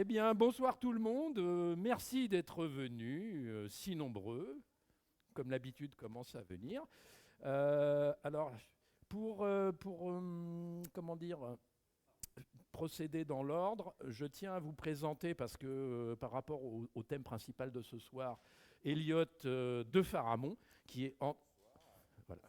Eh bien, bonsoir tout le monde. Merci d'être venus, si nombreux, comme l'habitude commence à venir. Alors, comment dire, procéder dans l'ordre, je tiens à vous présenter, parce que par rapport au thème principal de ce soir, Elliot de Faramond, qui est voilà,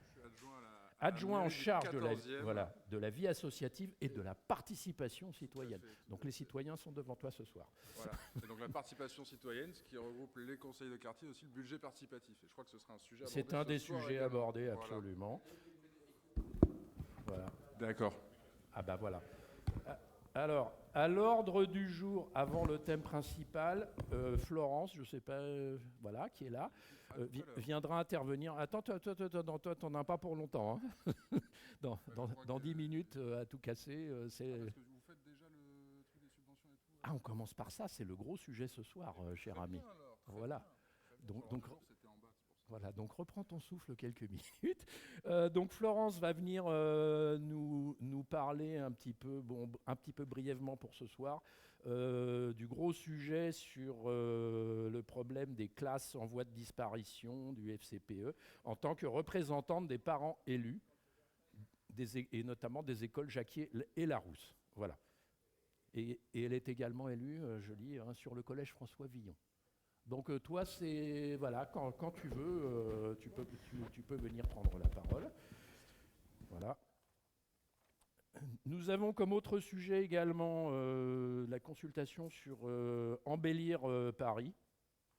Je suis adjoint à la adjoint en mairie du charge de 14e. de la vie associative et de la participation Tout à citoyenne. fait, tout Donc à les fait. citoyens sont devant toi ce soir. Voilà. Et donc la participation citoyenne, ce qui regroupe les conseils de quartier et aussi le budget participatif. Et je crois que ce sera un sujet abordé C'est un ce des soir sujets également. abordés, Voilà. absolument. Voilà. D'accord. Ah bah voilà. Alors, à l'ordre du jour, avant le thème principal, Florence, je ne sais pas, voilà, qui est là, viendra intervenir. Attends, toi, t'en as pas pour longtemps. Hein. Dans 10 minutes, à tout casser, c'est... Parce que vous faites déjà le truc des subventions et tout. Ah, on commence par ça, c'est le gros sujet ce soir, cher ami. Bien, alors, très Voilà. bien. Donc, C'était en bas, c'est pour ça. voilà, donc reprends ton souffle quelques minutes. Donc Florence va venir nous parler un petit peu, un petit peu brièvement pour ce soir, du gros sujet sur le problème des classes en voie de disparition du FCPE en tant que représentante des parents élus, et notamment des écoles Jacquier et Larousse. Voilà. Et elle est également élue, je lis, hein, sur le collège François Villon. Donc toi, c'est voilà, quand tu veux, tu peux venir prendre la parole. Voilà. Nous avons comme autre sujet également la consultation sur embellir Paris.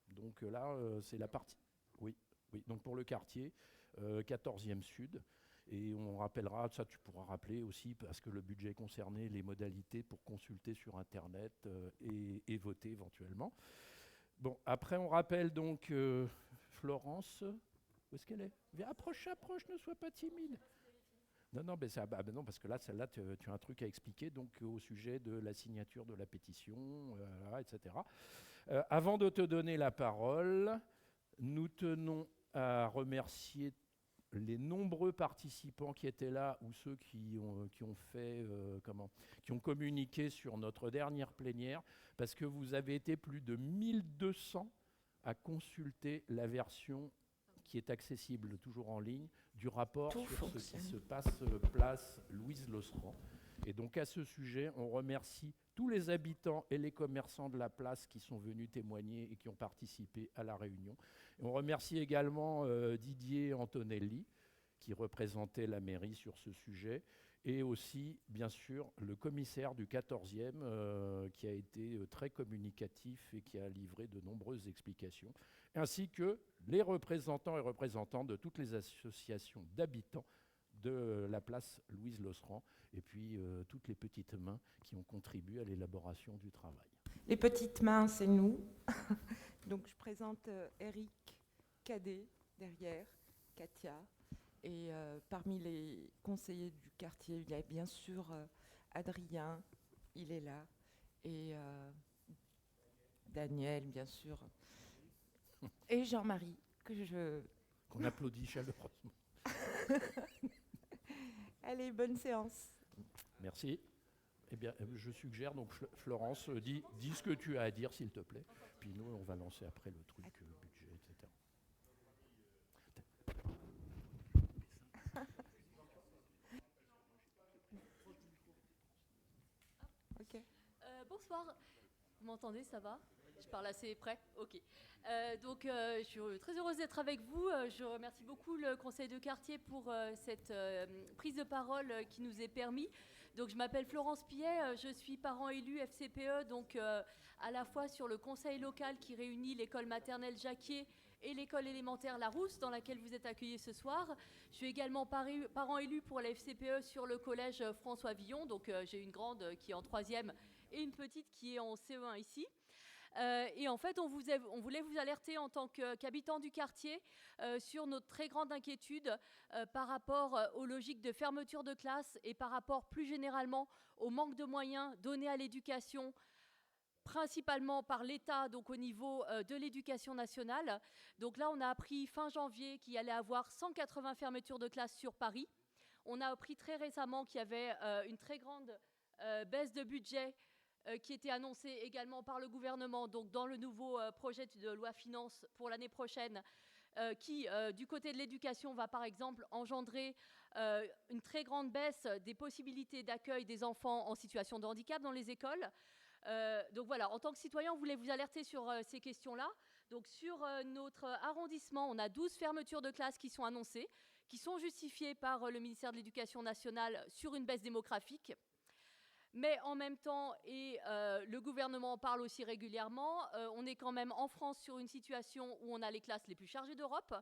Donc là, c'est la partie. Oui, oui. Donc pour le quartier 14e Sud. Et on rappellera, ça tu pourras rappeler aussi, parce que le budget est concerné, les modalités pour consulter sur Internet et voter éventuellement. Bon, après, on rappelle donc Florence. Où est-ce qu'elle est? Viens, approche, approche, ne sois pas timide. Non, non, non, parce que là, celle-là, tu as un truc à expliquer donc, au sujet de la signature de la pétition, etc. Avant de te donner la parole, nous tenons à remercier les nombreux participants qui étaient là ou ceux qui ont fait, qui ont communiqué sur notre dernière plénière, parce que vous avez été plus de 1200 à consulter la version qui est accessible toujours en ligne du rapport Tout sur fonctionne. ce qui se passe place Louise Losserand. Et donc à ce sujet, on remercie tous les habitants et les commerçants de la place qui sont venus témoigner et qui ont participé à la réunion. Et on remercie également Didier Antonelli, qui représentait la mairie sur ce sujet, et aussi, bien sûr, le commissaire du 14e, qui a été très communicatif et qui a livré de nombreuses explications, ainsi que les représentants et représentantes de toutes les associations d'habitants de la place Louise Losserand, et puis toutes les petites mains qui ont contribué à l'élaboration du travail. Les petites mains, c'est nous. Donc je présente Eric, Cadet, derrière, Katia. Et parmi les conseillers du quartier, il y a bien sûr Adrien, il est là. Et Daniel, bien sûr. Et Jean-Marie, Qu'on applaudit chaleureusement. Allez, bonne séance. Merci. Eh bien, je suggère donc Florence, dis ce que tu as à dire, s'il te plaît. Puis nous, on va lancer après le truc budget, etc. Ok. Bonsoir, vous m'entendez, ça va? Je parle assez près. Ok. Je suis très heureuse d'être avec vous. Je remercie beaucoup le conseil de quartier pour cette prise de parole qui nous est permise. Donc, je m'appelle Florence Pillet, je suis parent élu FCPE, donc à la fois sur le conseil local qui réunit l'école maternelle Jacquier et l'école élémentaire Larousse, dans laquelle vous êtes accueillis ce soir. Je suis également parent élu pour la FCPE sur le collège François Villon, donc j'ai une grande qui est en 3e et une petite qui est en CE1 ici. Et en fait, on voulait vous alerter en tant qu'habitant du quartier sur notre très grande inquiétude par rapport aux logiques de fermeture de classe et par rapport plus généralement au manque de moyens donnés à l'éducation, principalement par l'État, donc au niveau de l'éducation nationale. Donc là, on a appris fin janvier qu'il y allait avoir 180 fermetures de classes sur Paris. On a appris très récemment qu'il y avait une très grande baisse de budget qui était annoncé également par le gouvernement, donc dans le nouveau projet de loi finance pour l'année prochaine, qui, du côté de l'éducation, va par exemple engendrer une très grande baisse des possibilités d'accueil des enfants en situation de handicap dans les écoles. Donc voilà, en tant que citoyen, on voulait vous alerter sur ces questions-là. Donc sur notre arrondissement, on a 12 fermetures de classes qui sont annoncées, qui sont justifiées par le ministère de l'Éducation nationale sur une baisse démographique. Mais en même temps, et le gouvernement en parle aussi régulièrement, on est quand même en France sur une situation où on a les classes les plus chargées d'Europe,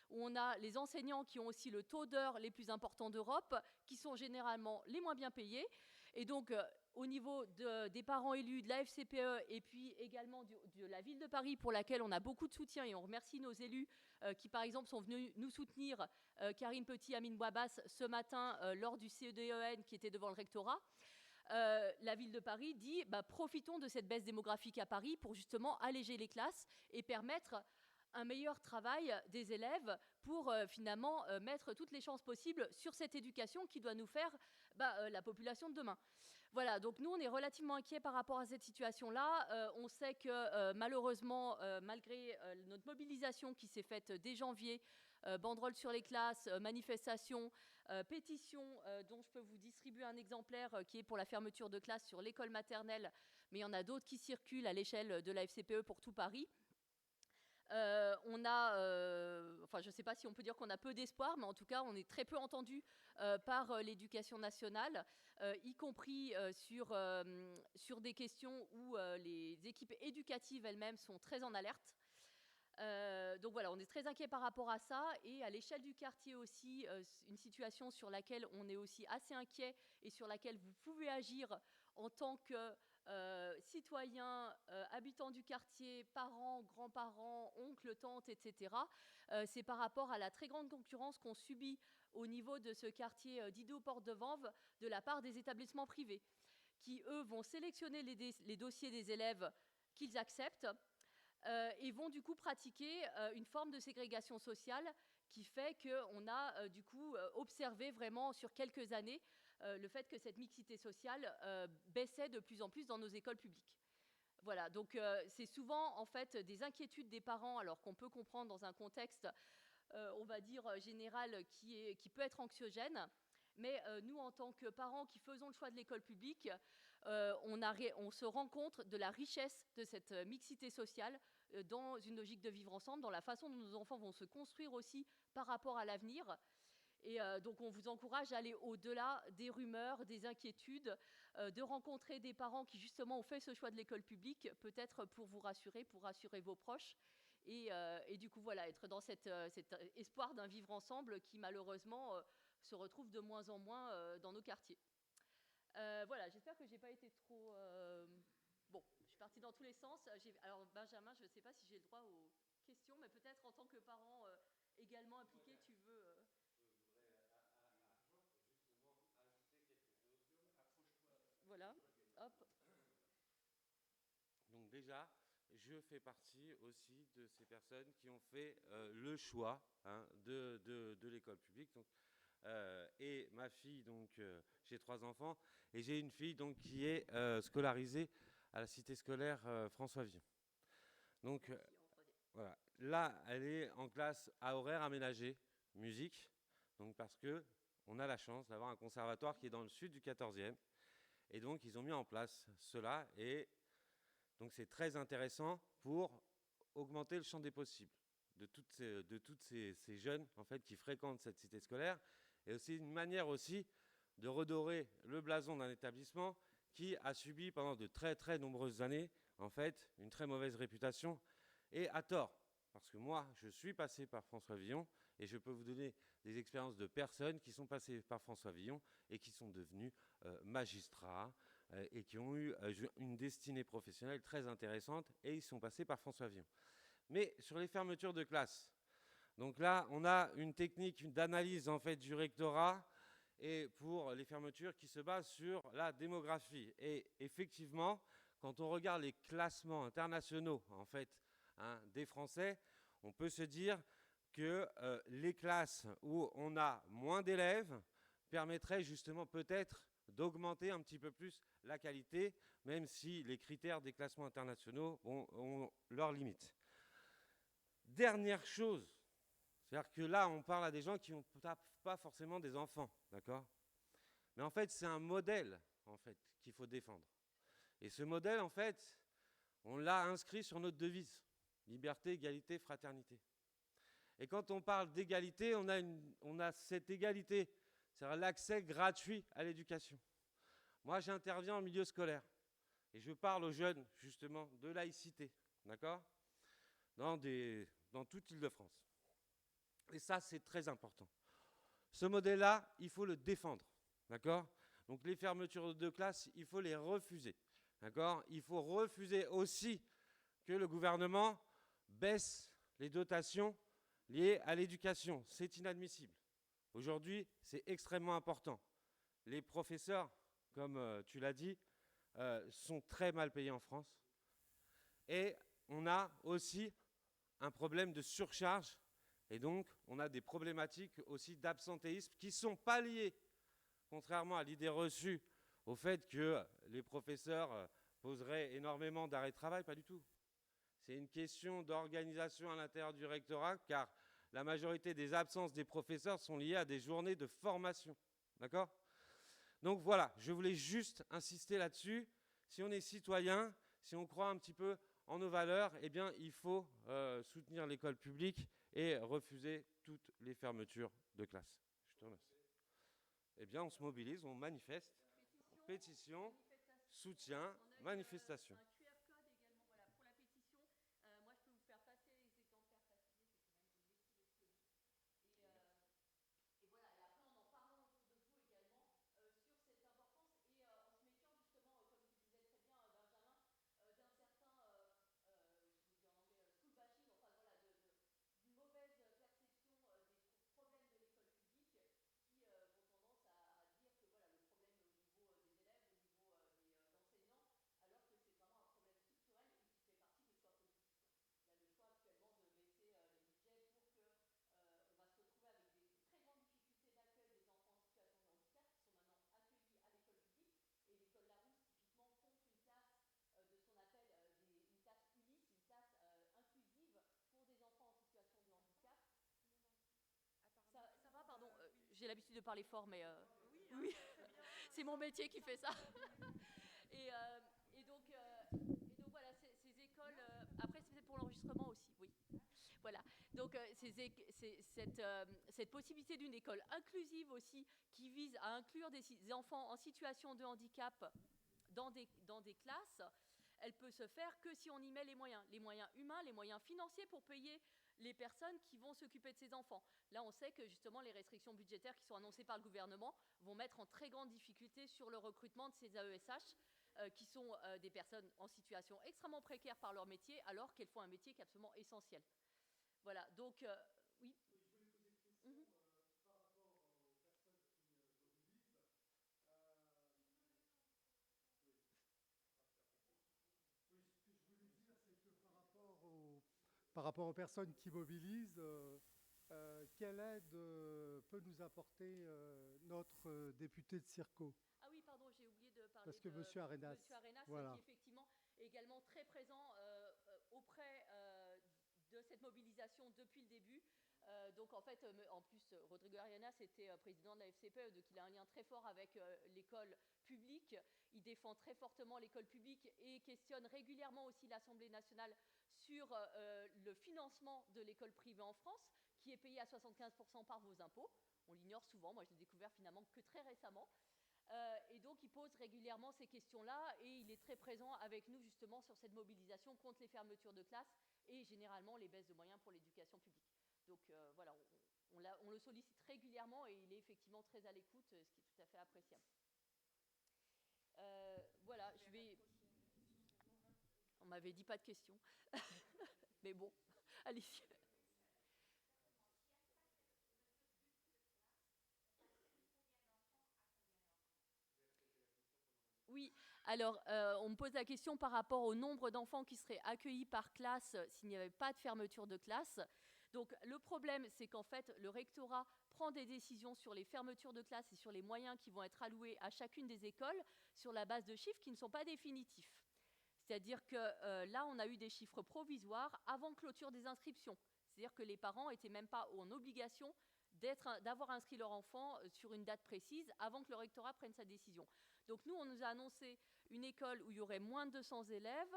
où on a les enseignants qui ont aussi le taux d'heures les plus importants d'Europe, qui sont généralement les moins bien payés. Et donc, au niveau des parents élus, de la FCPE, et puis également de la ville de Paris, pour laquelle on a beaucoup de soutien, et on remercie nos élus qui, par exemple, sont venus nous soutenir, Karine Petit, Amine Bouabbas, ce matin, lors du CEDEN qui était devant le rectorat. La ville de Paris dit profitons de cette baisse démographique à Paris pour justement alléger les classes et permettre un meilleur travail des élèves pour finalement mettre toutes les chances possibles sur cette éducation qui doit nous faire la population de demain. Voilà, donc nous on est relativement inquiets par rapport à cette situation-là. On sait que malheureusement, malgré notre mobilisation qui s'est faite dès janvier, banderoles sur les classes, manifestations, pétitions, dont je peux vous distribuer un exemplaire qui est pour la fermeture de classes sur l'école maternelle, mais il y en a d'autres qui circulent à l'échelle de la FCPE pour tout Paris. On a, enfin je ne sais pas si on peut dire qu'on a peu d'espoir, mais en tout cas on est très peu entendu par l'éducation nationale, y compris sur des questions où les équipes éducatives elles-mêmes sont très en alerte. Donc voilà, on est très inquiet par rapport à ça, et à l'échelle du quartier aussi, une situation sur laquelle on est aussi assez inquiet et sur laquelle vous pouvez agir en tant que citoyens, habitants du quartier, parents, grands-parents, oncles, tantes, etc. C'est par rapport à la très grande concurrence qu'on subit au niveau de ce quartier d'Ido-Porte-de-Vanves de la part des établissements privés, qui eux vont sélectionner les dossiers des élèves qu'ils acceptent, et vont du coup pratiquer une forme de ségrégation sociale qui fait qu'on a du coup observé vraiment sur quelques années le fait que cette mixité sociale baissait de plus en plus dans nos écoles publiques. Voilà, donc c'est souvent en fait des inquiétudes des parents, alors qu'on peut comprendre dans un contexte, on va dire général, qui peut être anxiogène. Mais nous, en tant que parents qui faisons le choix de l'école publique, on se rend compte de la richesse de cette mixité sociale dans une logique de vivre ensemble, dans la façon dont nos enfants vont se construire aussi par rapport à l'avenir. Et donc on vous encourage à aller au-delà des rumeurs, des inquiétudes, de rencontrer des parents qui justement ont fait ce choix de l'école publique, peut-être pour vous rassurer, pour rassurer vos proches. Et du coup, voilà, être dans cet espoir d'un vivre ensemble qui malheureusement se retrouve de moins en moins dans nos quartiers. Voilà, j'espère que je n'ai pas été trop... Bon, je suis partie dans tous les sens. Alors Benjamin, je ne sais pas si j'ai le droit aux questions, mais peut-être en tant que parent également impliqué, tu veux... Voilà, hop. Donc déjà, je fais partie aussi de ces personnes qui ont fait le choix de l'école publique. Donc, et ma fille, donc j'ai 3 enfants, et j'ai une fille donc qui est scolarisée à la cité scolaire François Villon. Donc voilà, là, elle est en classe à horaire aménagé, musique, donc parce que on a la chance d'avoir un conservatoire qui est dans le sud du 14e. Et donc, ils ont mis en place cela. Et donc, c'est très intéressant pour augmenter le champ des possibles de toutes ces jeunes en fait, qui fréquentent cette cité scolaire. Et aussi une manière aussi de redorer le blason d'un établissement qui a subi pendant de très, très nombreuses années en fait, une très mauvaise réputation. Et à tort. Parce que moi, je suis passé par François Villon et je peux vous donner des expériences de personnes qui sont passées par François Villon et qui sont devenus magistrats et qui ont eu une destinée professionnelle très intéressante et ils sont passés par François Villon. Mais sur les fermetures de classes, donc là, on a une technique d'analyse en fait, du rectorat et pour les fermetures qui se basent sur la démographie. Et effectivement, quand on regarde les classements internationaux en fait, des Français, on peut se dire que les classes où on a moins d'élèves permettraient justement peut-être d'augmenter un petit peu plus la qualité, même si les critères des classements internationaux ont leurs limites. Dernière chose, c'est-à-dire que là, on parle à des gens qui n'ont pas forcément des enfants, d'accord? Mais en fait, c'est un modèle en fait, qu'il faut défendre. Et ce modèle, en fait, on l'a inscrit sur notre devise, liberté, égalité, fraternité. Et quand on parle d'égalité, on a cette égalité, c'est-à-dire l'accès gratuit à l'éducation. Moi, j'interviens en milieu scolaire et je parle aux jeunes, justement, de laïcité, d'accord? Dans toute Île-de-France. Et ça, c'est très important. Ce modèle-là, il faut le défendre, d'accord? Donc les fermetures de classes, il faut les refuser, d'accord? Il faut refuser aussi que le gouvernement baisse les dotations liées à l'éducation. C'est inadmissible. Aujourd'hui, c'est extrêmement important. Les professeurs, comme tu l'as dit, sont très mal payés en France. Et on a aussi un problème de surcharge. Et donc, on a des problématiques aussi d'absentéisme qui ne sont pas liées, contrairement à l'idée reçue, au fait que les professeurs poseraient énormément d'arrêts de travail. Pas du tout. C'est une question d'organisation à l'intérieur du rectorat, car la majorité des absences des professeurs sont liées à des journées de formation. D'accord ? Donc voilà, je voulais juste insister là-dessus. Si on est citoyen, si on croit un petit peu en nos valeurs, eh bien, il faut soutenir l'école publique et refuser toutes les fermetures de classe. Je te remercie. Eh bien, on se mobilise, on manifeste, pétition, soutien, manifestation. J'ai l'habitude de parler fort, mais oui, c'est mon métier qui fait ça. et donc voilà, ces écoles. Après, c'est peut-être pour l'enregistrement aussi, oui. Voilà. Donc cette possibilité d'une école inclusive aussi, qui vise à inclure des enfants en situation de handicap dans des classes, elle peut se faire que si on y met les moyens humains, les moyens financiers pour payer les personnes qui vont s'occuper de ces enfants. Là, on sait que justement les restrictions budgétaires qui sont annoncées par le gouvernement vont mettre en très grande difficulté sur le recrutement de ces AESH, qui sont des personnes en situation extrêmement précaire par leur métier, alors qu'elles font un métier qui est absolument essentiel. Voilà, donc oui. Je voulais poser une question par rapport aux personnes qui mobilisent. Oui, ce que je voulais dire, c'est que par rapport aux personnes qui mobilisent, quelle aide peut nous apporter notre député de Circo? Ah oui, pardon, j'ai oublié de parler Parce que Monsieur Arenas, voilà, qui est effectivement également très présent auprès de cette mobilisation depuis le début. Donc en fait, en plus, Rodrigo Arenas était président de la FCPE, donc il a un lien très fort avec l'école publique. Il défend très fortement l'école publique et questionne régulièrement aussi l'Assemblée nationale sur le financement de l'école privée en France, qui est payée à 75% par vos impôts. On l'ignore souvent, moi je l'ai découvert finalement que très récemment. Et donc il pose régulièrement ces questions-là et il est très présent avec nous justement sur cette mobilisation contre les fermetures de classes et généralement les baisses de moyens pour l'éducation publique. Donc voilà, on le sollicite régulièrement et il est effectivement très à l'écoute, ce qui est tout à fait appréciable. Voilà, je vais... On m'avait dit pas de questions, mais bon, allez-y. Oui, alors on me pose la question par rapport au nombre d'enfants qui seraient accueillis par classe s'il n'y avait pas de fermeture de classe. Donc le problème, c'est qu'en fait, le rectorat prend des décisions sur les fermetures de classes et sur les moyens qui vont être alloués à chacune des écoles sur la base de chiffres qui ne sont pas définitifs. C'est-à-dire que là, on a eu des chiffres provisoires avant clôture des inscriptions. C'est-à-dire que les parents n'étaient même pas en obligation d'avoir inscrit leur enfant sur une date précise avant que le rectorat prenne sa décision. Donc nous, on nous a annoncé une école où il y aurait moins de 200 élèves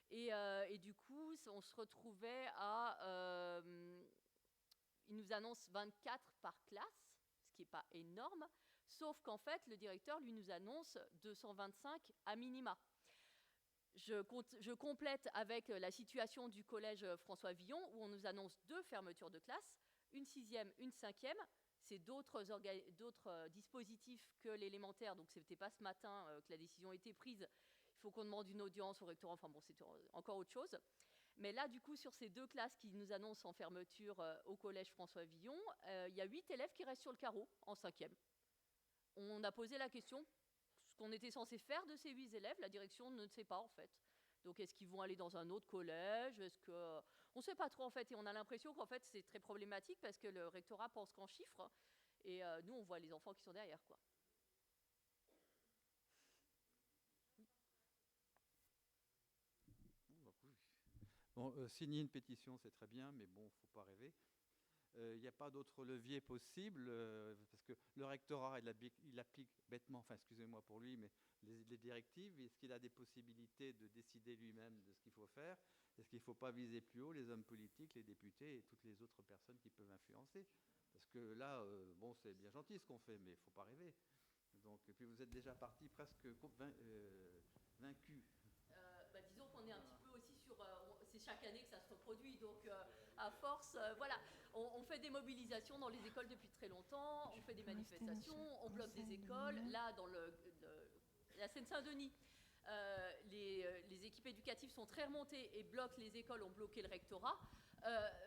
et du coup, on se retrouvait à... ils nous annoncent 24 par classe, ce qui n'est pas énorme, sauf qu'en fait, le directeur, lui, nous annonce 225 à minima. Je complète avec la situation du collège François Villon, où on nous annonce 2 fermetures de classe, une 6e, une 5e. C'est d'autres dispositifs que l'élémentaire, donc ce n'était pas ce matin que la décision a été prise. Il faut qu'on demande une audience au rectorat, enfin bon, c'est encore autre chose. Mais là, du coup, sur ces 2 classes qui nous annoncent en fermeture au collège François Villon, il y a 8 élèves qui restent sur le carreau en 5e. On a posé la question, ce qu'on était censé faire de ces 8 élèves, la direction ne sait pas en fait. Donc est-ce qu'ils vont aller dans un autre collège? On ne sait pas trop en fait, et on a l'impression qu'en fait c'est très problématique parce que le rectorat pense qu'en chiffres, et nous on voit les enfants qui sont derrière, quoi. Bon, signer une pétition, c'est très bien, mais bon, il ne faut pas rêver. Il n'y a pas d'autre levier possible, parce que le rectorat, il applique bêtement, enfin excusez-moi pour lui, mais les directives. Est-ce qu'il a des possibilités de décider lui-même de ce qu'il faut faire? Est-ce qu'il ne faut pas viser plus haut les hommes politiques, les députés et toutes les autres personnes qui peuvent influencer? Parce que là, bon, c'est bien gentil ce qu'on fait, mais il ne faut pas rêver. Donc, et puis vous êtes déjà parti presque vaincu. Disons qu'on est un petit peu aussi sur... c'est chaque année que ça se reproduit, donc à force, voilà, on fait des mobilisations dans les écoles depuis très longtemps, on fait des manifestations, on bloque des écoles. Là, dans la Seine-Saint-Denis, les équipes éducatives sont très remontées et bloquent les écoles, ont bloqué le rectorat.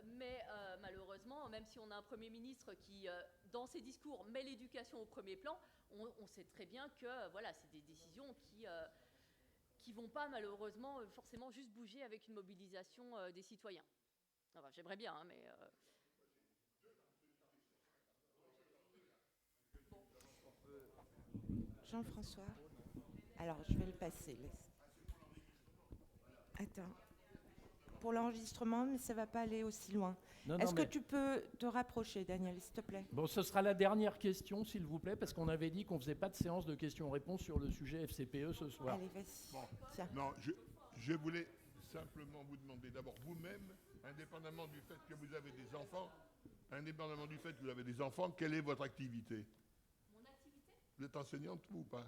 Mais malheureusement, même si on a un Premier ministre qui, dans ses discours, met l'éducation au premier plan, on sait très bien que voilà, c'est des décisions qui vont pas malheureusement forcément juste bouger avec une mobilisation des citoyens. Enfin, j'aimerais bien, hein, mais... Jean-François. Alors, je vais le passer. Attends. Pour l'enregistrement, mais ça ne va pas aller aussi loin. Est-ce que tu peux te rapprocher, Daniel, s'il te plaît? Bon, ce sera la dernière question, s'il vous plaît, parce qu'on avait dit qu'on ne faisait pas de séance de questions-réponses sur le sujet FCPE ce soir. Allez, vas-y. Bon. Tiens. Non, je voulais simplement vous demander d'abord vous-même, indépendamment du fait que vous avez des enfants, quelle est votre activité? Mon activité? Vous êtes enseignante, vous, ou pas?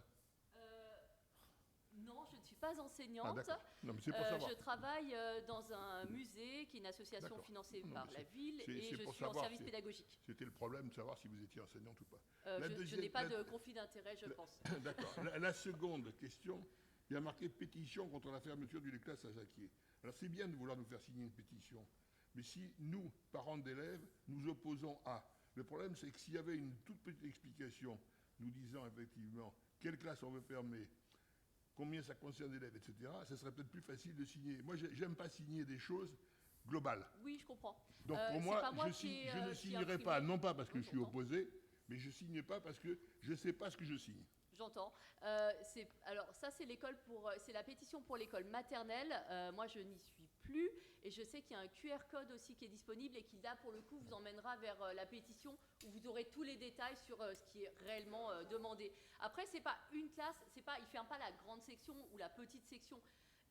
Non, je ne suis pas enseignante. Non, mais c'est pour savoir. Je travaille dans un musée qui est une association financée par la ville et je suis en service pédagogique. C'était le problème de savoir si vous étiez enseignante ou pas. Je n'ai pas de conflit d'intérêt, je pense. D'accord. La seconde question, il y a marqué pétition contre la fermeture d'une classe à Jacquier. Alors c'est bien de vouloir nous faire signer une pétition, mais si nous, parents d'élèves, nous opposons à... Le problème, c'est que s'il y avait une toute petite explication nous disant effectivement quelle classe on veut fermer, combien ça concerne d'élèves, etc., ça serait peut-être plus facile de signer. Moi, j'aime pas signer des choses globales. Oui, je comprends. Donc pour moi, je ne signerai pas, non pas parce que je suis opposé, mais je ne signe pas parce que je ne sais pas ce que je signe. J'entends. Alors ça, c'est la pétition pour l'école maternelle. Moi, je n'y suis plus. Et je sais qu'il y a un QR code aussi qui est disponible et qui, là, pour le coup, vous emmènera vers la pétition où vous aurez tous les détails sur ce qui est réellement demandé. Après, c'est pas une classe, il ne ferme pas la grande section ou la petite section.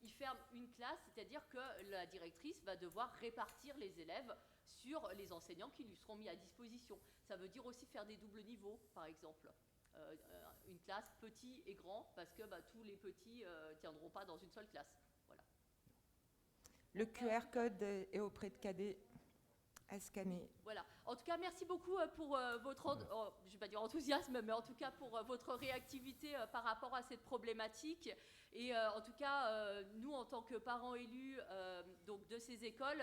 Il ferme une classe, c'est-à-dire que la directrice va devoir répartir les élèves sur les enseignants qui lui seront mis à disposition. Ça veut dire aussi faire des doubles niveaux, par exemple. Une classe petit et grand, parce que tous les petits ne tiendront pas dans une seule classe. Voilà. Le QR code est auprès de Cadet à scanner. Voilà. En tout cas, merci beaucoup pour votre, je ne vais pas dire enthousiasme, mais en tout cas pour votre réactivité par rapport à cette problématique. Et en tout cas, nous, en tant que parents élus donc de ces écoles,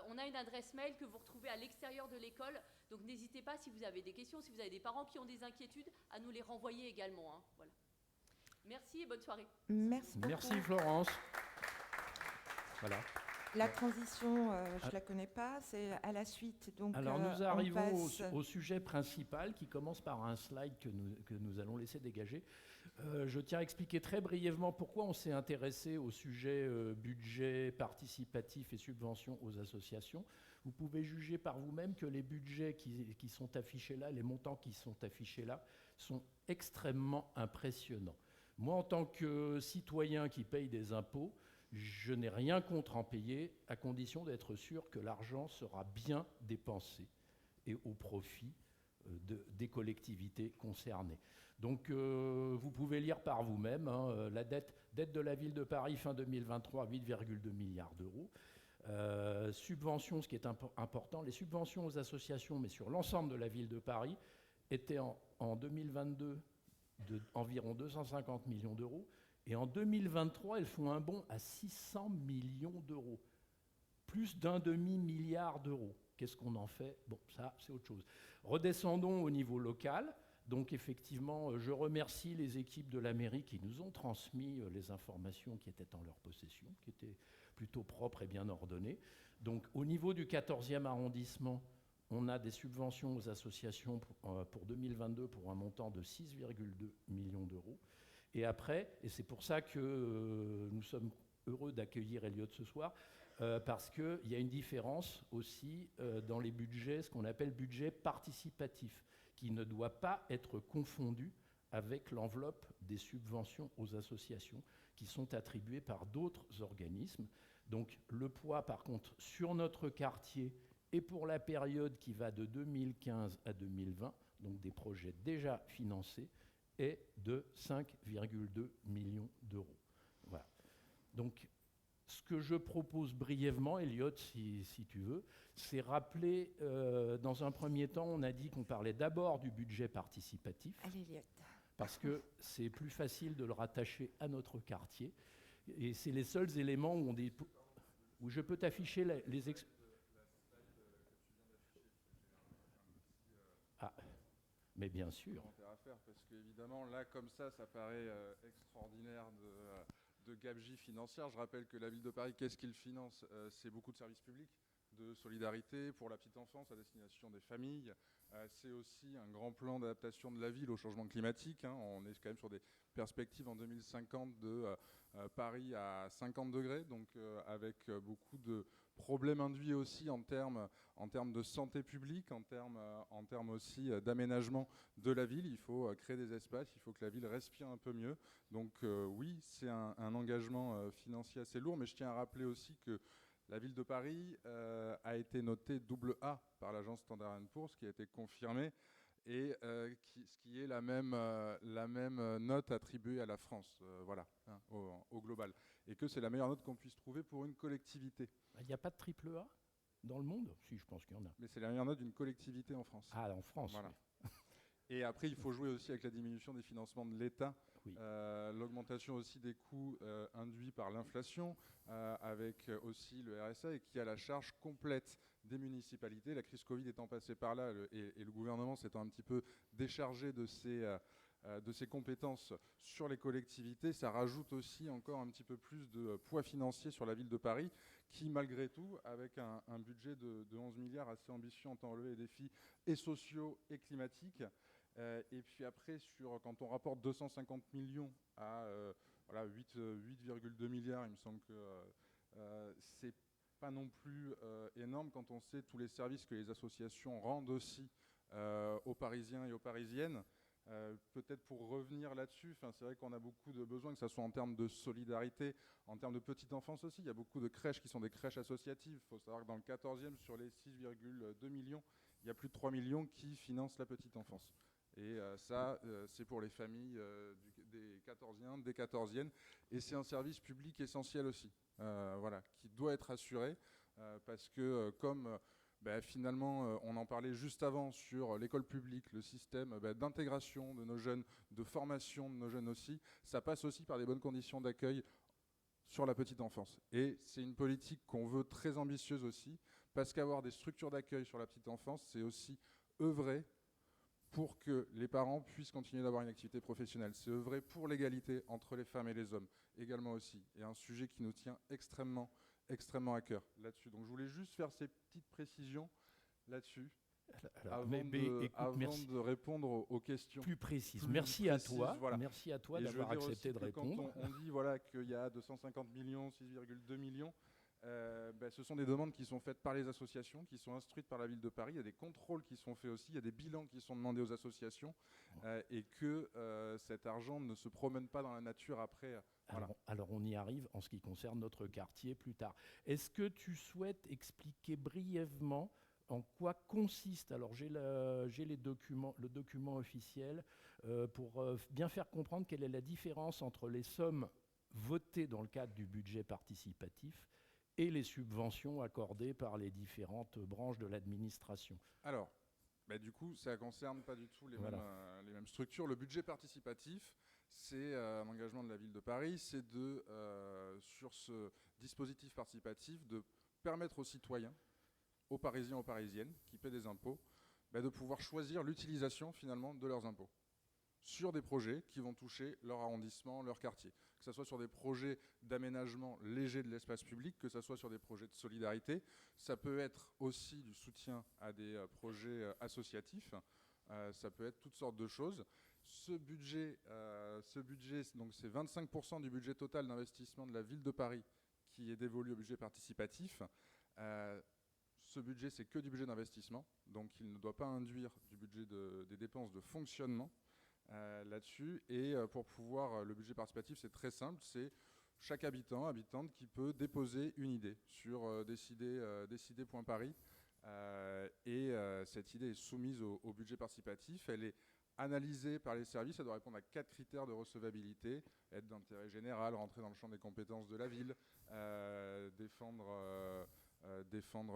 on a une adresse mail que vous retrouvez à l'extérieur de l'école. Donc n'hésitez pas, si vous avez des questions, si vous avez des parents qui ont des inquiétudes, à nous les renvoyer également. Hein. Voilà. Merci et bonne soirée. Merci beaucoup. Merci Florence. Voilà. La transition, je ne la connais pas, c'est à la suite. Donc, Alors nous on arrivons passe- au sujet principal qui commence par un slide que nous allons laisser dégager. Je tiens à expliquer très brièvement pourquoi on s'est intéressé au sujet budget participatif et subventions aux associations. Vous pouvez juger par vous-même que les budgets qui sont affichés là, les montants qui sont affichés là, sont extrêmement impressionnants. Moi, en tant que citoyen qui paye des impôts, je n'ai rien contre en payer, à condition d'être sûr que l'argent sera bien dépensé et au profit des collectivités concernées. Donc vous pouvez lire par vous-même la dette de la ville de Paris fin 2023, 8,2 milliards d'euros. Subventions, ce qui est important, les subventions aux associations, mais sur l'ensemble de la ville de Paris, étaient en 2022 d'environ 250 millions d'euros. Et en 2023, elles font un bond à 600 millions d'euros. Plus d'un demi-milliard d'euros. Qu'est-ce qu'on en fait? Bon, ça, c'est autre chose. Redescendons au niveau local. Donc, effectivement, je remercie les équipes de la mairie qui nous ont transmis les informations qui étaient en leur possession, qui étaient plutôt propres et bien ordonnées. Donc, au niveau du 14e arrondissement, on a des subventions aux associations pour 2022 pour un montant de 6,2 millions d'euros. Et après, et c'est pour ça que nous sommes heureux d'accueillir Elliot ce soir, parce qu'il y a une différence aussi dans les budgets, ce qu'on appelle budget participatif, qui ne doit pas être confondu avec l'enveloppe des subventions aux associations qui sont attribuées par d'autres organismes. Donc le poids, par contre, sur notre quartier et pour la période qui va de 2015 à 2020, donc des projets déjà financés, est de 5,2 millions d'euros. Voilà. Donc, ce que je propose brièvement, Elliot, si tu veux, c'est rappeler, dans un premier temps, on a dit qu'on parlait d'abord du budget participatif. Allez, Elliot. Parce que c'est plus facile de le rattacher à notre quartier. Et c'est les seuls éléments où je peux t'afficher les mais bien sûr. À faire parce qu'évidemment, là, comme ça paraît extraordinaire de gabegie financière. Je rappelle que la ville de Paris, qu'est-ce qu'il finance? C'est beaucoup de services publics, de solidarité pour la petite enfance à destination des familles. C'est aussi un grand plan d'adaptation de la ville au changement climatique. On est quand même sur des perspectives en 2050 de Paris à 50 degrés, donc avec beaucoup de problèmes induits aussi en termes de santé publique, en termes aussi d'aménagement de la ville. Il faut créer des espaces, il faut que la ville respire un peu mieux. Donc oui, c'est un engagement financier assez lourd, mais je tiens à rappeler aussi que la ville de Paris a été notée AA par l'agence Standard & Poor's, qui a été confirmée, et ce qui est la même note attribuée à la France, voilà, au global. Et que c'est la meilleure note qu'on puisse trouver pour une collectivité. Il n'y a pas de triple A dans le monde? Si, je pense qu'il y en a. Mais c'est la meilleure note d'une collectivité en France. Ah, en France, voilà. Oui. Et après, il faut jouer aussi avec la diminution des financements de l'État, Oui. l'augmentation aussi des coûts induits par l'inflation, avec aussi le RSA, et qui a la charge complète des municipalités. La crise Covid étant passée par là, et le gouvernement s'étant un petit peu déchargé de ses compétences sur les collectivités, ça rajoute aussi encore un petit peu plus de poids financier sur la ville de Paris, qui malgré tout, avec un budget de 11 milliards assez ambitieux en temps relevé les défis et sociaux et climatiques, et puis après, quand on rapporte 250 millions à 8,2 milliards, il me semble que c'est pas non plus énorme quand on sait tous les services que les associations rendent aussi aux Parisiens et aux Parisiennes. Peut-être pour revenir là-dessus, c'est vrai qu'on a beaucoup de besoins, que ce soit en termes de solidarité, en termes de petite enfance aussi. Il y a beaucoup de crèches qui sont des crèches associatives. Il faut savoir que dans le 14e, sur les 6,2 millions, il y a plus de 3 millions qui financent la petite enfance. Et ça, c'est pour les familles des 14e, des 14e. Et c'est un service public essentiel aussi, voilà, qui doit être assuré, parce que comme... finalement, on en parlait juste avant sur l'école publique, le système d'intégration de nos jeunes, de formation de nos jeunes aussi, ça passe aussi par des bonnes conditions d'accueil sur la petite enfance. Et c'est une politique qu'on veut très ambitieuse aussi, parce qu'avoir des structures d'accueil sur la petite enfance, c'est aussi œuvrer pour que les parents puissent continuer d'avoir une activité professionnelle. C'est œuvrer pour l'égalité entre les femmes et les hommes également aussi. Et un sujet qui nous tient extrêmement extrêmement à cœur là-dessus. Donc je voulais juste faire ces petites précisions là-dessus. Alors, Avant, écoute, avant merci. de répondre aux questions. Plus précise. Plus Merci à précises, toi. voilà. Merci à toi Et je d'avoir veux dire accepté aussi de que répondre. Quand on dit voilà, qu'il y a 250 millions, 6,2 millions, ce sont des demandes qui sont faites par les associations, qui sont instruites par la ville de Paris. Il y a des contrôles qui sont faits aussi, il y a des bilans qui sont demandés aux associations, et que cet argent ne se promène pas dans la nature après. Voilà. Alors, on y arrive en ce qui concerne notre quartier plus tard. Est-ce que tu souhaites expliquer brièvement en quoi consiste, alors j'ai le document officiel, pour bien faire comprendre quelle est la différence entre les sommes votées dans le cadre du budget participatif et les subventions accordées par les différentes branches de l'administration. Alors, du coup, ça ne concerne pas du tout les mêmes structures. Le budget participatif, c'est un engagement de la ville de Paris, c'est sur ce dispositif participatif, de permettre aux citoyens, aux Parisiens, aux Parisiennes, qui paient des impôts, de pouvoir choisir l'utilisation finalement de leurs impôts sur des projets qui vont toucher leur arrondissement, leur quartier. Que ce soit sur des projets d'aménagement léger de l'espace public, que ce soit sur des projets de solidarité. Ça peut être aussi du soutien à des projets associatifs. Ça peut être toutes sortes de choses. Ce budget, donc c'est 25% du budget total d'investissement de la ville de Paris qui est dévolu au budget participatif. Ce budget, c'est que du budget d'investissement, donc il ne doit pas induire du budget des dépenses de fonctionnement là-dessus. Et pour pouvoir, le budget participatif, c'est très simple, c'est chaque habitante qui peut déposer une idée sur décider.paris. Et cette idée est soumise au budget participatif. Elle est analysée par les services, elle doit répondre à 4 critères de recevabilité: être d'intérêt général, rentrer dans le champ des compétences de la ville, défendre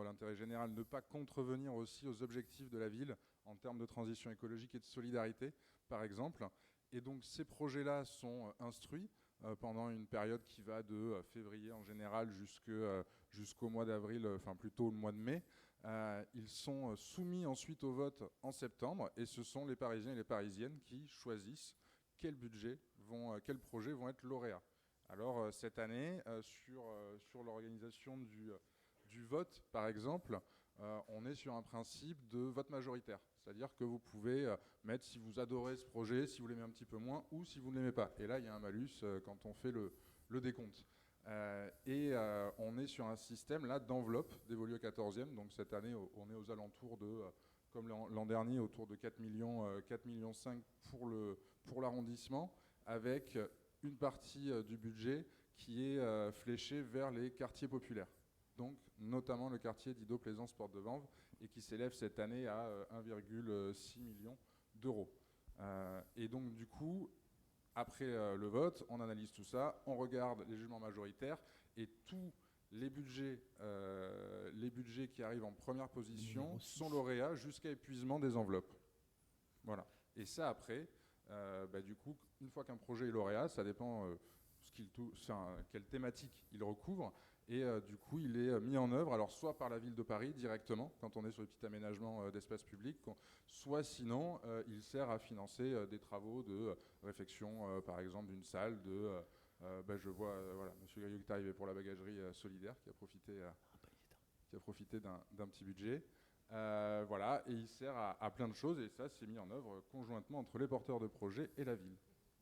l'intérêt général, ne pas contrevenir aussi aux objectifs de la ville en termes de transition écologique et de solidarité, par exemple. Et donc ces projets-là sont instruits pendant une période qui va de février en général jusqu'au mois d'avril, enfin plutôt le mois de mai. Ils sont soumis ensuite au vote en septembre, et ce sont les Parisiens et les Parisiennes qui choisissent quels projets vont être lauréats. Alors cette année, sur l'organisation du vote, par exemple, on est sur un principe de vote majoritaire. C'est-à-dire que vous pouvez mettre si vous adorez ce projet, si vous l'aimez un petit peu moins, ou si vous ne l'aimez pas. Et là, il y a un malus quand on fait le décompte. On est sur un système là d'enveloppe dévolue au 14e. Donc cette année, on est aux alentours de, comme l'an dernier, autour de 4,5 millions pour l'arrondissement, avec une partie du budget qui est fléchée vers les quartiers populaires. Donc notamment le quartier d'Ido-Plaisance Porte de Vanves, et qui s'élève cette année à 1,6 million d'euros. Et donc du coup, après le vote, on analyse tout ça, on regarde les jugements majoritaires, et tous les budgets qui arrivent en première position sont lauréats jusqu'à épuisement des enveloppes. Voilà. Et ça après, du coup, une fois qu'un projet est lauréat, ça dépend quelle thématique il recouvre. Et du coup, il est mis en œuvre, alors soit par la ville de Paris directement, quand on est sur les petits aménagements d'espace public, soit sinon, il sert à financer des travaux de réfection, par exemple, d'une salle. Je vois, voilà, M. Gayot qui est arrivé pour la bagagerie solidaire, qui a profité d'un petit budget. Voilà, et il sert à plein de choses, et ça, c'est mis en œuvre conjointement entre les porteurs de projets et la ville.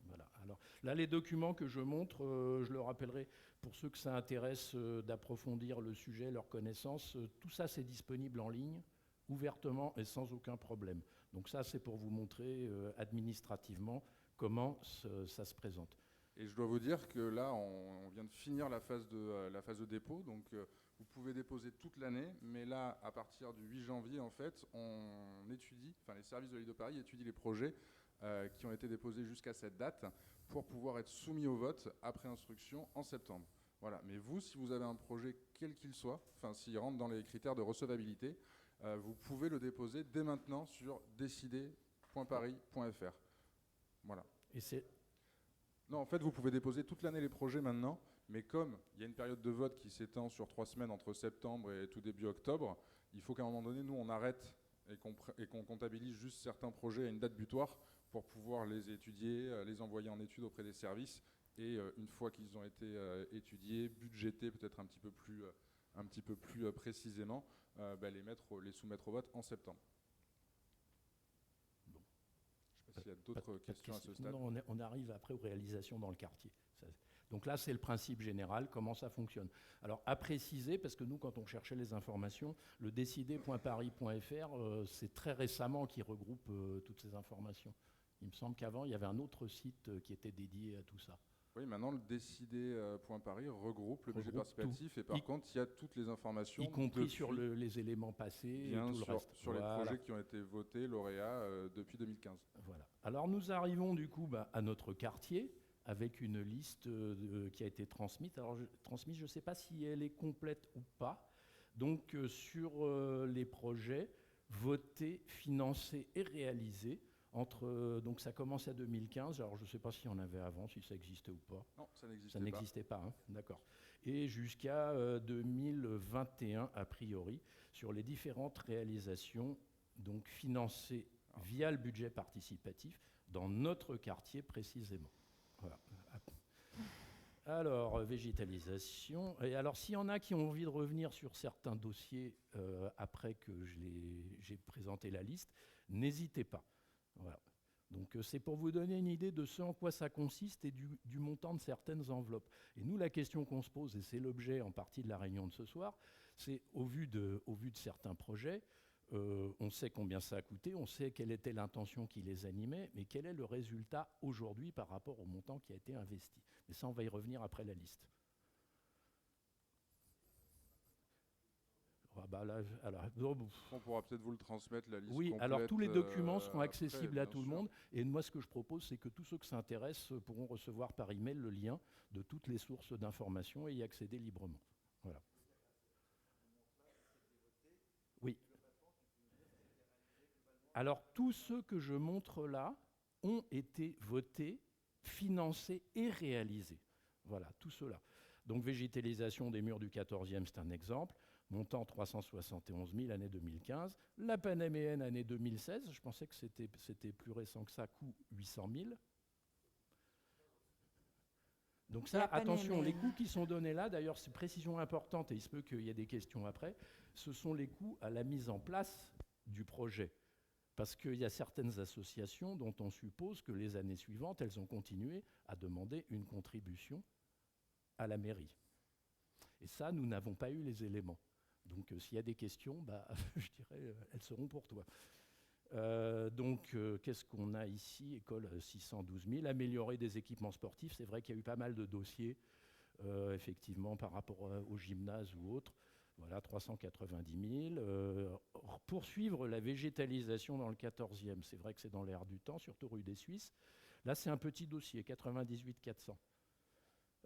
Voilà. Alors là, les documents que je montre, je le rappellerai pour ceux que ça intéresse d'approfondir le sujet, leur connaissance, tout ça c'est disponible en ligne, ouvertement et sans aucun problème. Donc ça, c'est pour vous montrer administrativement comment ça se présente. Et je dois vous dire que là, on vient de finir la phase de dépôt, donc vous pouvez déposer toute l'année, mais là, à partir du 8 janvier, en fait, les services de l'île de Paris étudient les projets qui ont été déposés jusqu'à cette date pour pouvoir être soumis au vote après instruction en septembre. Voilà. Mais vous, si vous avez un projet quel qu'il soit, s'il rentre dans les critères de recevabilité, vous pouvez le déposer dès maintenant sur décider.paris.fr. Voilà. Non, en fait, vous pouvez déposer toute l'année les projets maintenant, mais comme il y a une période de vote qui s'étend sur 3 semaines entre septembre et tout début octobre, il faut qu'à un moment donné, nous, on arrête et qu'on comptabilise juste certains projets à une date butoir pour pouvoir les étudier, les envoyer en études auprès des services et une fois qu'ils ont été étudiés, budgétés peut-être un petit peu plus précisément, les soumettre au vote en septembre. Bon. Je ne sais pas s'il y a d'autres questions à ce stade. Non, on arrive après aux réalisations dans le quartier. Donc là, c'est le principe général, comment ça fonctionne. Alors, à préciser, parce que nous, quand on cherchait les informations, le décider.paris.fr, c'est très récemment qui regroupe toutes ces informations. Il me semble qu'avant, il y avait un autre site qui était dédié à tout ça. Oui, maintenant, le décider.paris regroupe le budget participatif, tout. et par contre, il y a toutes les informations. Y compris sur les éléments passés et tout le reste. Sur les projets qui ont été votés, lauréats, depuis 2015. Voilà. Alors, nous arrivons du coup à notre quartier, avec une liste qui a été transmise. Alors, je ne sais pas si elle est complète ou pas. Donc, sur les projets votés, financés et réalisés, donc ça commence à 2015. Alors, je ne sais pas s'il y en avait avant, si ça existait ou pas. Non, ça n'existait pas. Ça n'existait pas, hein, d'accord. Et jusqu'à 2021, a priori, sur les différentes réalisations donc financées via le budget participatif dans notre quartier précisément. Voilà. Alors, végétalisation. Et alors, s'il y en a qui ont envie de revenir sur certains dossiers après que j'ai présenté la liste, n'hésitez pas. Voilà. Donc, c'est pour vous donner une idée de ce en quoi ça consiste et du montant de certaines enveloppes. Et nous, la question qu'on se pose, et c'est l'objet en partie de la réunion de ce soir, c'est au vu de certains projets, on sait combien ça a coûté, on sait quelle était l'intention qui les animait, mais quel est le résultat aujourd'hui par rapport au montant qui a été investi. Mais ça, on va y revenir après la liste. On pourra peut-être vous le transmettre, la liste oui, complète. Alors tous les documents seront accessibles après, à tout le monde. Et moi, ce que je propose, c'est que tous ceux qui s'intéressent pourront recevoir par email le lien de toutes les sources d'informations et y accéder librement. Voilà. Oui. Alors, tous ceux que je montre là ont été votés, financés et réalisés. Voilà, tout cela. Donc, végétalisation des murs du 14e, c'est un exemple. Montant 371 000, année 2015. La Panaméenne, année 2016. Je pensais que c'était plus récent que ça, coût 800 000. Donc ça, attention, les coûts qui sont donnés là, d'ailleurs, c'est précision importante, et il se peut qu'il y ait des questions après, ce sont les coûts à la mise en place du projet. Parce qu'il y a certaines associations dont on suppose que les années suivantes, elles ont continué à demander une contribution à la mairie. Et ça, nous n'avons pas eu les éléments. Donc s'il y a des questions, je dirais, elles seront pour toi. Qu'est-ce qu'on a ici? École 612 000, améliorer des équipements sportifs. C'est vrai qu'il y a eu pas mal de dossiers, effectivement, par rapport au gymnase ou autres. Voilà, 390 000. Poursuivre la végétalisation dans le 14e. C'est vrai que c'est dans l'air du temps, surtout rue des Suisses. Là, c'est un petit dossier, 98 400.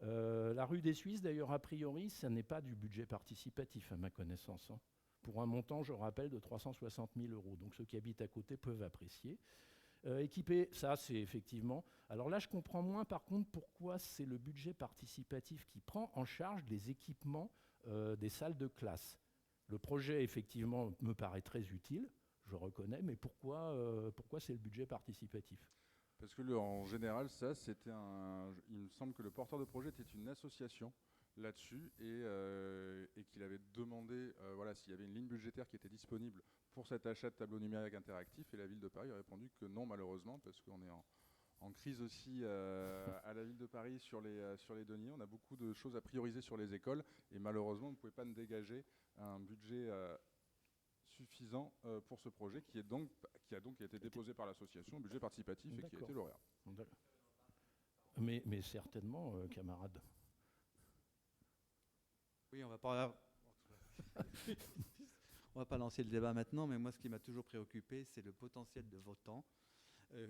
La rue des Suisses, d'ailleurs, a priori, ça n'est pas du budget participatif, à ma connaissance. Hein. Pour un montant, je rappelle, de 360 000 €. Donc ceux qui habitent à côté peuvent apprécier. Équiper, ça c'est effectivement... Alors là, je comprends moins par contre pourquoi c'est le budget participatif qui prend en charge les équipements des salles de classe. Le projet, effectivement, me paraît très utile, je reconnais, mais pourquoi c'est le budget participatif ? Parce que en général, ça, c'était il me semble que le porteur de projet était une association là-dessus et qu'il avait demandé s'il y avait une ligne budgétaire qui était disponible pour cet achat de tableaux numériques interactifs, et la ville de Paris a répondu que non, malheureusement, parce qu'on est en crise aussi à la ville de Paris sur les deniers. On a beaucoup de choses à prioriser sur les écoles et malheureusement, on ne pouvait pas nous dégager un budget suffisant pour ce projet qui a donc été déposé par l'association au budget participatif et qui a été lauréat. Mais certainement, camarades. Oui, on va pas lancer le débat maintenant, mais moi, ce qui m'a toujours préoccupé, c'est le potentiel de votants.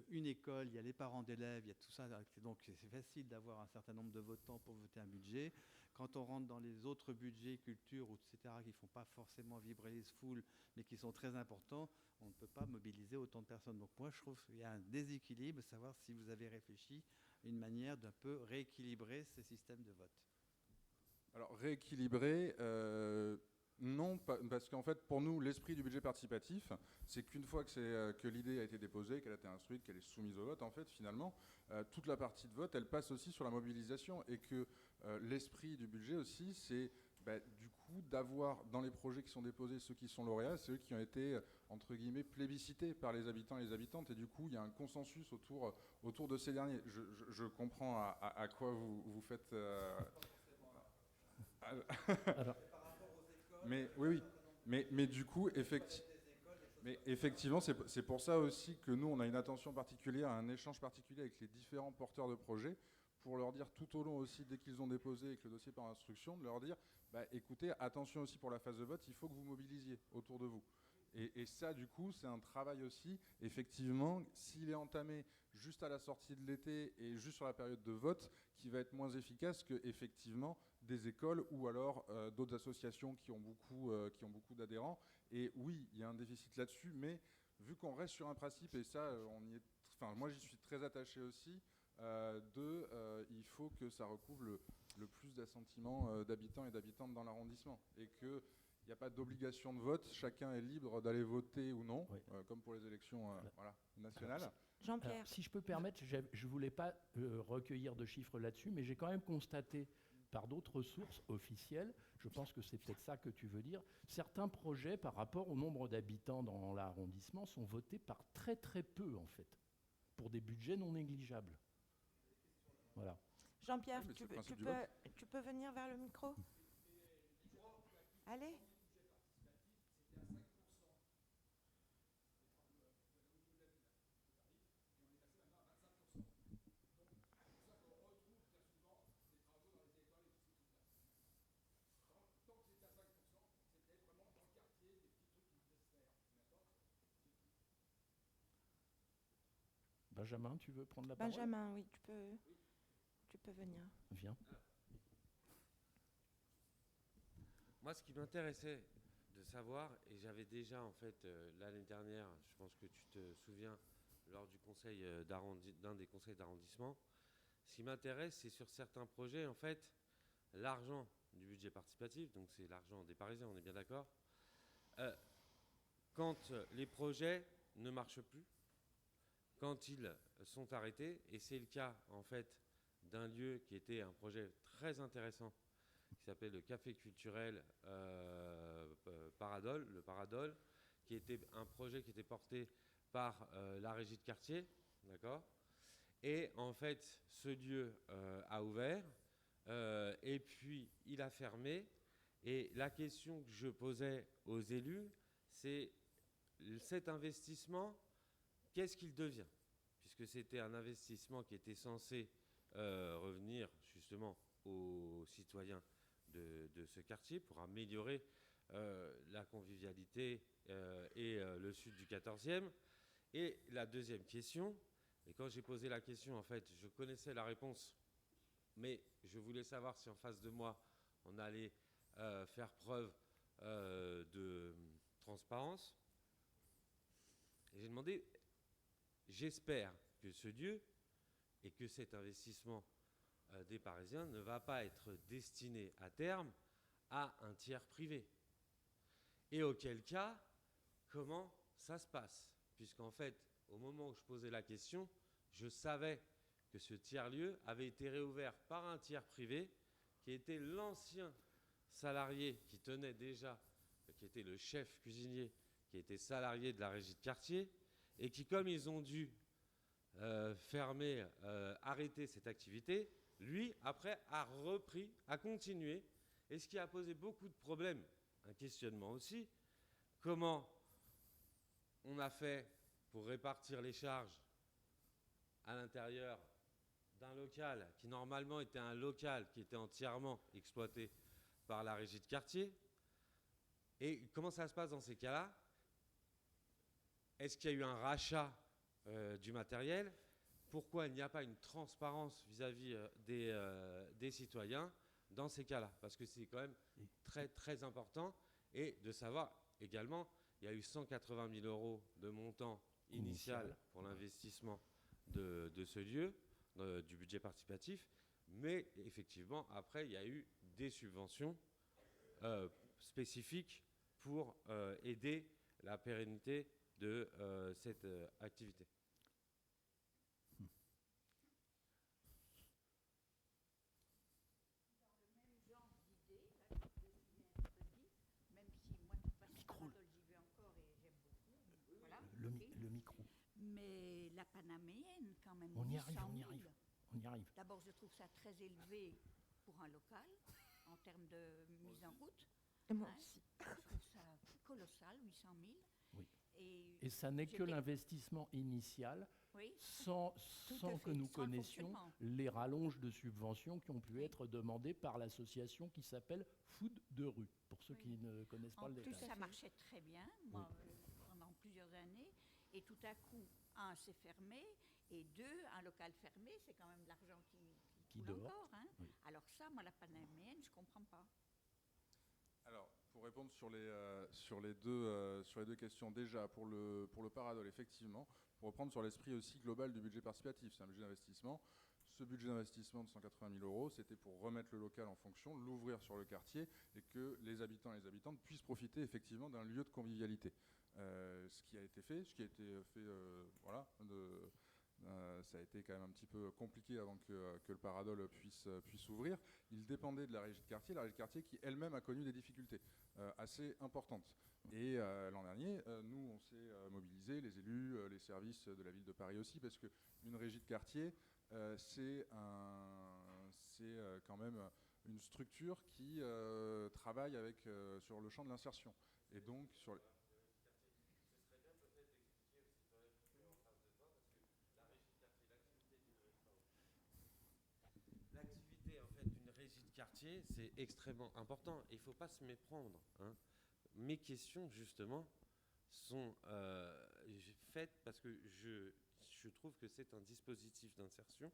Une école, il y a les parents d'élèves, il y a tout ça, donc c'est facile d'avoir un certain nombre de votants pour voter un budget. Quand on rentre dans les autres budgets, culture, etc., qui ne font pas forcément vibrer les foules, mais qui sont très importants, on ne peut pas mobiliser autant de personnes. Donc moi, je trouve qu'il y a un déséquilibre, savoir si vous avez réfléchi à une manière d'un peu rééquilibrer ces systèmes de vote. Alors rééquilibrer, Non, parce qu'en fait, pour nous, l'esprit du budget participatif, c'est qu'une fois que l'idée a été déposée, qu'elle a été instruite, qu'elle est soumise au vote, en fait, finalement, toute la partie de vote, elle passe aussi sur la mobilisation, et que l'esprit du budget aussi, c'est du coup d'avoir dans les projets qui sont déposés ceux qui sont lauréats, c'est eux qui ont été, entre guillemets, plébiscités par les habitants et les habitantes, et du coup, il y a un consensus autour de ces derniers. Je comprends à quoi vous faites... Alors, Mais oui, mais du coup, effectivement, c'est pour ça aussi que nous, on a une attention particulière, un échange particulier avec les différents porteurs de projets, pour leur dire tout au long aussi, dès qu'ils ont déposé et que le dossier par instruction, de leur dire, écoutez, attention aussi pour la phase de vote, il faut que vous mobilisiez autour de vous. Et ça, du coup, c'est un travail aussi, effectivement, s'il est entamé juste à la sortie de l'été et juste sur la période de vote, qui va être moins efficace que, effectivement, des écoles ou alors d'autres associations qui ont beaucoup d'adhérents. Et oui, il y a un déficit là-dessus, mais vu qu'on reste sur un principe, et ça, moi j'y suis très attaché aussi, il faut que ça recouvre le plus d'assentiments d'habitants et d'habitantes dans l'arrondissement. Et qu'il n'y a pas d'obligation de vote, chacun est libre d'aller voter ou non, oui. Comme pour les élections nationales. Jean-Pierre. Alors, si je peux permettre, je ne voulais pas recueillir de chiffres là-dessus, mais j'ai quand même constaté par d'autres sources officielles, je pense que c'est peut-être ça que tu veux dire, certains projets par rapport au nombre d'habitants dans l'arrondissement sont votés par très très peu en fait, pour des budgets non négligeables. Voilà. Jean-Pierre, Oui, tu peux venir vers le micro? Allez. Benjamin, tu veux prendre la parole? Benjamin, oui, tu peux venir. Viens. Moi, ce qui m'intéressait de savoir, et j'avais déjà en fait l'année dernière, je pense que tu te souviens, lors du conseil d'un des conseils d'arrondissement, ce qui m'intéresse, c'est sur certains projets, en fait, l'argent du budget participatif, donc c'est l'argent des Parisiens, on est bien d'accord, quand les projets ne marchent plus, quand ils sont arrêtés, et c'est le cas en fait d'un lieu qui était un projet très intéressant, qui s'appelle le Café culturel Paradol, le Paradol, qui était un projet qui était porté par la régie de quartier, d'accord. Et en fait, ce lieu a ouvert, et puis il a fermé. Et la question que je posais aux élus, c'est cet investissement, qu'est-ce qu'il devient? Puisque c'était un investissement qui était censé revenir justement aux citoyens de ce quartier pour améliorer la convivialité et le sud du 14e. Et la deuxième question, et quand j'ai posé la question, en fait, je connaissais la réponse, mais je voulais savoir si en face de moi, on allait faire preuve de transparence. Et j'ai demandé, j'espère que ce lieu et que cet investissement des Parisiens ne va pas être destiné à terme à un tiers privé. Et auquel cas, comment ça se passe? Puisqu'en fait, au moment où je posais la question, je savais que ce tiers-lieu avait été réouvert par un tiers privé qui était l'ancien salarié qui tenait déjà, qui était le chef cuisinier, qui était salarié de la régie de quartier, et qui, comme ils ont dû fermer, arrêter cette activité, lui, après, a repris, a continué, et ce qui a posé beaucoup de problèmes, un questionnement aussi, comment on a fait pour répartir les charges à l'intérieur d'un local qui normalement était un local qui était entièrement exploité par la régie de quartier. Et comment ça se passe dans ces cas-là? Est-ce qu'il y a eu un rachat du matériel? Pourquoi il n'y a pas une transparence vis-à-vis des citoyens dans ces cas-là? Parce que c'est quand même très très important. Et de savoir également, il y a eu 180 000 € de montant initial pour l'investissement de ce lieu, du budget participatif. Mais effectivement, après, il y a eu des subventions spécifiques pour aider la pérennité de cette activité. Le micro. Mais la panaméenne, quand même, On y 800 arrive, 000. on y arrive. D'abord, je trouve ça très élevé pour un local, en termes de mise en route. Et moi Hein, aussi. je trouve ça colossal, 800 000. Oui. Et ça n'est que j'étais- l'investissement initial, Oui, sans à que fait, nous sans le connaissions fonctionnement. les rallonges de subventions qui ont pu Oui. être demandées par l'association qui s'appelle Food de rue, pour ceux Oui. qui ne connaissent pas en le plus, détail. ça marchait très bien moi, pendant plusieurs années. Et tout à coup, un, c'est fermé. Et deux, un local fermé, c'est quand même de l'argent qui coule dort. encore. Hein. Oui. Alors ça, moi, la panaméenne, je ne comprends pas. Alors, pour répondre sur les deux questions, déjà, pour le Paradol, effectivement, pour reprendre sur l'esprit aussi global du budget participatif, c'est un budget d'investissement. Ce budget d'investissement de 180 000 €, c'était pour remettre le local en fonction, l'ouvrir sur le quartier et que les habitants et les habitantes puissent profiter effectivement d'un lieu de convivialité. Ce qui a été fait, voilà, ça a été quand même un petit peu compliqué avant que le Paradol puisse ouvrir. Il dépendait de la régie de quartier, la régie de quartier qui elle-même a connu des difficultés assez importantes. Et l'an dernier, nous, on s'est mobilisés, les élus, les services de la ville de Paris aussi, parce qu'une régie de quartier, c'est quand même une structure qui travaille sur le champ de l'insertion. Et donc, sur L'activité en fait d'une régie de quartier, c'est extrêmement important. Il ne faut pas se méprendre. Hein. Mes questions, justement, sont faites parce que je trouve que c'est un dispositif d'insertion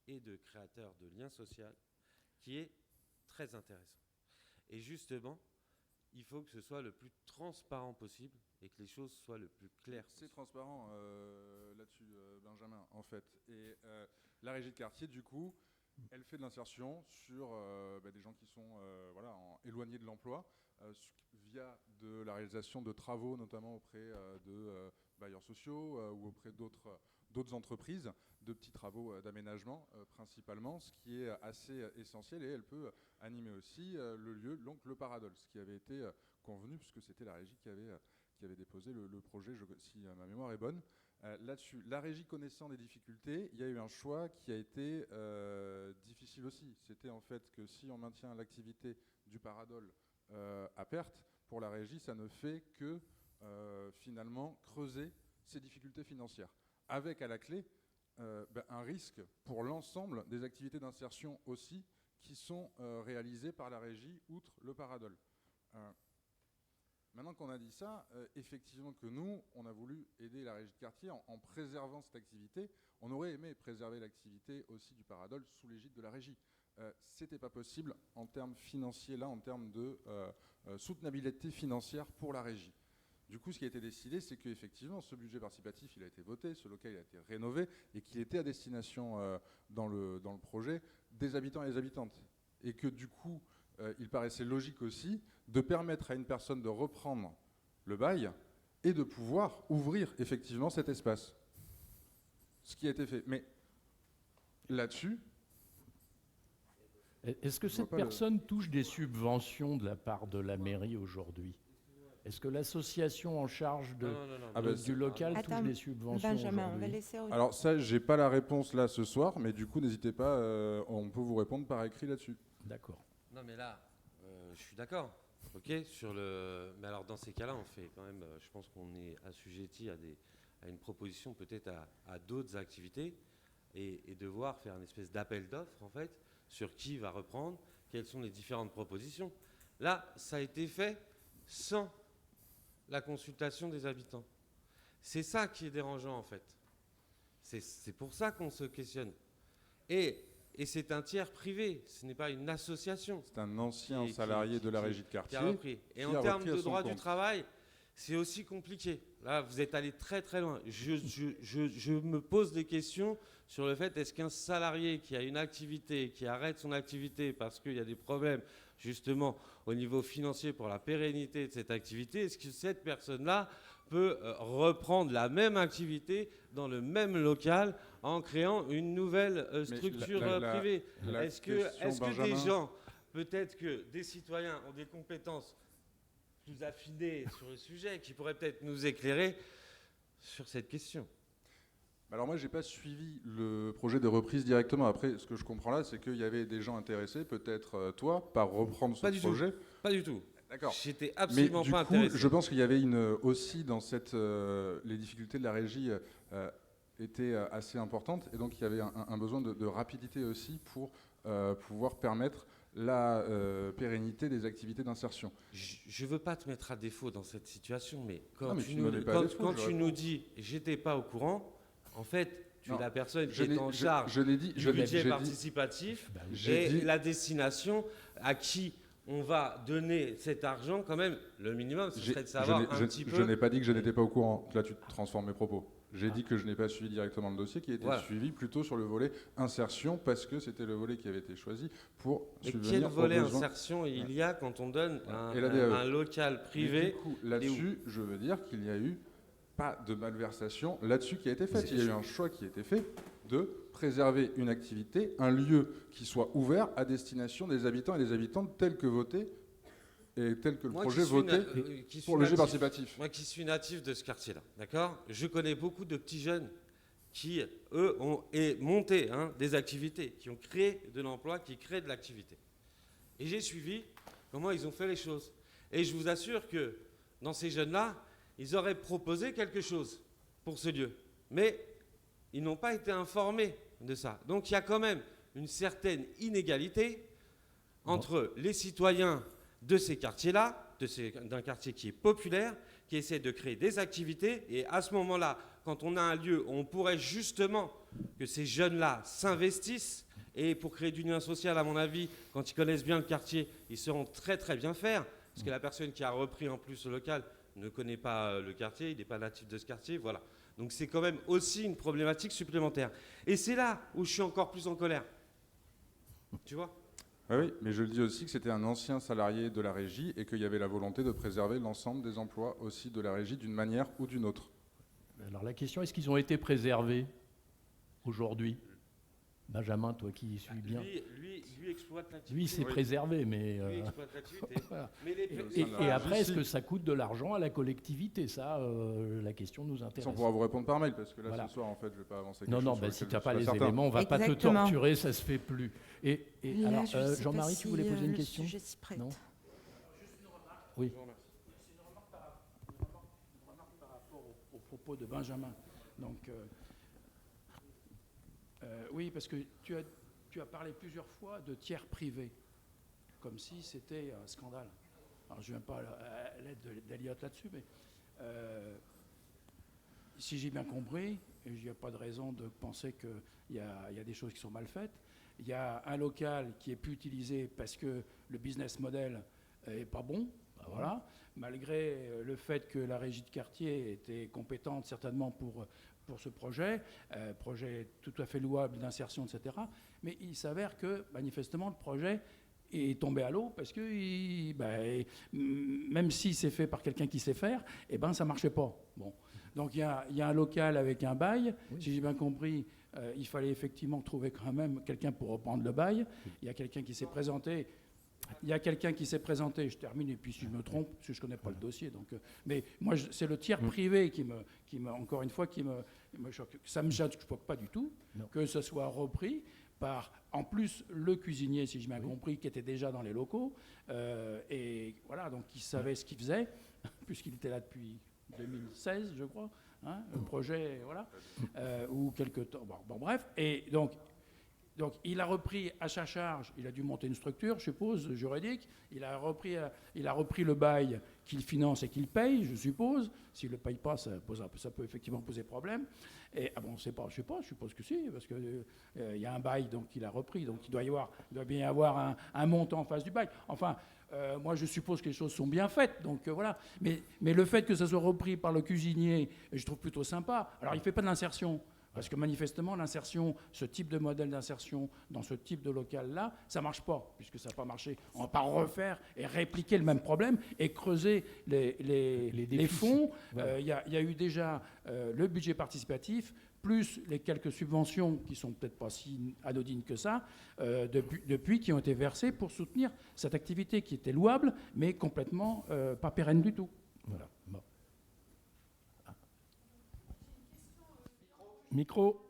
et de créateur de lien social qui est très intéressant. Et justement, il faut que ce soit le plus transparent possible et que les choses soient le plus claires c'est possible. transparent là-dessus, Benjamin, en fait. Et la régie de quartier, du coup, elle fait de l'insertion sur des gens qui sont éloignés de l'emploi via de la réalisation de travaux, notamment auprès de bailleurs sociaux ou auprès d'autres entreprises, de petits travaux d'aménagement principalement, ce qui est assez essentiel. Et elle peut animer aussi le lieu, donc le Paradol, ce qui avait été convenu, puisque c'était la régie qui avait déposé le projet, si ma mémoire est bonne. Là-dessus, la régie connaissant des difficultés, il y a eu un choix qui a été difficile aussi. C'était en fait que si on maintient l'activité du Paradol à perte, pour la régie, ça ne fait que finalement creuser ses difficultés financières. Avec à la clé un risque pour l'ensemble des activités d'insertion aussi qui sont réalisées par la régie, outre le Paradol. Maintenant qu'on a dit ça, effectivement que nous, on a voulu aider la régie de quartier en préservant cette activité. On aurait aimé préserver l'activité aussi du Paradol sous l'égide de la régie. C'était pas possible en termes financiers, là, en termes de soutenabilité financière pour la régie. Du coup, ce qui a été décidé, c'est qu'effectivement, ce budget participatif, il a été voté, ce local, il a été rénové, et qu'il était à destination dans le projet des habitants et des habitantes. Et que du coup, il paraissait logique aussi de permettre à une personne de reprendre le bail et de pouvoir ouvrir effectivement cet espace. Ce qui a été fait. Mais là-dessus... Est-ce que cette personne touche des subventions de la part de la mairie aujourd'hui ? Est-ce que l'association en charge du local touche des subventions Benjamin, on va aujourd'hui ? laisser... Alors ça, j'ai pas la réponse là ce soir, mais du coup, n'hésitez pas, on peut vous répondre par écrit là-dessus. D'accord. Non mais là, je suis d'accord. Ok, mais alors dans ces cas-là, on fait quand même, je pense qu'on est assujetti à une proposition peut-être à d'autres activités et devoir faire une espèce d'appel d'offres en fait sur qui va reprendre, quelles sont les différentes propositions. Là, ça a été fait sans la consultation des habitants. C'est ça qui est dérangeant en fait. C'est pour ça qu'on se questionne. Et c'est un tiers privé, ce n'est pas une association. C'est un ancien salarié de la régie de quartier. Qui a repris. Et en termes de droit du travail, c'est aussi compliqué. Là, vous êtes allé très très loin. Je me pose des questions sur le fait, est-ce qu'un salarié qui a une activité, qui arrête son activité parce qu'il y a des problèmes justement au niveau financier pour la pérennité de cette activité, est-ce que cette personne-là peut reprendre la même activité dans le même local en créant une nouvelle structure privée? Est-ce que des gens, peut-être que des citoyens ont des compétences plus affinés sur le sujet, qui pourraient peut-être nous éclairer sur cette question? Alors moi, je n'ai pas suivi le projet de reprise directement. Après, ce que je comprends là, c'est qu'il y avait des gens intéressés, peut-être toi, par reprendre ce projet. Pas du tout. D'accord. J'étais absolument pas intéressé. Je pense qu'il y avait aussi dans les difficultés de la régie étaient assez importantes, et donc il y avait un besoin de rapidité aussi pour pouvoir permettre la pérennité des activités d'insertion. Je ne veux pas te mettre à défaut dans cette situation, mais quand tu nous dis « j'étais pas au courant », en fait, tu es la personne qui est en charge du budget participatif et la destination à qui on va donner cet argent, quand même, le minimum, ce serait de savoir un petit peu... Je n'ai pas dit que je n'étais pas au courant. Là, tu transformes mes propos. J'ai dit que je n'ai pas suivi directement le dossier, qui a été suivi plutôt sur le volet insertion, parce que c'était le volet qui avait été choisi pour subvenir aux besoins. Quel volet insertion il y a quand on donne un local privé? Du coup, là-dessus, je veux dire qu'il n'y a eu pas de malversation là-dessus qui a été faite. Il y a eu un choix qui a été fait de préserver une activité, un lieu qui soit ouvert à destination des habitants et des habitantes tel que voté et tel que le projet voté pour le jeu participatif. Moi qui suis natif de ce quartier-là, d'accord, je connais beaucoup de petits jeunes qui, eux, ont monté des activités, qui ont créé de l'emploi, qui créent de l'activité. Et j'ai suivi comment ils ont fait les choses. Et je vous assure que dans ces jeunes-là, ils auraient proposé quelque chose pour ce lieu. Mais ils n'ont pas été informés de ça. Donc il y a quand même une certaine inégalité entre les citoyens de ces quartiers-là, d'un quartier qui est populaire, qui essaie de créer des activités. Et à ce moment-là, quand on a un lieu où on pourrait justement que ces jeunes-là s'investissent, et pour créer du lien social, à mon avis, quand ils connaissent bien le quartier, ils sauront très très bien faire, parce que la personne qui a repris en plus le local ne connaît pas le quartier, il n'est pas natif de ce quartier, voilà. Donc c'est quand même aussi une problématique supplémentaire. Et c'est là où je suis encore plus en colère. Tu vois ? Oui, mais je le dis aussi que c'était un ancien salarié de la régie et qu'il y avait la volonté de préserver l'ensemble des emplois aussi de la régie d'une manière ou d'une autre. Alors la question, est-ce qu'ils ont été préservés aujourd'hui ? Benjamin, toi qui suis bien. Lui exploite l'activité. Lui, c'est préservé, mais... Lui exploite l'activité. Voilà. Mais et après, est-ce que ça coûte de l'argent à la collectivité ? Ça, la question nous intéresse. On pourra vous répondre par mail, parce que là, ce soir, en fait, je ne vais pas avancer quelque chose. Non, si tu n'as pas les éléments, on ne va pas te torturer, ça ne se fait plus. Et alors, Jean-Marie, tu voulais poser une question ? Je suis prête. Non ? Juste une remarque. Oui. C'est une remarque par rapport aux propos de Benjamin. Donc, oui, parce que tu as parlé plusieurs fois de tiers privés, comme si c'était un scandale. Alors, je ne viens pas à l'aide d'Eliott là-dessus, mais si j'ai bien compris, et il n'y a pas de raison de penser qu'il y a des choses qui sont mal faites, il y a un local qui est plus utilisé parce que le business model n'est pas bon, voilà, malgré le fait que la régie de quartier était compétente certainement pour ce projet tout à fait louable d'insertion, etc. Mais il s'avère que, manifestement, le projet est tombé à l'eau parce que, même si c'est fait par quelqu'un qui sait faire, ça ne marchait pas. Bon. Donc il y a un local avec un bail. Oui. Si j'ai bien compris, il fallait effectivement trouver quand même quelqu'un pour reprendre le bail. Il y a quelqu'un qui s'est présenté. Je termine, et puis si je me trompe, parce que je ne connais pas le dossier. Donc, mais moi, c'est le tiers privé qui me, encore une fois, qui me choque. Ça ne me choque pas du tout que ce soit repris par, en plus, le cuisinier, si j'ai bien compris, qui était déjà dans les locaux. Et voilà, donc il savait ce qu'il faisait, puisqu'il était là depuis 2016, je crois. Le projet, voilà. Ou quelque temps. Bon, bref. Et donc, il a repris à sa charge, il a dû monter une structure, je suppose, juridique. Il a repris le bail qu'il finance et qu'il paye, je suppose. S'il ne le paye pas, ça peut effectivement poser problème. Et je suppose que si, parce qu'il y a un bail donc, qu'il a repris. Donc il doit bien y avoir un montant en face du bail. Enfin, moi, je suppose que les choses sont bien faites. Donc voilà. Mais le fait que ça soit repris par le cuisinier, je trouve plutôt sympa. Alors, il ne fait pas de l'insertion. Parce que manifestement, l'insertion, ce type de modèle d'insertion dans ce type de local-là, ça ne marche pas, puisque ça n'a pas marché. On ne va pas refaire et répliquer le même problème et creuser les fonds. Il y a eu déjà le budget participatif, plus les quelques subventions qui ne sont peut-être pas si anodines que ça, depuis qui ont été versées pour soutenir cette activité qui était louable, mais complètement pas pérenne du tout. Voilà. Bon. Micro.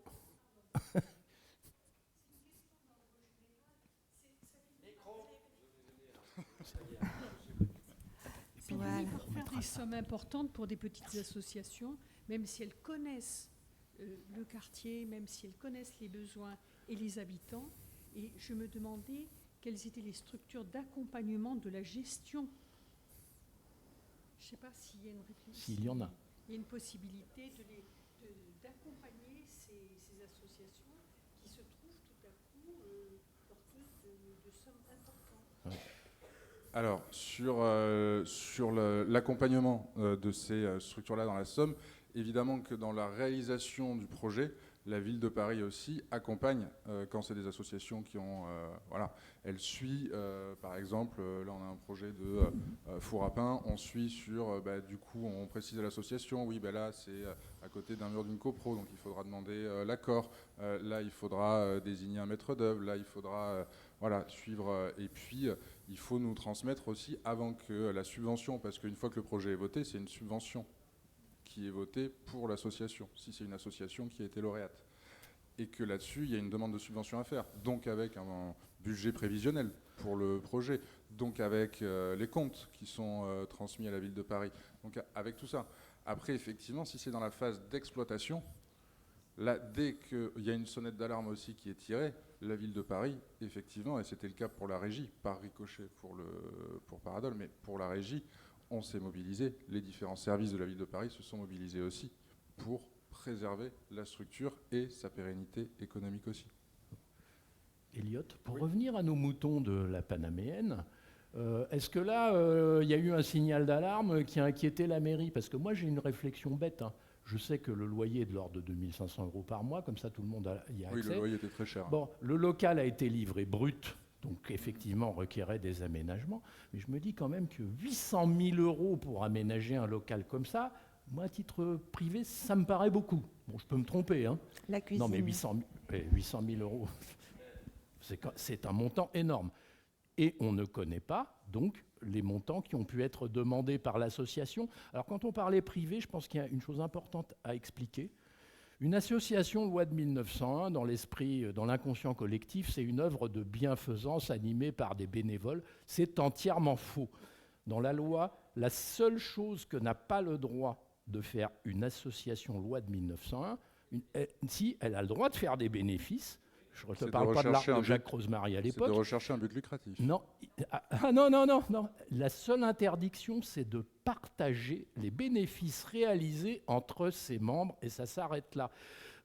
Voilà. Pour faire des sommes importantes pour des petites associations, même si elles connaissent le quartier, même si elles connaissent les besoins et les habitants. Et je me demandais quelles étaient les structures d'accompagnement de la gestion. Je ne sais pas s'il y a une réflexion. S'il y en a. Il y a une possibilité d'accompagner ces associations qui se trouvent tout à coup porteuses de sommes importantes. Ouais. Alors, sur l'accompagnement de ces structures-là dans la Somme, évidemment que dans la réalisation du projet, la ville de Paris aussi accompagne quand c'est des associations qui ont... voilà, elle suit, par exemple, là on a un projet de four à pain, on suit sur, du coup on précise à l'association, oui, là c'est à côté d'un mur d'une copro, donc il faudra demander l'accord, là il faudra désigner un maître d'œuvre, là il faudra voilà, suivre, et puis il faut nous transmettre aussi avant que la subvention, parce qu'une fois que le projet est voté, c'est une subvention qui est votée pour l'association, si c'est une association qui a été lauréate. Et que là-dessus, il y a une demande de subvention à faire, donc avec un budget prévisionnel pour le projet, donc avec les comptes qui sont transmis à la ville de Paris, donc avec tout ça. Après, effectivement, si c'est dans la phase d'exploitation, là, dès qu'il y a une sonnette d'alarme aussi qui est tirée, la ville de Paris, effectivement, et c'était le cas pour la régie, par ricochet pour Paradol, mais pour la régie, on s'est mobilisé, les différents services de la ville de Paris se sont mobilisés aussi pour préserver la structure et sa pérennité économique aussi. Elliot, pour revenir à nos moutons de la Panaméenne, est-ce que là, il y a eu un signal d'alarme qui a inquiété la mairie? Parce que moi, j'ai une réflexion bête. Hein. Je sais que le loyer est de l'ordre de 2500 € par mois, comme ça tout le monde y a accès. Oui, le loyer était très cher. Bon, le local a été livré brut, donc effectivement requérait des aménagements. Mais je me dis quand même que 800 000 € pour aménager un local comme ça, moi, à titre privé, ça me paraît beaucoup. Bon, je peux me tromper. Hein. La cuisine. Non, mais 800 000 €, c'est un montant énorme. Et on ne connaît pas, donc, les montants qui ont pu être demandés par l'association. Alors, quand on parlait privé, je pense qu'il y a une chose importante à expliquer. Une association loi de 1901, dans l'esprit, dans l'inconscient collectif, c'est une œuvre de bienfaisance animée par des bénévoles. C'est entièrement faux. Dans la loi, la seule chose que n'a pas le droit de faire une association loi de 1901, si elle a le droit de faire des bénéfices, je ne te parle pas de l'art de Jacques Rosemary à l'époque. C'est de rechercher un but lucratif. Non, non. La seule interdiction, c'est de partager les bénéfices réalisés entre ses membres, et ça s'arrête là.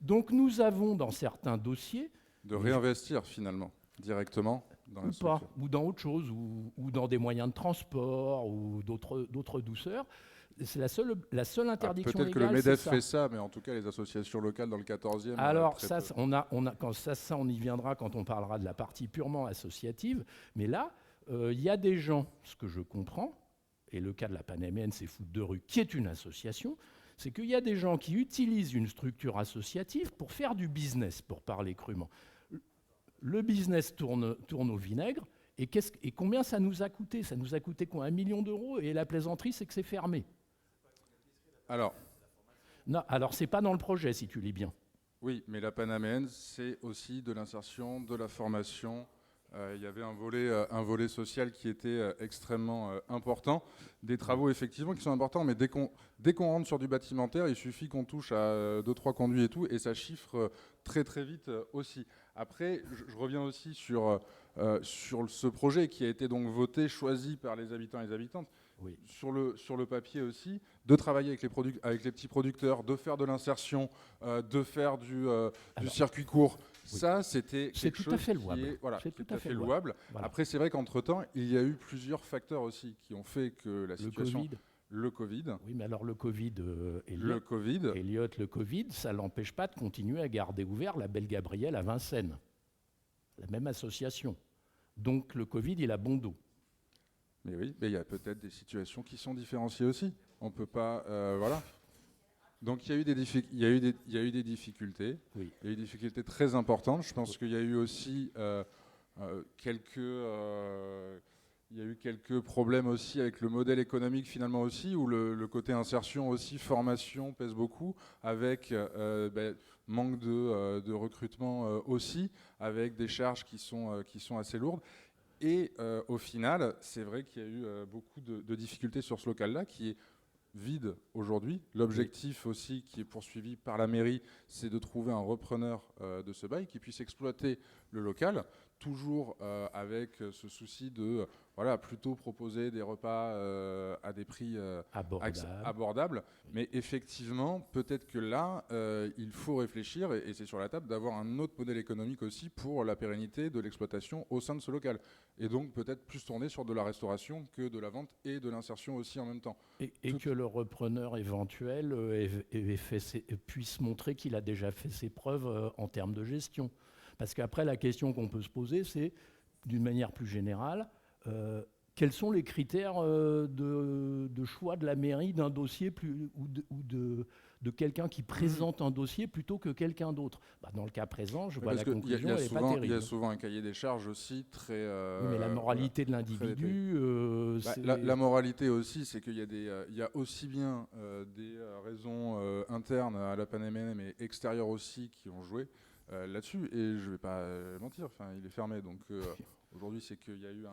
Donc nous avons dans certains dossiers... De réinvestir finalement, directement dans la structure. Ou dans autre chose, ou dans des moyens de transport, ou d'autres douceurs. C'est la seule interdiction légale. Peut-être que le MEDEF fait ça, mais en tout cas, les associations locales dans le 14e... Alors, ça, on y viendra quand on parlera de la partie purement associative. Mais là, il y a des gens, ce que je comprends, et le cas de la Panaméenne, c'est Foot de rue, qui est une association, c'est qu'il y a des gens qui utilisent une structure associative pour faire du business, pour parler crûment. Le business tourne au vinaigre, et combien ça nous a coûté? Ça nous a coûté quoi? 1 million d'euros, et la plaisanterie, c'est que c'est fermé. Alors, non, alors c'est pas dans le projet, si tu lis bien. Oui, mais la Panaméenne, c'est aussi de l'insertion, de la formation. Il y avait un volet social qui était extrêmement important. Des travaux, effectivement, qui sont importants, mais dès qu'on rentre sur du bâtimentaire, il suffit qu'on touche à 2-3 conduits et tout, et ça chiffre très très vite aussi. Après, je reviens aussi sur ce projet qui a été donc voté, choisi par les habitants et les habitantes. Oui. Sur le papier aussi, de travailler avec les petits producteurs, de faire de l'insertion, de faire du circuit court. Ça, c'était C'est quelque tout à chose fait qui louable. est, voilà, C'est tout tout à fait louable. Voilà. Après, c'est vrai qu'entre-temps, il y a eu plusieurs facteurs aussi qui ont fait que la situation... Covid. Le Covid. Oui, mais alors le Covid, Le Covid. Elliot, le Covid, ça l'empêche pas de continuer à garder ouvert la Belle Gabrielle à Vincennes. La même association. Donc le Covid, il a bon dos. Mais oui, mais il y a peut-être des situations qui sont différenciées aussi. On peut pas... voilà. Donc il y a eu des difficultés. Il y a eu des difficultés. Oui. Il y a eu des difficultés très importantes. Je pense qu'il y a eu aussi il y a eu quelques problèmes aussi avec le modèle économique finalement aussi, où le côté insertion aussi, formation pèse beaucoup, avec manque de recrutement aussi, avec des charges qui sont assez lourdes. Et au final, c'est vrai qu'il y a eu beaucoup de difficultés sur ce local-là, qui est vide aujourd'hui. L'objectif aussi qui est poursuivi par la mairie, c'est de trouver un repreneur de ce bail qui puisse exploiter le local, toujours avec ce souci de plutôt proposer des repas à des prix abordables. Mais effectivement, peut-être que là, il faut réfléchir, et c'est sur la table, d'avoir un autre modèle économique aussi pour la pérennité de l'exploitation au sein de ce local. Et donc peut-être plus tourner sur de la restauration que de la vente et de l'insertion aussi en même temps. Et que le repreneur éventuel puisse montrer qu'il a déjà fait ses preuves en termes de gestion. Parce qu'après, la question qu'on peut se poser, c'est, d'une manière plus générale, quels sont les critères de choix de la mairie d'un dossier ou de quelqu'un qui présente un dossier plutôt que quelqu'un d'autre? Dans le cas présent, je vois la conclusion, elle n'est pas terrible. Il y a souvent un cahier des charges aussi très... oui, mais la moralité de l'individu... la moralité aussi, c'est qu'il y a aussi bien des raisons internes à la PANMM et extérieures aussi qui ont joué là-dessus. Et je ne vais pas mentir, il est fermé. Donc aujourd'hui, c'est qu'il y a eu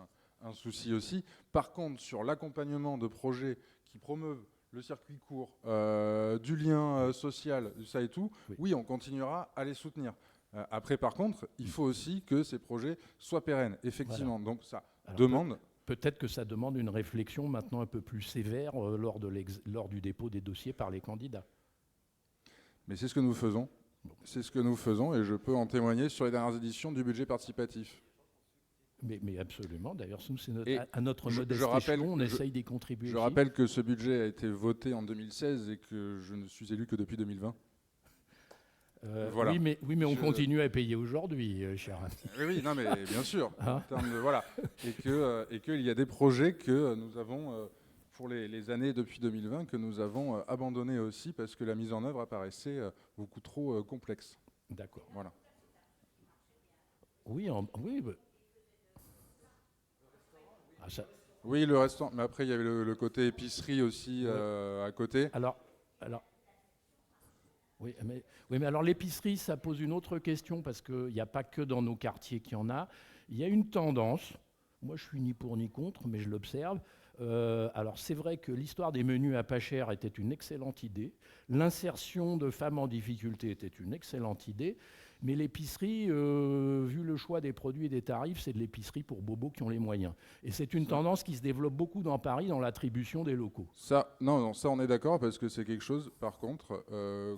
un souci aussi. Par contre, sur l'accompagnement de projets qui promeuvent le circuit court, du lien social, ça et tout, oui, on continuera à les soutenir. Après, par contre, il faut aussi que ces projets soient pérennes, effectivement. Voilà. Donc ça demande... Peut-être que ça demande une réflexion maintenant un peu plus sévère lors du dépôt des dossiers par les candidats. Mais c'est ce que nous faisons. C'est ce que nous faisons, et je peux en témoigner sur les dernières éditions du budget participatif. Mais absolument. D'ailleurs, c'est à notre modeste échelon, on essaye d'y contribuer. Je rappelle que ce budget a été voté en 2016 et que je ne suis élu que depuis 2020. Voilà. Oui, mais on continue à payer aujourd'hui, cher ami. Oui, non, mais bien sûr. En termes de, voilà. Et qu'il y a des projets que nous avons, pour les années depuis 2020, que nous avons abandonnés aussi parce que la mise en œuvre apparaissait beaucoup trop complexe. D'accord. Voilà. Oui. Oui, le restaurant. Mais après, il y avait le côté épicerie aussi à côté. Alors, mais alors l'épicerie, ça pose une autre question parce qu'il n'y a pas que dans nos quartiers qu'il y en a. Il y a une tendance. Moi, je suis ni pour ni contre, mais je l'observe. Alors, c'est vrai que l'histoire des menus à pas cher était une excellente idée. L'insertion de femmes en difficulté était une excellente idée. Mais l'épicerie, vu le choix des produits et des tarifs, c'est de l'épicerie pour bobos qui ont les moyens. Et c'est une tendance qui se développe beaucoup dans Paris, dans l'attribution des locaux. Ça, on est d'accord, parce que c'est quelque chose, par contre,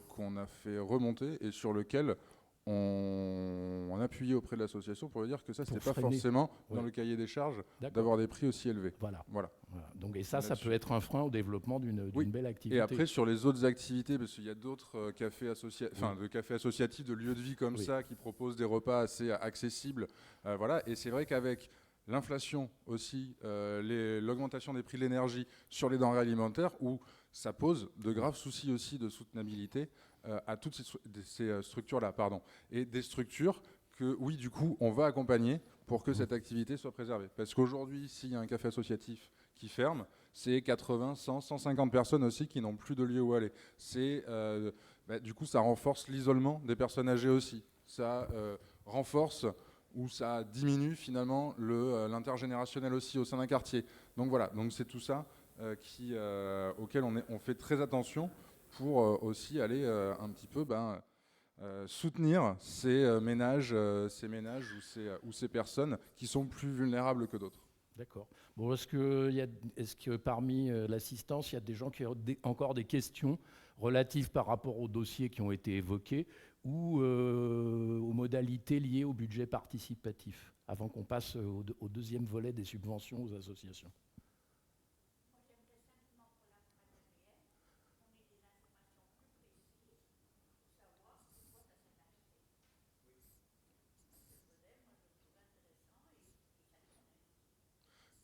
qu'on a fait remonter et sur lequel on appuyait auprès de l'association pour lui dire que ça, c'était pas forcément dans le cahier des charges d'avoir des prix aussi élevés. Voilà. Donc, et ça peut être un frein au développement d'une belle activité. Et après, sur les autres activités, parce qu'il y a d'autres cafés de cafés associatifs, de lieux de vie comme ça, qui proposent des repas assez accessibles. Voilà. Et c'est vrai qu'avec l'inflation aussi, l'augmentation des prix de l'énergie sur les denrées alimentaires, où ça pose de graves soucis aussi de soutenabilité à toutes ces structures-là. Et des structures que, oui, du coup, on va accompagner pour que cette activité soit préservée. Parce qu'aujourd'hui, s'il y a un café associatif qui ferme, c'est 80, 100, 150 personnes aussi qui n'ont plus de lieu où aller. Du coup, ça renforce l'isolement des personnes âgées aussi. Ça renforce ou ça diminue finalement l'intergénérationnel aussi au sein d'un quartier. Donc voilà, donc c'est tout ça auquel on fait très attention pour aussi aller un petit peu soutenir ces ménages ou ces personnes qui sont plus vulnérables que d'autres. D'accord. Bon, est-ce que parmi l'assistance, il y a des gens qui ont encore des questions relatives par rapport aux dossiers qui ont été évoqués ou aux modalités liées au budget participatif, avant qu'on passe au deuxième volet des subventions aux associations?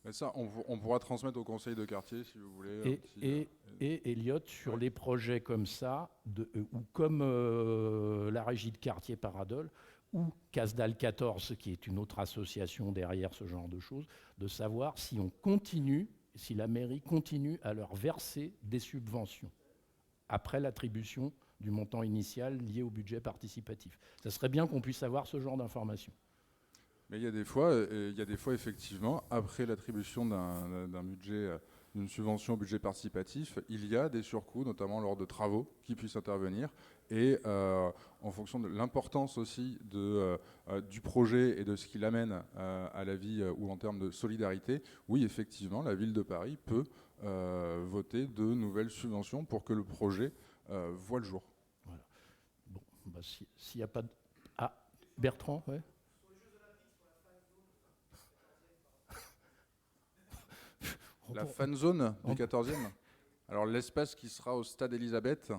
Mais ça, on pourra transmettre au conseil de quartier si vous voulez. Et Elliot, sur les projets comme ça, ou comme la régie de quartier Paradol, ou Casdal 14, qui est une autre association derrière ce genre de choses, de savoir si on continue, si la mairie continue à leur verser des subventions après l'attribution du montant initial lié au budget participatif. Ça serait bien qu'on puisse avoir ce genre d'informations. Mais il y a des fois, effectivement, après l'attribution d'un budget, d'une subvention au budget participatif, il y a des surcoûts, notamment lors de travaux, qui puissent intervenir. Et en fonction de l'importance aussi du projet et de ce qu'il amène à la vie ou en termes de solidarité, oui, effectivement, la ville de Paris peut voter de nouvelles subventions pour que le projet voit le jour. Voilà. Bon, bah, s'il n'y a pas de... Ah, Bertrand, ouais. La fan zone du 14e. Alors l'espace qui sera au stade Elisabeth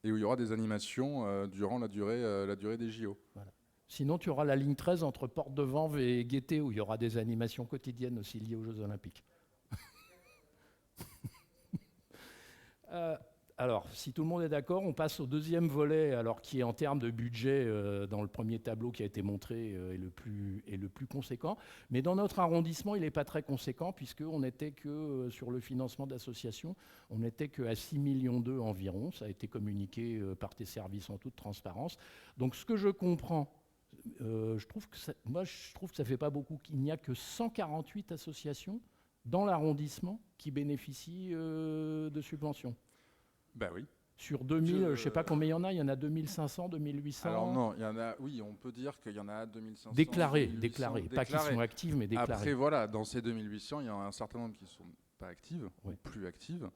et où il y aura des animations durant la durée des JO. Voilà. Sinon, tu auras la ligne 13 entre Porte de Vanves et Gaîté où il y aura des animations quotidiennes aussi liées aux Jeux Olympiques. Alors, si tout le monde est d'accord, on passe au deuxième volet, alors qui est en termes de budget dans le premier tableau qui a été montré est le plus conséquent. Mais dans notre arrondissement, il n'est pas très conséquent puisqu'on n'était que sur le financement d'associations, on n'était qu'à 6,2 millions environ. Ça a été communiqué par tes services en toute transparence. Donc, ce que je comprends, je trouve que ça ne fait pas beaucoup. Il n'y a que 148 associations dans l'arrondissement qui bénéficient de subventions. Ben oui. Sur 2000, je ne sais pas combien il y en a 2500, 2800. Alors non, il y en a, oui, on peut dire qu'il y en a 2500. Déclarés, pas qui sont actives, mais déclarés. Après, voilà, dans ces 2800, il y en a un certain nombre qui ne sont pas actives, ou plus actives.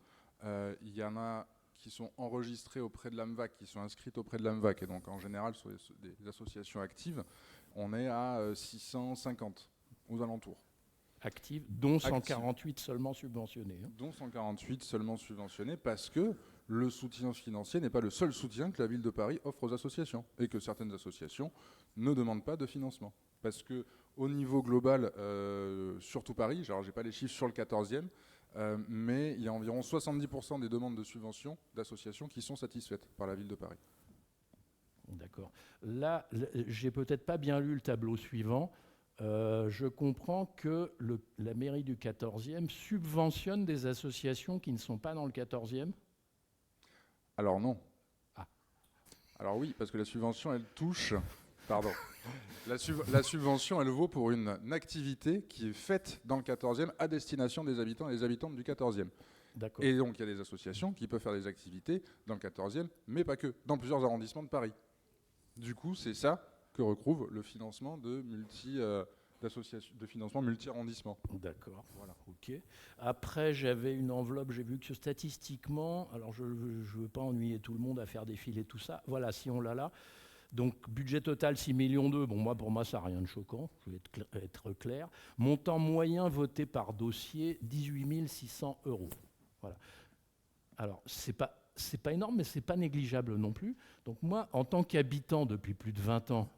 Il y en a qui sont enregistrées auprès de l'AMVAC, qui sont inscrites auprès de l'AMVAC, et donc en général, sur des associations actives, on est à 650 aux alentours. Actives, dont 148 seulement subventionnés. Hein. Dont 148 seulement subventionnés, parce que le soutien financier n'est pas le seul soutien que la ville de Paris offre aux associations et que certaines associations ne demandent pas de financement. Parce qu'au niveau global, surtout Paris, alors je n'ai pas les chiffres sur le 14e, mais il y a environ 70% des demandes de subventions d'associations qui sont satisfaites par la ville de Paris. D'accord. Là, j'ai peut-être pas bien lu le tableau suivant. Je comprends que la mairie du 14e subventionne des associations qui ne sont pas dans le 14e. Alors non. Ah. Alors oui, parce que la subvention, elle touche... Pardon. La subvention, elle vaut pour une activité qui est faite dans le 14e à destination des habitants et des habitantes du 14e. D'accord. Et donc, il y a des associations qui peuvent faire des activités dans le 14e, mais pas que, dans plusieurs arrondissements de Paris. Du coup, c'est ça que recouvre le financement de financement multi-arrondissement. D'accord, voilà, ok. Après, j'avais une enveloppe, j'ai vu que statistiquement, alors je ne veux pas ennuyer tout le monde à faire défiler tout ça, voilà, si on l'a là. Donc, budget total 6,2 millions, bon, pour moi, ça n'a rien de choquant, je vais être clair. Montant moyen voté par dossier, 18 600 €. Voilà. Alors, c'est pas énorme, mais c'est pas négligeable non plus. Donc moi, en tant qu'habitant depuis plus de 20 ans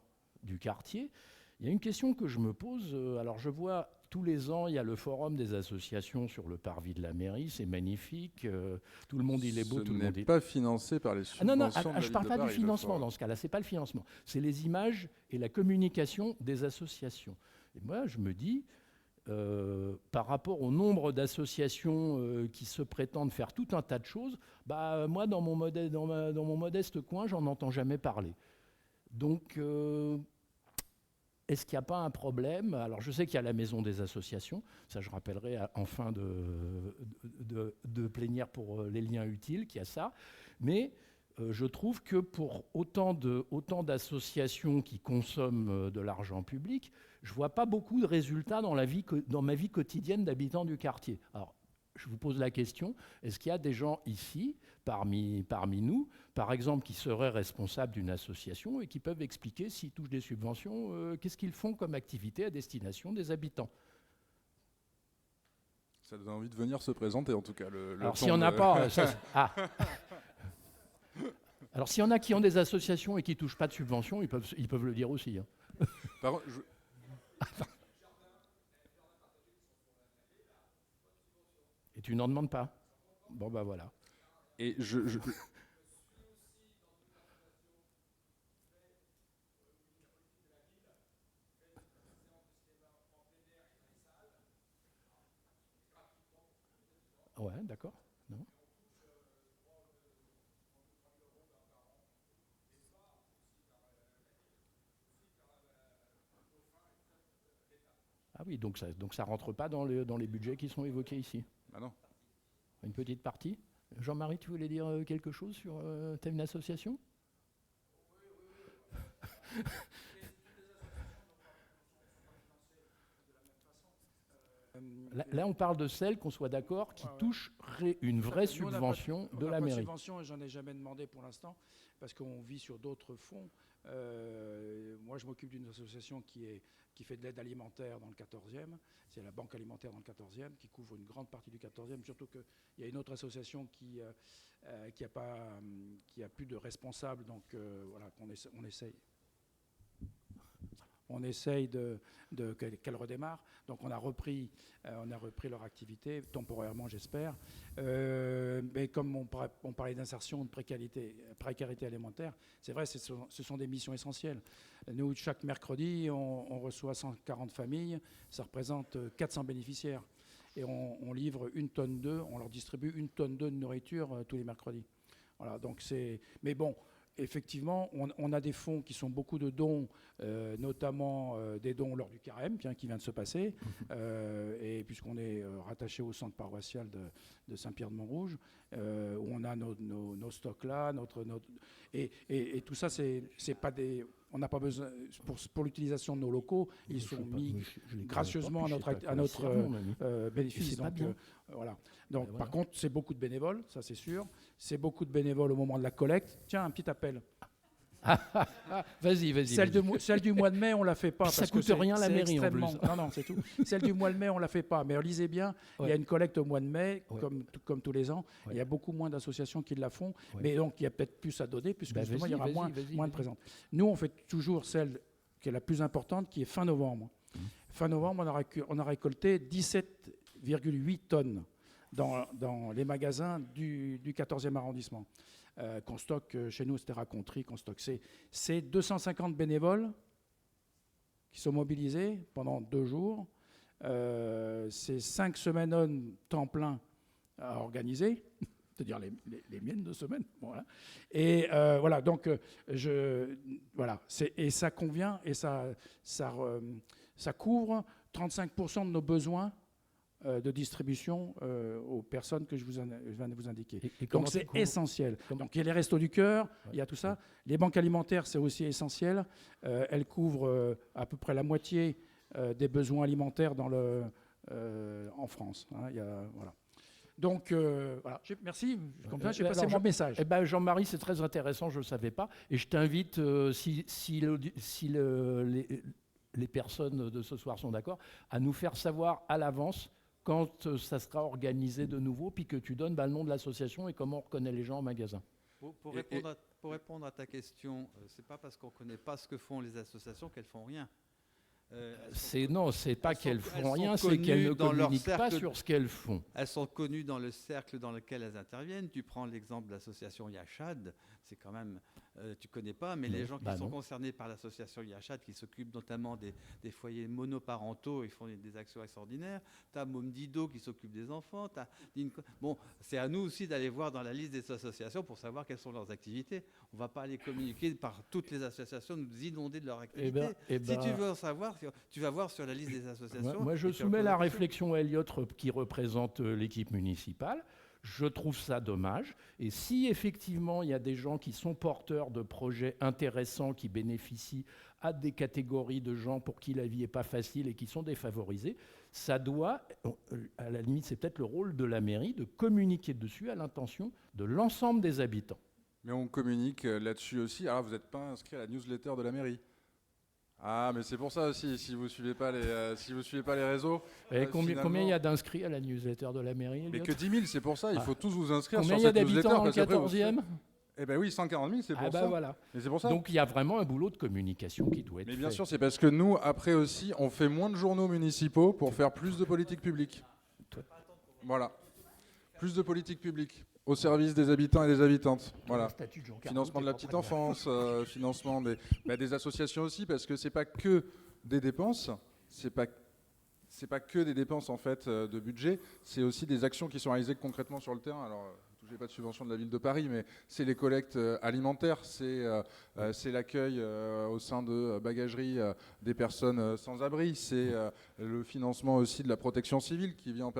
du quartier, il y a une question que je me pose. Alors je vois tous les ans, il y a le forum des associations sur le parvis de la mairie, c'est magnifique. Tout le monde, il est beau, tout le monde est... pas financé par les subventions non, de la ville je ne parle de pas Paris, du financement dans ce cas-là, c'est pas le financement. C'est les images et la communication des associations. Et moi, je me dis... par rapport au nombre d'associations qui se prétendent faire tout un tas de choses, bah, moi, dans mon modeste coin, j'en entends jamais parler. Donc, est-ce qu'il n'y a pas un problème? Alors, je sais qu'il y a la maison des associations, ça je rappellerai en fin de plénière pour les liens utiles, qu'il y a ça, mais je trouve que pour autant d'associations qui consomment de l'argent public, je ne vois pas beaucoup de résultats dans ma vie quotidienne d'habitant du quartier. Alors, je vous pose la question, est-ce qu'il y a des gens ici, parmi nous, par exemple, qui seraient responsables d'une association et qui peuvent expliquer s'ils touchent des subventions, qu'est-ce qu'ils font comme activité à destination des habitants? Ça donne envie de venir se présenter, en tout cas. Alors, s'il n'y en a pas... Alors, s'il y en a qui ont des associations et qui ne touchent pas de subventions, ils peuvent le dire aussi. Hein. Par contre, Et tu n'en demandes pas? Bon, ben voilà. Et Ouais, d'accord. Non. Ah oui, donc ça rentre pas dans les budgets qui sont évoqués ici. Ah non. Une petite partie. Jean-Marie, tu voulais dire quelque chose sur... T'as une association? Là, on parle de celles, qu'on soit d'accord, qui toucheraient une vraie subvention de la mairie. Subvention, et j'en ai jamais demandé pour l'instant, parce qu'on vit sur d'autres fonds. Moi, je m'occupe d'une association qui fait de l'aide alimentaire dans le 14e. C'est la Banque alimentaire dans le 14e, qui couvre une grande partie du 14e. Surtout qu'il y a une autre association qui a plus de responsables, donc voilà, on essaye qu'elle redémarre. Donc on a repris leur activité, temporairement j'espère. Mais comme on parlait d'insertion, de précarité alimentaire, c'est vrai, ce sont des missions essentielles. Nous, chaque mercredi, on reçoit 140 familles, ça représente 400 bénéficiaires. Et on livre on leur distribue 1 tonne de nourriture tous les mercredis. Voilà, donc mais bon, effectivement, on a des fonds qui sont beaucoup de dons, notamment des dons lors du carême qui vient de se passer, et puisqu'on est rattaché au centre paroissial de Saint-Pierre-de-Montrouge, où on a nos stocks là, et tout ça, c'est pas des... On n'a pas besoin, pour l'utilisation de nos locaux, ils sont mis gracieusement à notre bénéfice. Donc, voilà. Donc, par contre, c'est beaucoup de bénévoles, ça c'est sûr. C'est beaucoup de bénévoles au moment de la collecte. Tiens, un petit appel. Vas-y. Celle du mois de mai, on la fait pas. Ça coûte rien la mairie en plus. Non, c'est tout. Celle du mois de mai, on la fait pas. Mais lisez bien, il y a une collecte au mois de mai, comme tous les ans. Il y a beaucoup moins d'associations qui la font. Mais donc, il y a peut-être plus à donner, puisque justement, il y aura moins de présentes. Nous, on fait toujours celle qui est la plus importante, qui est fin novembre. Fin novembre, on a récolté 17,8 tonnes dans les magasins du 14e arrondissement. Qu'on stocke chez nous, c'était Raconterie, qu'on stocke. C'est 250 bénévoles qui sont mobilisés pendant 2 jours. C'est 5 semaines on temps plein à organiser, c'est-à-dire les miennes de semaine. Voilà. Et voilà, donc voilà, et ça convient et ça couvre 35% de nos besoins de distribution aux personnes que je viens de vous indiquer. Donc c'est essentiel. Donc il y a les Restos du Cœur, il y a tout ça. Les banques alimentaires, c'est aussi essentiel. Elles couvrent à peu près la moitié des besoins alimentaires en France. Hein, voilà. Donc voilà. Merci. Comme ça, j'ai passé mon message. Eh ben, Jean-Marie, c'est très intéressant, je ne le savais pas. Et je t'invite, si les personnes de ce soir sont d'accord, à nous faire savoir à l'avance quand ça sera organisé de nouveau, puis que tu donnes le nom de l'association et comment on reconnaît les gens en magasin. Pour répondre à ta question, c'est pas parce qu'on ne connaît pas ce que font les associations qu'elles font rien. C'est pas qu'elles font rien, c'est qu'elles ne communiquent pas sur ce qu'elles font. Elles sont connues dans le cercle dans lequel elles interviennent. Tu prends l'exemple de l'association Yachad, c'est quand même, tu connais pas, mais les gens qui sont concernés par l'association Yachad, qui s'occupent notamment des foyers monoparentaux, ils font des actions extraordinaires. Tu as Môme Dido qui s'occupe des enfants. Bon, c'est à nous aussi d'aller voir dans la liste des associations pour savoir quelles sont leurs activités. On ne va pas aller communiquer par toutes les associations, nous inonder de leur activité. Si tu veux en savoir, tu vas voir sur la liste des associations. Moi, je soumets la réflexion à Elliot qui représente l'équipe municipale. Je trouve ça dommage. Et si effectivement il y a des gens qui sont porteurs de projets intéressants, qui bénéficient à des catégories de gens pour qui la vie n'est pas facile et qui sont défavorisés, ça doit, à la limite c'est peut-être le rôle de la mairie, de communiquer dessus à l'intention de l'ensemble des habitants. Mais on communique là-dessus aussi. Alors vous n'êtes pas inscrit à la newsletter de la mairie. Ah, mais c'est pour ça aussi, si vous ne suivez pas les réseaux. Et combien il y a d'inscrits à la newsletter de la mairie, Elliot? Mais que 10 000, c'est pour ça, il faut tous vous inscrire combien sur cette newsletter. Combien il y a d'habitants dans le 14e? Eh bien oui, 140 000, c'est pour ça. Voilà. Et c'est pour ça. Donc il y a vraiment un boulot de communication qui doit être fait. Mais bien sûr, c'est parce que nous, après aussi, on fait moins de journaux municipaux pour faire plus de politique publique. Voilà. Plus de politique publique au service des habitants et des habitantes. Voilà. Financement de la petite enfance, financement des associations aussi, parce que c'est pas que des dépenses, c'est pas que des dépenses en fait de budget, c'est aussi des actions qui sont réalisées concrètement sur le terrain. Alors, j'ai pas de subvention de la ville de Paris, mais c'est les collectes alimentaires, c'est l'accueil au sein de bagageries des personnes sans abri, c'est le financement aussi de la protection civile qui vient en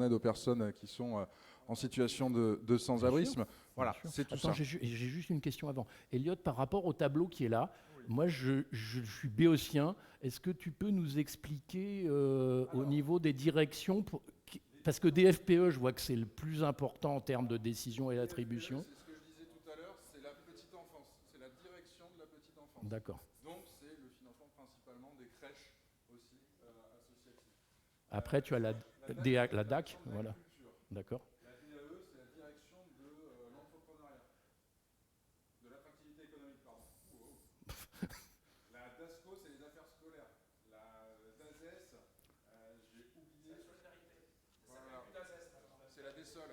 aide aux personnes qui sont en situation de sans-abrisme. Voilà, c'est tout ça. J'ai juste une question avant. Elliot, par rapport au tableau qui est là, moi je suis béotien, est-ce que tu peux nous expliquer au niveau des directions parce que DFPE, je vois que c'est le plus important en termes de décision et d'attribution. C'est ce que je disais tout à l'heure, c'est la petite enfance, c'est la direction de la petite enfance. D'accord. Donc c'est le financement principalement des crèches aussi associatives. Après, tu as la DAC, voilà. D'accord. La DAE, c'est la direction de l'entrepreneuriat, de l'attractivité économique, pardon. La DASCO, c'est les affaires scolaires. La DAZES, j'ai oublié. C'est la DSOL.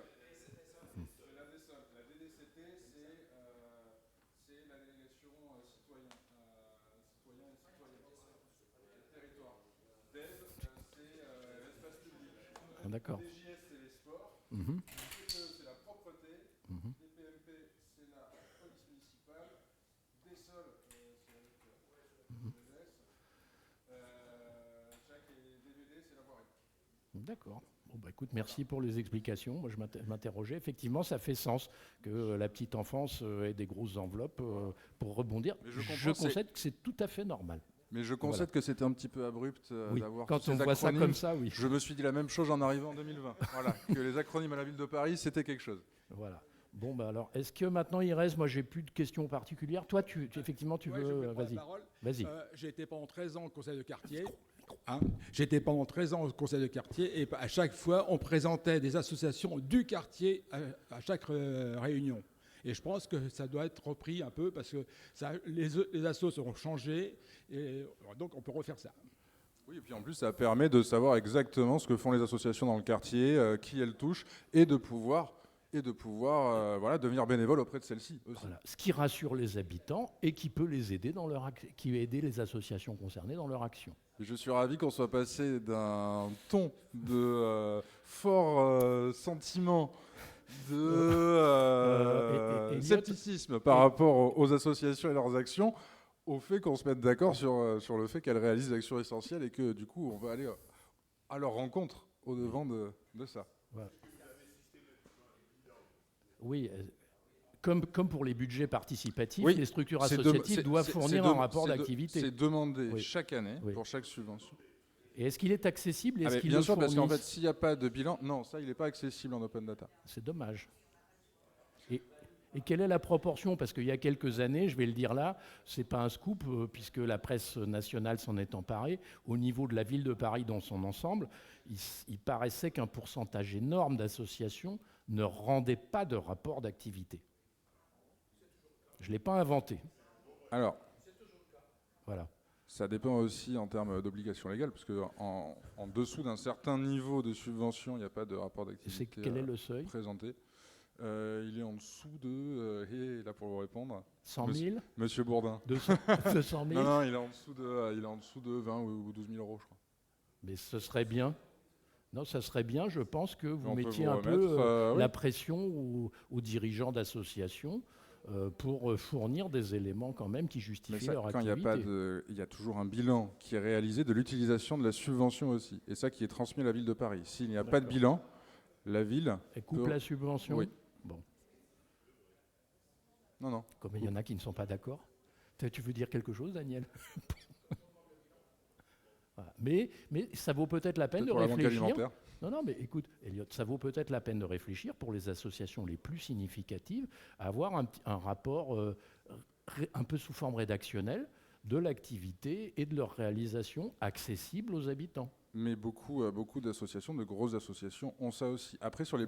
C'est la DSOL. La DDCT, c'est la délégation citoyen et citoyenne. Territoire. DEV, c'est l'espace public. D'accord. DJS, c'est les sports. C'est la propreté. DPMP, c'est la police municipale. DSOL, c'est avec chaque DVD, c'est la voirie. D'accord. Bon, bah, écoute, merci pour les explications. Moi, je m'interrogeais. Effectivement, ça fait sens que la petite enfance ait des grosses enveloppes pour rebondir. Je concède que c'est tout à fait normal. Mais je concède que c'était un petit peu abrupt d'avoir quand tous on ces voit ça acronymes. comme ça, oui. Je me suis dit la même chose en arrivant en 2020. Voilà, que les acronymes à la ville de Paris, c'était quelque chose. Voilà. Bon, bah alors, est-ce que maintenant il reste, moi j'ai plus de questions particulières. Toi, effectivement, tu veux, vas-y. Vas-y. J'ai été pendant 13 ans au conseil de quartier. J'étais pendant 13 ans au conseil de quartier et à chaque fois, on présentait des associations du quartier à chaque réunion. Et je pense que ça doit être repris un peu parce que les assos ont changé et donc on peut refaire ça. Oui, et puis en plus, ça permet de savoir exactement ce que font les associations dans le quartier, qui elles touchent, et de pouvoir voilà, devenir bénévole auprès de celles-ci aussi. Voilà. Ce qui rassure les habitants et qui peut les aider qui aider les associations concernées dans leur action. Je suis ravi qu'on soit passé d'un ton de fort sentiment de scepticisme par rapport aux associations et leurs actions, au fait qu'on se mette d'accord sur le fait qu'elles réalisent des actions essentielles et que du coup on va aller à leur rencontre au devant de ça. Voilà. Oui, comme pour les budgets participatifs, les structures associatives doivent fournir un rapport d'activité. C'est demandé chaque année pour chaque subvention. Et est-ce qu'il est accessible? Bien sûr, parce qu'en fait, s'il n'y a pas de bilan, non, ça, il n'est pas accessible en open data. C'est dommage. Et quelle est la proportion? Parce qu'il y a quelques années, je vais le dire là, ce n'est pas un scoop, puisque la presse nationale s'en est emparée, au niveau de la ville de Paris dans son ensemble, il paraissait qu'un pourcentage énorme d'associations ne rendaient pas de rapport d'activité. Je ne l'ai pas inventé. Alors, voilà. Ça dépend aussi en termes d'obligations légales, parce qu'en dessous d'un certain niveau de subvention, il n'y a pas de rapport d'activité quel est le seuil présenté. Il est en dessous de, et là pour vous répondre, 100 000 Monsieur Bourdin. 200 000 Non, il est en dessous de 20 ou 12 000 euros, je crois. Mais ce serait bien. Non, ça serait bien, je pense que vous mettiez un peu la pression aux dirigeants d'associations pour fournir des éléments quand même qui justifient leur activité. Il y a toujours un bilan qui est réalisé de l'utilisation de la subvention aussi, et ça qui est transmis à la ville de Paris. S'il n'y a pas de bilan, la ville... Elle coupe la subvention. Oui. Bon. Non. Comme il y en a qui ne sont pas d'accord. Tu veux dire quelque chose, Daniel? Voilà. Mais ça vaut peut-être la peine de réfléchir. Non, mais écoute, Elliot, ça vaut peut-être la peine de réfléchir pour les associations les plus significatives à avoir un rapport un peu sous forme rédactionnelle de l'activité et de leur réalisation accessible aux habitants. Mais beaucoup d'associations, de grosses associations, ont ça aussi. Après, sur les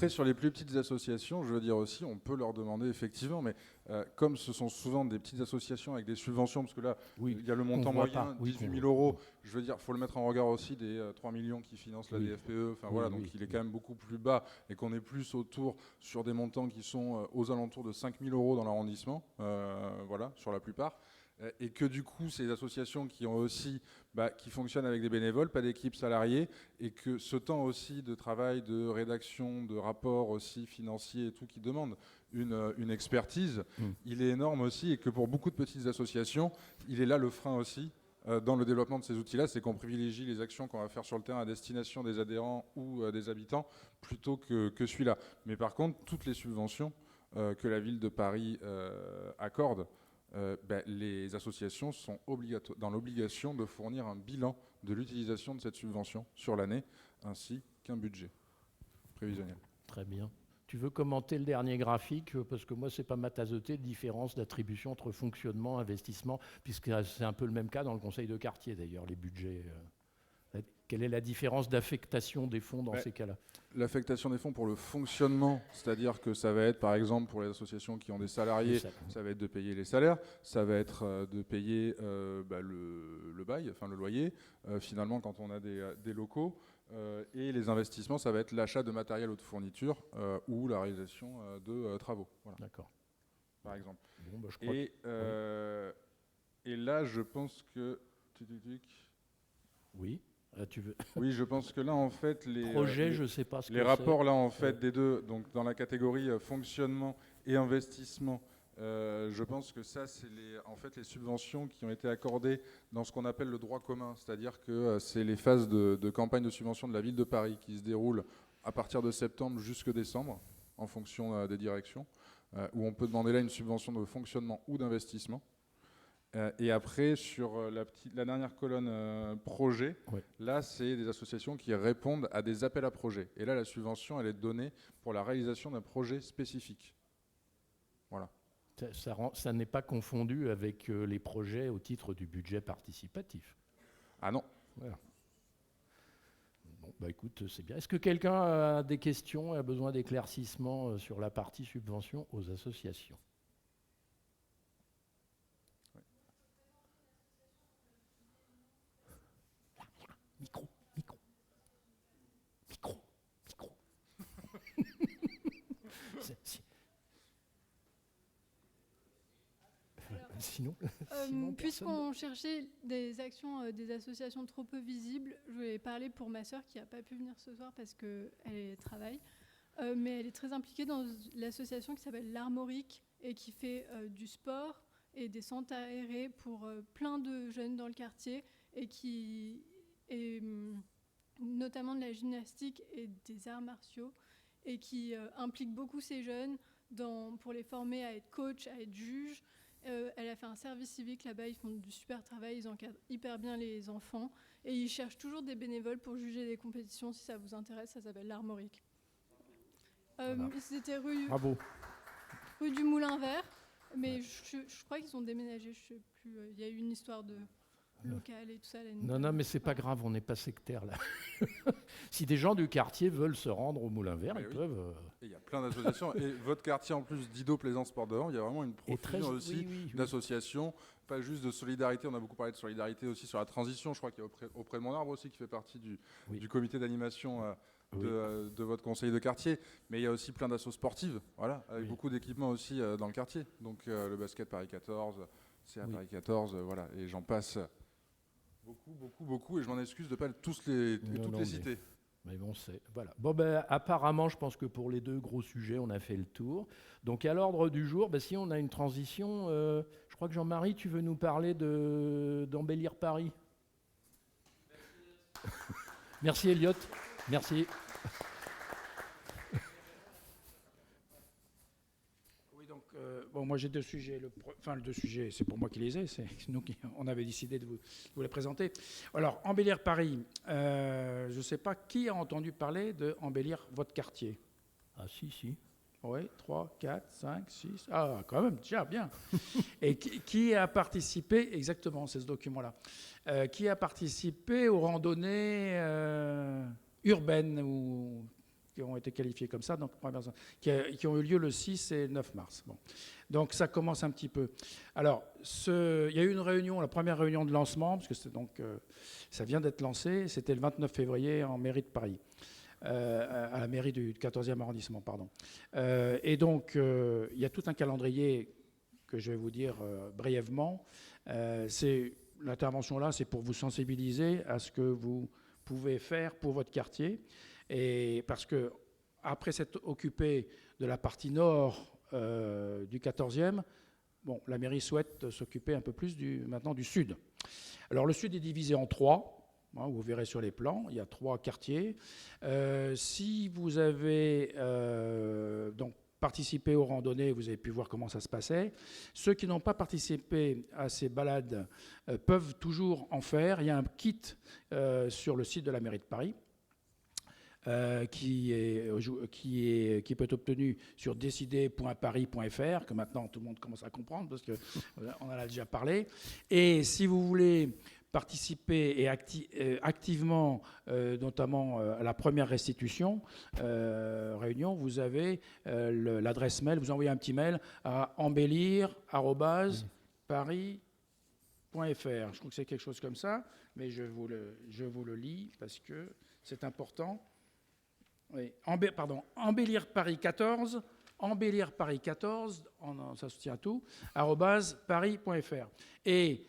sur les plus petites associations, je veux dire aussi, on peut leur demander effectivement, mais comme ce sont souvent des petites associations avec des subventions, parce que là, il y a le montant moyen, 18 000 €, je veux dire, il faut le mettre en regard aussi des 3 millions qui financent la DFPE, donc il est quand même beaucoup plus bas, et qu'on est plus sur des montants qui sont aux alentours de 5 000 € dans l'arrondissement, sur la plupart. Et que du coup, ces associations qui ont aussi, qui fonctionnent avec des bénévoles, pas d'équipes salariées, et que ce temps aussi de travail, de rédaction, de rapports aussi financiers et tout, qui demande une expertise, il est énorme aussi, et que pour beaucoup de petites associations, il est là le frein aussi dans le développement de ces outils-là, c'est qu'on privilégie les actions qu'on va faire sur le terrain à destination des adhérents ou des habitants plutôt que celui-là. Mais par contre, toutes les subventions que la ville de Paris accorde, les associations sont dans l'obligation de fournir un bilan de l'utilisation de cette subvention sur l'année, ainsi qu'un budget prévisionnel. Très bien. Tu veux commenter le dernier graphique? Parce que moi, c'est pas ma tasse de thé, différence d'attribution entre fonctionnement, investissement, puisque c'est un peu le même cas dans le conseil de quartier, d'ailleurs, les budgets. Quelle est la différence d'affectation des fonds dans ces cas-là? L'affectation des fonds pour le fonctionnement, c'est-à-dire que ça va être, par exemple, pour les associations qui ont des salariés, ça va être de payer les salaires, ça va être de payer le bail, enfin le loyer, finalement, quand on a des locaux, et les investissements, ça va être l'achat de matériel ou de fourniture ou la réalisation de travaux. Voilà. D'accord. Par exemple. Bon, je crois et là, je pense que... Oui. Tu veux... Oui, je pense que là, en fait, je sais pas ce les rapports là, en fait, des deux, donc dans la catégorie fonctionnement et investissement, je pense que ça, c'est les subventions qui ont été accordées dans ce qu'on appelle le droit commun, c'est-à-dire que c'est les phases de campagne de subvention de la ville de Paris qui se déroulent à partir de septembre jusqu'à décembre, en fonction des directions, où on peut demander là une subvention de fonctionnement ou d'investissement. Et après, sur la dernière colonne projet, là, c'est des associations qui répondent à des appels à projets. Et là, la subvention, elle est donnée pour la réalisation d'un projet spécifique. Voilà. Ça n'est pas confondu avec les projets au titre du budget participatif. Ah non. Voilà. Bon, écoute, c'est bien. Est-ce que quelqu'un a des questions, a besoin d'éclaircissements sur la partie subvention aux associations? Micro. Sinon, puisqu'on cherchait des actions des associations trop peu visibles, je voulais parler pour ma sœur qui n'a pas pu venir ce soir parce qu'elle travaille, mais elle est très impliquée dans l'association qui s'appelle l'Armorique et qui fait du sport et des centres aérés pour plein de jeunes dans le quartier et notamment de la gymnastique et des arts martiaux, et qui implique beaucoup ces jeunes pour les former à être coach, à être juge. Elle a fait un service civique là-bas, ils font du super travail, ils encadrent hyper bien les enfants, et ils cherchent toujours des bénévoles pour juger des compétitions, si ça vous intéresse, ça s'appelle l'Armorique. C'était rue du Moulin Vert, mais je crois qu'ils ont déménagé, je sais plus, il y a eu une histoire de... local et tout ça. Non, mais c'est pas grave, on n'est pas sectaire là. Si des gens du quartier veulent se rendre au Moulin Vert, ils peuvent. Il y a plein d'associations. Et votre quartier, en plus, Didot, Plaisance, Sport dehors, il y a vraiment une profusion aussi d'associations, pas juste de solidarité. On a beaucoup parlé de solidarité aussi sur la transition. Je crois qu'il y a auprès de mon arbre aussi qui fait partie du comité d'animation de votre conseil de quartier. Mais il y a aussi plein d'associations sportives, voilà, avec beaucoup d'équipements aussi dans le quartier. Donc le basket Paris 14, CA Paris 14, voilà, et j'en passe. Beaucoup, et je m'en excuse de ne pas toutes les citer. Mais bon, voilà. Bon, apparemment, je pense que pour les deux gros sujets, on a fait le tour. Donc, à l'ordre du jour, si on a une transition, je crois que Jean-Marie, tu veux nous parler d'embellir Paris. Merci, Elliot. Merci. Oui, donc, bon, moi j'ai deux sujets. Deux sujets, c'est pour moi qui les ai. C'est nous qui on avait décidé de vous les présenter. Alors, embellir Paris. Je ne sais pas qui a entendu parler de embellir votre quartier. Ah si. Oui, 3, 4, 5, 6. Ah, quand même, déjà, bien. Et qui a participé, exactement, c'est ce document-là, qui a participé aux randonnées urbaines ou qui ont été qualifiées comme ça, donc, qui ont eu lieu le 6 et 9 mars. Bon. Donc ça commence un petit peu. Alors, il y a eu une réunion, la première réunion de lancement, parce que ça vient d'être lancé, c'était le 29 février en mairie de Paris. À la mairie du 14e arrondissement, pardon. Et donc, il y a tout un calendrier que je vais vous dire brièvement. L'intervention là, c'est pour vous sensibiliser à ce que vous pouvez faire pour votre quartier. Et parce que après s'être occupé de la partie nord du 14e, bon, la mairie souhaite s'occuper un peu plus maintenant du sud. Alors, le sud est divisé en 3. Vous verrez sur les plans, il y a 3 quartiers. Si vous avez donc participé aux randonnées, vous avez pu voir comment ça se passait. Ceux qui n'ont pas participé à ces balades peuvent toujours en faire. Il y a un kit sur le site de la mairie de Paris qui peut être obtenu sur décider.paris.fr, que maintenant tout le monde commence à comprendre parce qu'on en a déjà parlé. Et si vous voulez participer et activement, notamment à la première réunion, vous avez l'adresse mail, vous envoyez un petit mail à embellir@paris.fr. Je crois que c'est quelque chose comme ça, mais je vous le lis parce que c'est important. Oui, embellir Paris 14, ça se tient à tout, @paris.fr. Et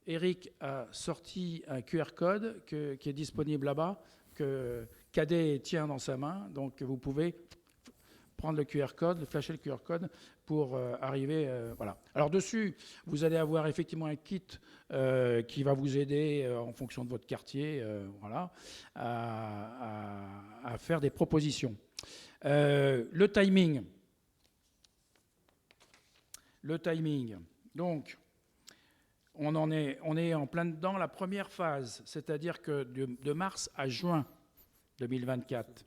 Eric a sorti un QR code qui est disponible là-bas, que Cadet tient dans sa main. Donc vous pouvez prendre le QR code, flasher le QR code pour arriver. Voilà. Alors dessus, vous allez avoir effectivement un kit qui va vous aider en fonction de votre quartier voilà, à faire des propositions. Le timing. Donc, on est en plein dedans la première phase, c'est-à-dire que de mars à juin 2024.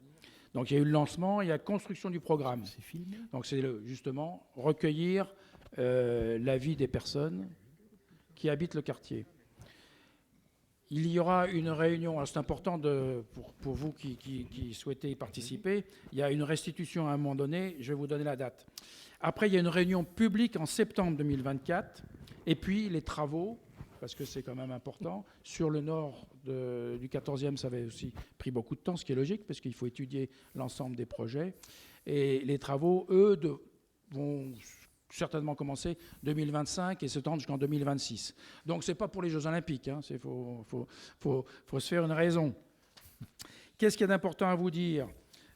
Donc il y a eu le lancement, il y a la construction du programme. C'est filmé. Donc c'est justement recueillir l'avis des personnes qui habitent le quartier. Il y aura une réunion, alors c'est important pour vous qui souhaitez y participer, il y a une restitution à un moment donné, je vais vous donner la date. Après, il y a une réunion publique en septembre 2024. Et puis les travaux, parce que c'est quand même important, sur le nord du 14e, ça avait aussi pris beaucoup de temps, ce qui est logique, parce qu'il faut étudier l'ensemble des projets. Et les travaux, eux, vont certainement commencer 2025 et se tendre jusqu'en 2026. Donc ce n'est pas pour les Jeux Olympiques, il faut se faire une raison. Qu'est-ce qu'il y a d'important à vous dire ?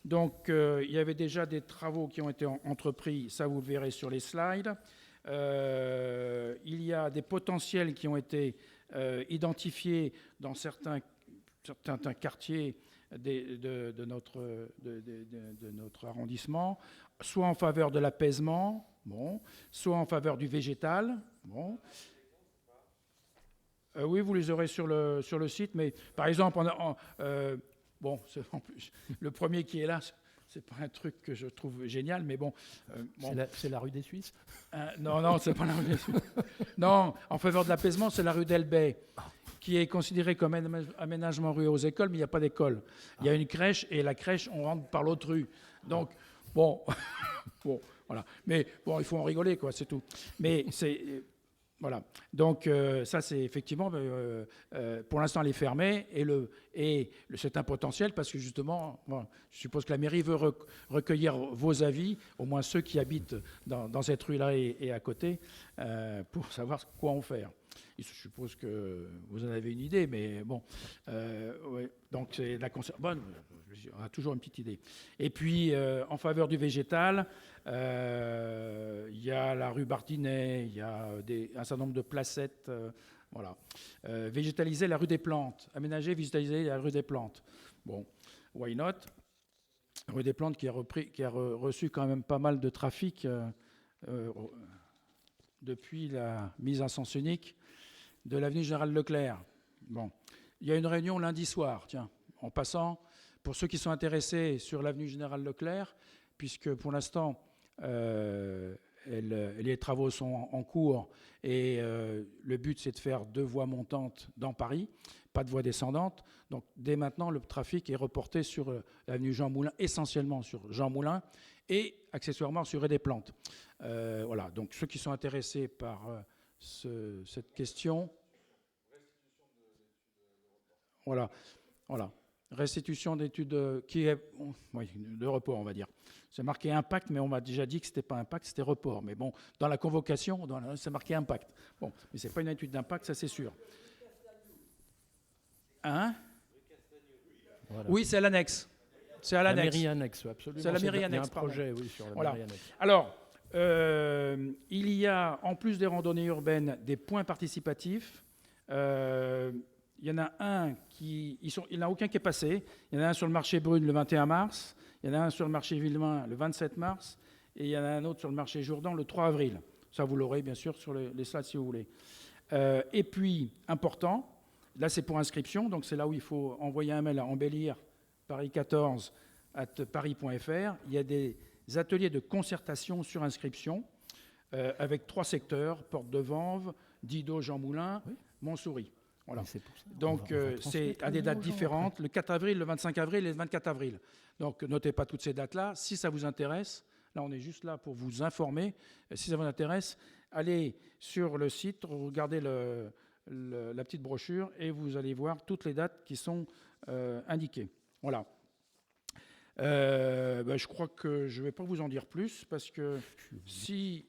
Donc il y avait déjà des travaux qui ont été entrepris, ça vous le verrez sur les slides. Il y a des potentiels qui ont été identifiés dans certains quartiers de notre arrondissement, soit en faveur de l'apaisement, soit en faveur du végétal. Oui, vous les aurez sur le site, mais par exemple, en plus, le premier qui est là, c'est pas un truc que je trouve génial, mais bon. C'est la rue des Suisses. Non, c'est pas la rue des Suisses. Non, en faveur de l'apaisement, c'est la rue d'Elbey, qui est considérée comme aménagement rue aux écoles, mais il n'y a pas d'école. Il y a une crèche, et la crèche, on rentre par l'autre rue. Donc, bon, voilà. Mais bon, il faut en rigoler, quoi, c'est tout. Mais c'est... Voilà. Donc ça, c'est effectivement, pour l'instant, elle est fermée et c'est un potentiel parce que justement, je suppose que la mairie veut recueillir vos avis, au moins ceux qui habitent dans cette rue-là et à côté, pour savoir quoi en faire. Je suppose que vous en avez une idée, mais bon. Ouais. Donc c'est la bonne, on a toujours une petite idée. Et puis, en faveur du végétal, il y a la rue Bardinet, il y a un certain nombre de placettes. Voilà. Végétaliser la rue des plantes. Aménager, végétaliser la rue des plantes. Bon, why not? Rue des Plantes qui a reçu quand même pas mal de trafic depuis la mise en sens unique de l'avenue Général Leclerc. Bon, il y a une réunion lundi soir, tiens, en passant, pour ceux qui sont intéressés sur l'avenue Général Leclerc, puisque pour l'instant, les travaux sont en cours et le but, c'est de faire 2 voies montantes dans Paris, pas de voie descendante. Donc, dès maintenant, le trafic est reporté sur l'avenue Jean Moulin, essentiellement sur Jean Moulin et accessoirement sur Rue des Plantes. Voilà, donc ceux qui sont intéressés par cette question... Voilà. Restitution d'études qui est de report, on va dire. C'est marqué impact, mais on m'a déjà dit que ce n'était pas impact, c'était report. Mais bon, dans la convocation, c'est marqué impact. Bon, mais ce n'est pas une étude d'impact, ça c'est sûr. Hein? Voilà. Oui, c'est à l'annexe. C'est à l'annexe. La mairie annexe, absolument. C'est la mairie annexe. Il y a un projet, oui, sur la mairie annexe. Alors, il y a, en plus des randonnées urbaines, des points participatifs. Il y en a un il n'y en a aucun qui est passé. Il y en a un sur le marché Brune le 21 mars. Il y en a un sur le marché Villemain le 27 mars. Et il y en a un autre sur le marché Jourdan le 3 avril. Ça, vous l'aurez bien sûr sur les slides si vous voulez. Et puis, important, là c'est pour inscription. Donc c'est là où il faut envoyer un mail à embellir paris14@paris.fr. Il y a des ateliers de concertation sur inscription avec 3 secteurs, Porte de Vanves, Didot, Jean Moulin, Montsouris. Voilà. Donc, c'est à des dates différentes, le 4 avril, le 25 avril et le 24 avril. Donc, notez pas toutes ces dates-là. Si ça vous intéresse, là, on est juste là pour vous informer. Si ça vous intéresse, allez sur le site, regardez la petite brochure et vous allez voir toutes les dates qui sont indiquées. Voilà. Je crois que je ne vais pas vous en dire plus parce que si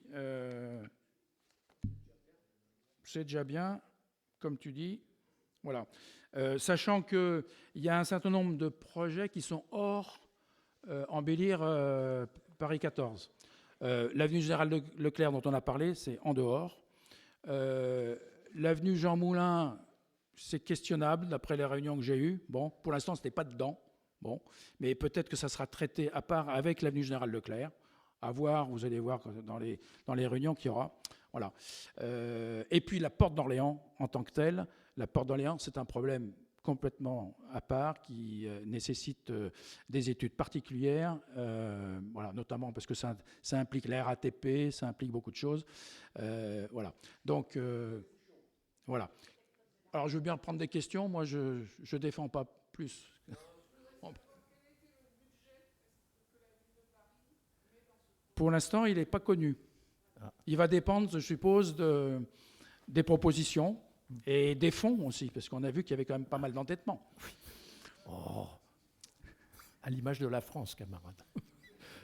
c'est déjà bien, comme tu dis, voilà. Sachant qu'il y a un certain nombre de projets qui sont hors embellir Paris 14. L'avenue Général Leclerc dont on a parlé, c'est en dehors. L'avenue Jean Moulin, c'est questionnable d'après les réunions que j'ai eues. Bon, pour l'instant, ce n'était pas dedans. Bon, mais peut-être que ça sera traité à part avec l'avenue Général Leclerc. À voir, vous allez voir dans les réunions qu'il y aura. Voilà. Et puis la porte d'Orléans en tant que telle. La porte d'Orléans, c'est un problème complètement à part qui nécessite des études particulières, voilà, notamment parce que ça implique la RATP, ça implique beaucoup de choses. Voilà. Donc, voilà. Alors, je veux bien prendre des questions. Moi, je ne défends pas plus. Pour l'instant, il n'est pas connu. Il va dépendre, je suppose, des propositions et des fonds aussi, parce qu'on a vu qu'il y avait quand même pas mal d'endettement. Oh, à l'image de la France, camarade.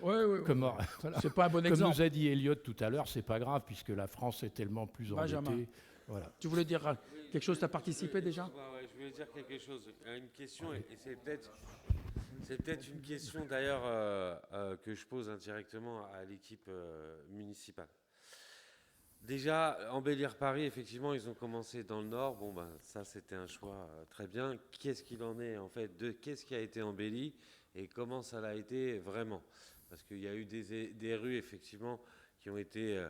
Oui. Voilà. C'est pas un bon exemple. Comme nous a dit Elliot tout à l'heure, c'est pas grave, puisque la France est tellement plus endettée. Voilà. Tu voulais dire quelque chose? Tu as participé déjà? Ouais, je voulais dire quelque chose. Une question, et c'est peut-être une question d'ailleurs que je pose indirectement à l'équipe municipale. Déjà, embellir Paris, effectivement, ils ont commencé dans le nord. Bon, ça, c'était un choix très bien. Qu'est-ce qu'il en est, en fait, de qu'est-ce qui a été embelli et comment ça l'a été vraiment? Parce qu'il y a eu des rues, effectivement, qui ont été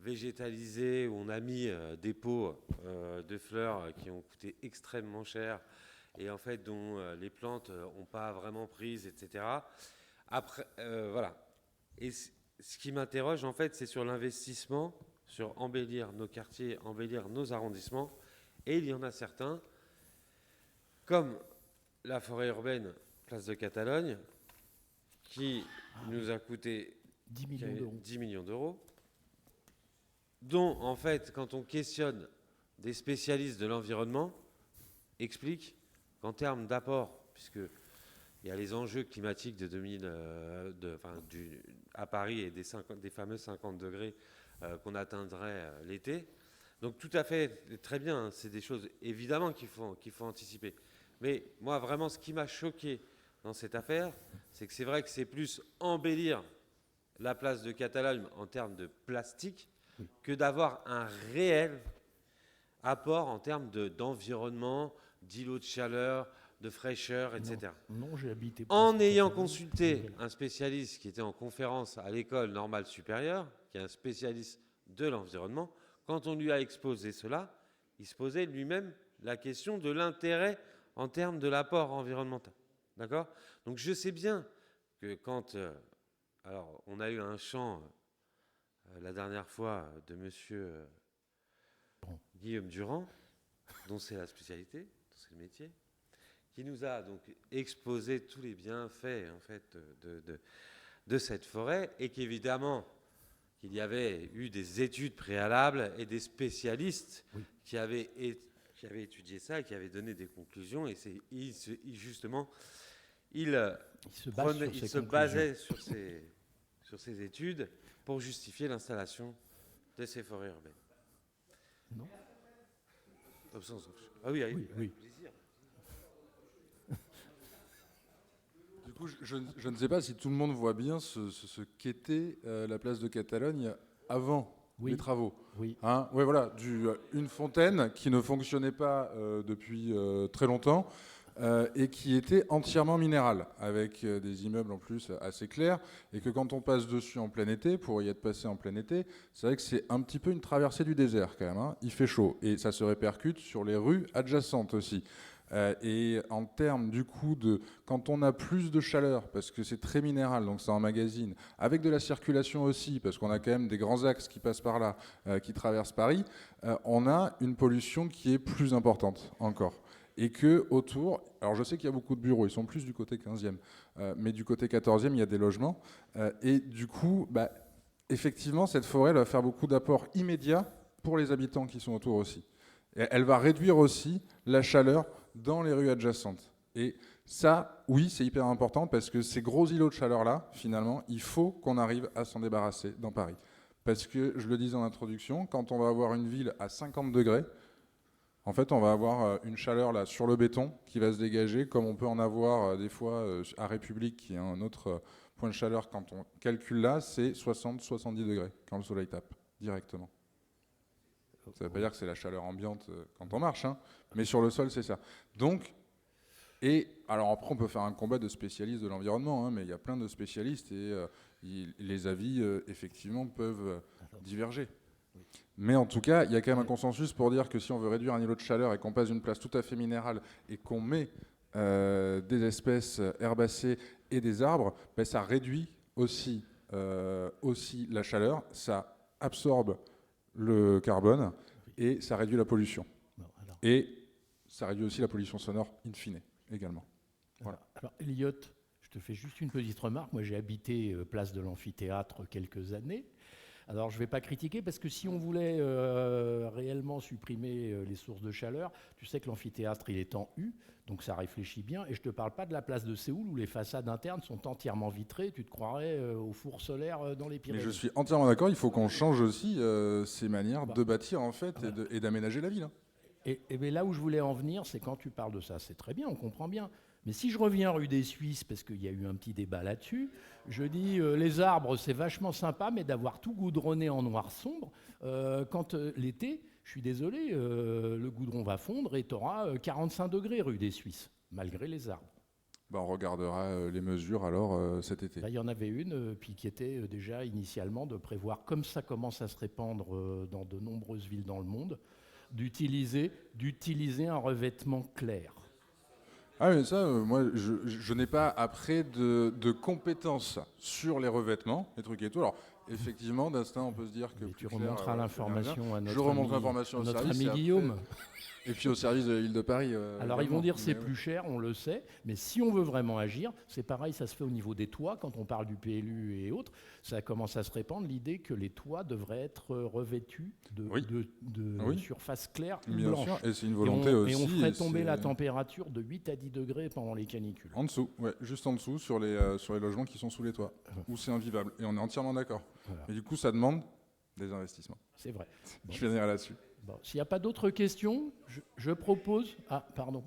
végétalisées, où on a mis des pots de fleurs qui ont coûté extrêmement cher et en fait dont les plantes n'ont pas vraiment prise, etc. Après, voilà. Et ce qui m'interroge, en fait, c'est sur l'investissement, sur embellir nos quartiers, embellir nos arrondissements. Et il y en a certains, comme la forêt urbaine, place de Catalogne, qui nous a coûté 10 millions d'euros, dont, en fait, quand on questionne des spécialistes de l'environnement, expliquent qu'en termes d'apport, puisqu'il y a les enjeux climatiques de à Paris et des fameux 50 degrés qu'on atteindrait l'été. Donc tout à fait, très bien, hein, c'est des choses évidemment qu'il faut anticiper. Mais moi, vraiment, ce qui m'a choqué dans cette affaire, c'est que c'est vrai que c'est plus embellir la place de Catalogne en termes de plastique que d'avoir un réel apport en termes d'environnement, d'îlots de chaleur, de fraîcheur, etc. Non, j'ai habité. En ayant consulté un spécialiste qui était en conférence à l'école normale supérieure, qui est un spécialiste de l'environnement, quand on lui a exposé cela, il se posait lui-même la question de l'intérêt en termes de l'apport environnemental. D'accord ? Donc je sais bien que quand... alors, on a eu un chant la dernière fois de monsieur Guillaume Durand, dont c'est la spécialité, dont c'est le métier, qui nous a donc exposé tous les bienfaits en fait, de cette forêt, et qu'évidemment, qu'il y avait eu des études préalables et des spécialistes qui avaient étudié ça et qui avaient donné des conclusions, et justement, il se basait sur ces études pour justifier l'installation de ces forêts urbaines. Non. Ah oui, oui. Du coup, je ne sais pas si tout le monde voit bien ce qu'était la place de Catalogne avant les travaux. Oui. Hein, ouais, voilà, une fontaine qui ne fonctionnait pas depuis très longtemps et qui était entièrement minérale, avec des immeubles en plus assez clairs, et que quand on passe dessus en plein été, pour y être passé en plein été, c'est vrai que c'est un petit peu une traversée du désert quand même. Hein. Il fait chaud et ça se répercute sur les rues adjacentes aussi. Et en termes du coup quand on a plus de chaleur, parce que c'est très minéral, donc ça emmagasine, avec de la circulation aussi, parce qu'on a quand même des grands axes qui passent par là, qui traversent Paris, on a une pollution qui est plus importante encore. Et que autour, alors je sais qu'il y a beaucoup de bureaux, ils sont plus du côté 15e, mais du côté 14e, il y a des logements. Et du coup, effectivement, cette forêt elle va faire beaucoup d'apports immédiats pour les habitants qui sont autour aussi. Et elle va réduire aussi la chaleur dans les rues adjacentes. Et ça, oui, c'est hyper important parce que ces gros îlots de chaleur-là, finalement, il faut qu'on arrive à s'en débarrasser dans Paris. Parce que, je le disais en introduction, quand on va avoir une ville à 50 degrés, en fait, on va avoir une chaleur là sur le béton qui va se dégager, comme on peut en avoir des fois à République, qui est un autre point de chaleur. Quand on calcule là, c'est 60-70 degrés quand le soleil tape directement. Ça ne veut pas dire que c'est la chaleur ambiante quand on marche, hein, mais sur le sol, c'est ça. Donc, et alors après, on peut faire un combat de spécialistes de l'environnement, hein, mais il y a plein de spécialistes et les avis, effectivement, peuvent diverger. Mais en tout cas, il y a quand même un consensus pour dire que si on veut réduire un îlot de chaleur et qu'on passe d'une place tout à fait minérale et qu'on met des espèces herbacées et des arbres, ça réduit aussi la chaleur, ça absorbe le carbone et ça réduit la pollution. Et ça réduit aussi la pollution sonore in fine également. Voilà. Alors Elliot, je te fais juste une petite remarque. Moi j'ai habité place de l'Amphithéâtre quelques années. Alors je ne vais pas critiquer parce que si on voulait réellement supprimer les sources de chaleur, tu sais que l'amphithéâtre il est en U, donc ça réfléchit bien. Et je ne te parle pas de la place de Séoul où les façades internes sont entièrement vitrées, tu te croirais au four solaire dans les Pyrénées. Mais je suis entièrement d'accord, il faut qu'on change aussi ces manières de bâtir en fait et d'aménager la ville. Hein. Et bien là où je voulais en venir, c'est quand tu parles de ça, c'est très bien, on comprend bien. Mais si je reviens rue des Suisses, parce qu'il y a eu un petit débat là-dessus, je dis les arbres c'est vachement sympa, mais d'avoir tout goudronné en noir sombre, quand l'été, je suis désolé, le goudron va fondre et tu auras 45 degrés rue des Suisses, malgré les arbres. On regardera les mesures alors cet été. Il y en avait une puis qui était déjà initialement de prévoir, comme ça commence à se répandre dans de nombreuses villes dans le monde, d'utiliser un revêtement clair. Ah mais ça, moi, je n'ai pas après de compétences sur les revêtements, les trucs et tout. Alors, effectivement, d'instinct, on peut se dire que... Tu remonteras l'information à notre ami Guillaume. Et puis au service de l'île de Paris. Alors ils vont dire c'est plus cher, on le sait, mais si on veut vraiment agir, c'est pareil, ça se fait au niveau des toits, quand on parle du PLU et autres, ça commence à se répandre l'idée que les toits devraient être revêtus de surface claire ou blanche. Bien sûr, et c'est une volonté aussi. Et on ferait tomber la température de 8 à 10 degrés pendant les canicules. En dessous, juste en dessous, sur les logements qui sont sous les toits, où c'est invivable. Et on est entièrement d'accord. Voilà. Et du coup, ça demande des investissements. C'est vrai. Bon. Je finirai là-dessus. Bon, s'il n'y a pas d'autres questions, je propose... Ah, pardon.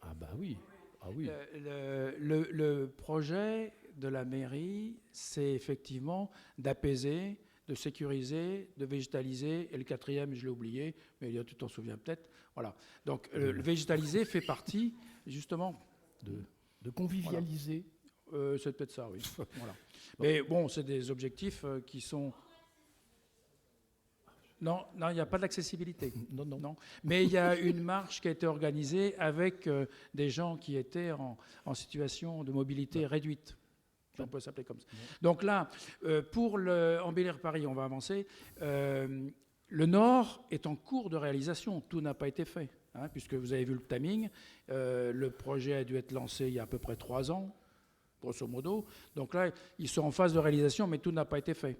Ah bah oui. Ah oui. Le projet de la mairie, c'est effectivement d'apaiser, de sécuriser, de végétaliser, et le quatrième, je l'ai oublié, mais tu t'en souviens peut-être. Voilà. Donc le végétaliser fait partie, justement, de convivialiser. Voilà. C'est peut-être ça, oui. Voilà. Mais bon, c'est des objectifs qui sont... Non, il n'y a pas d'accessibilité. Non. Mais il y a une marche qui a été organisée avec des gens qui étaient en situation de mobilité réduite. On peut s'appeler comme ça. Donc là, pour Embellir-Paris, on va avancer. Le Nord est en cours de réalisation. Tout n'a pas été fait, hein, puisque vous avez vu le timing. Le projet a dû être lancé il y a à peu près 3 ans, grosso modo. Donc là, ils sont en phase de réalisation, mais tout n'a pas été fait.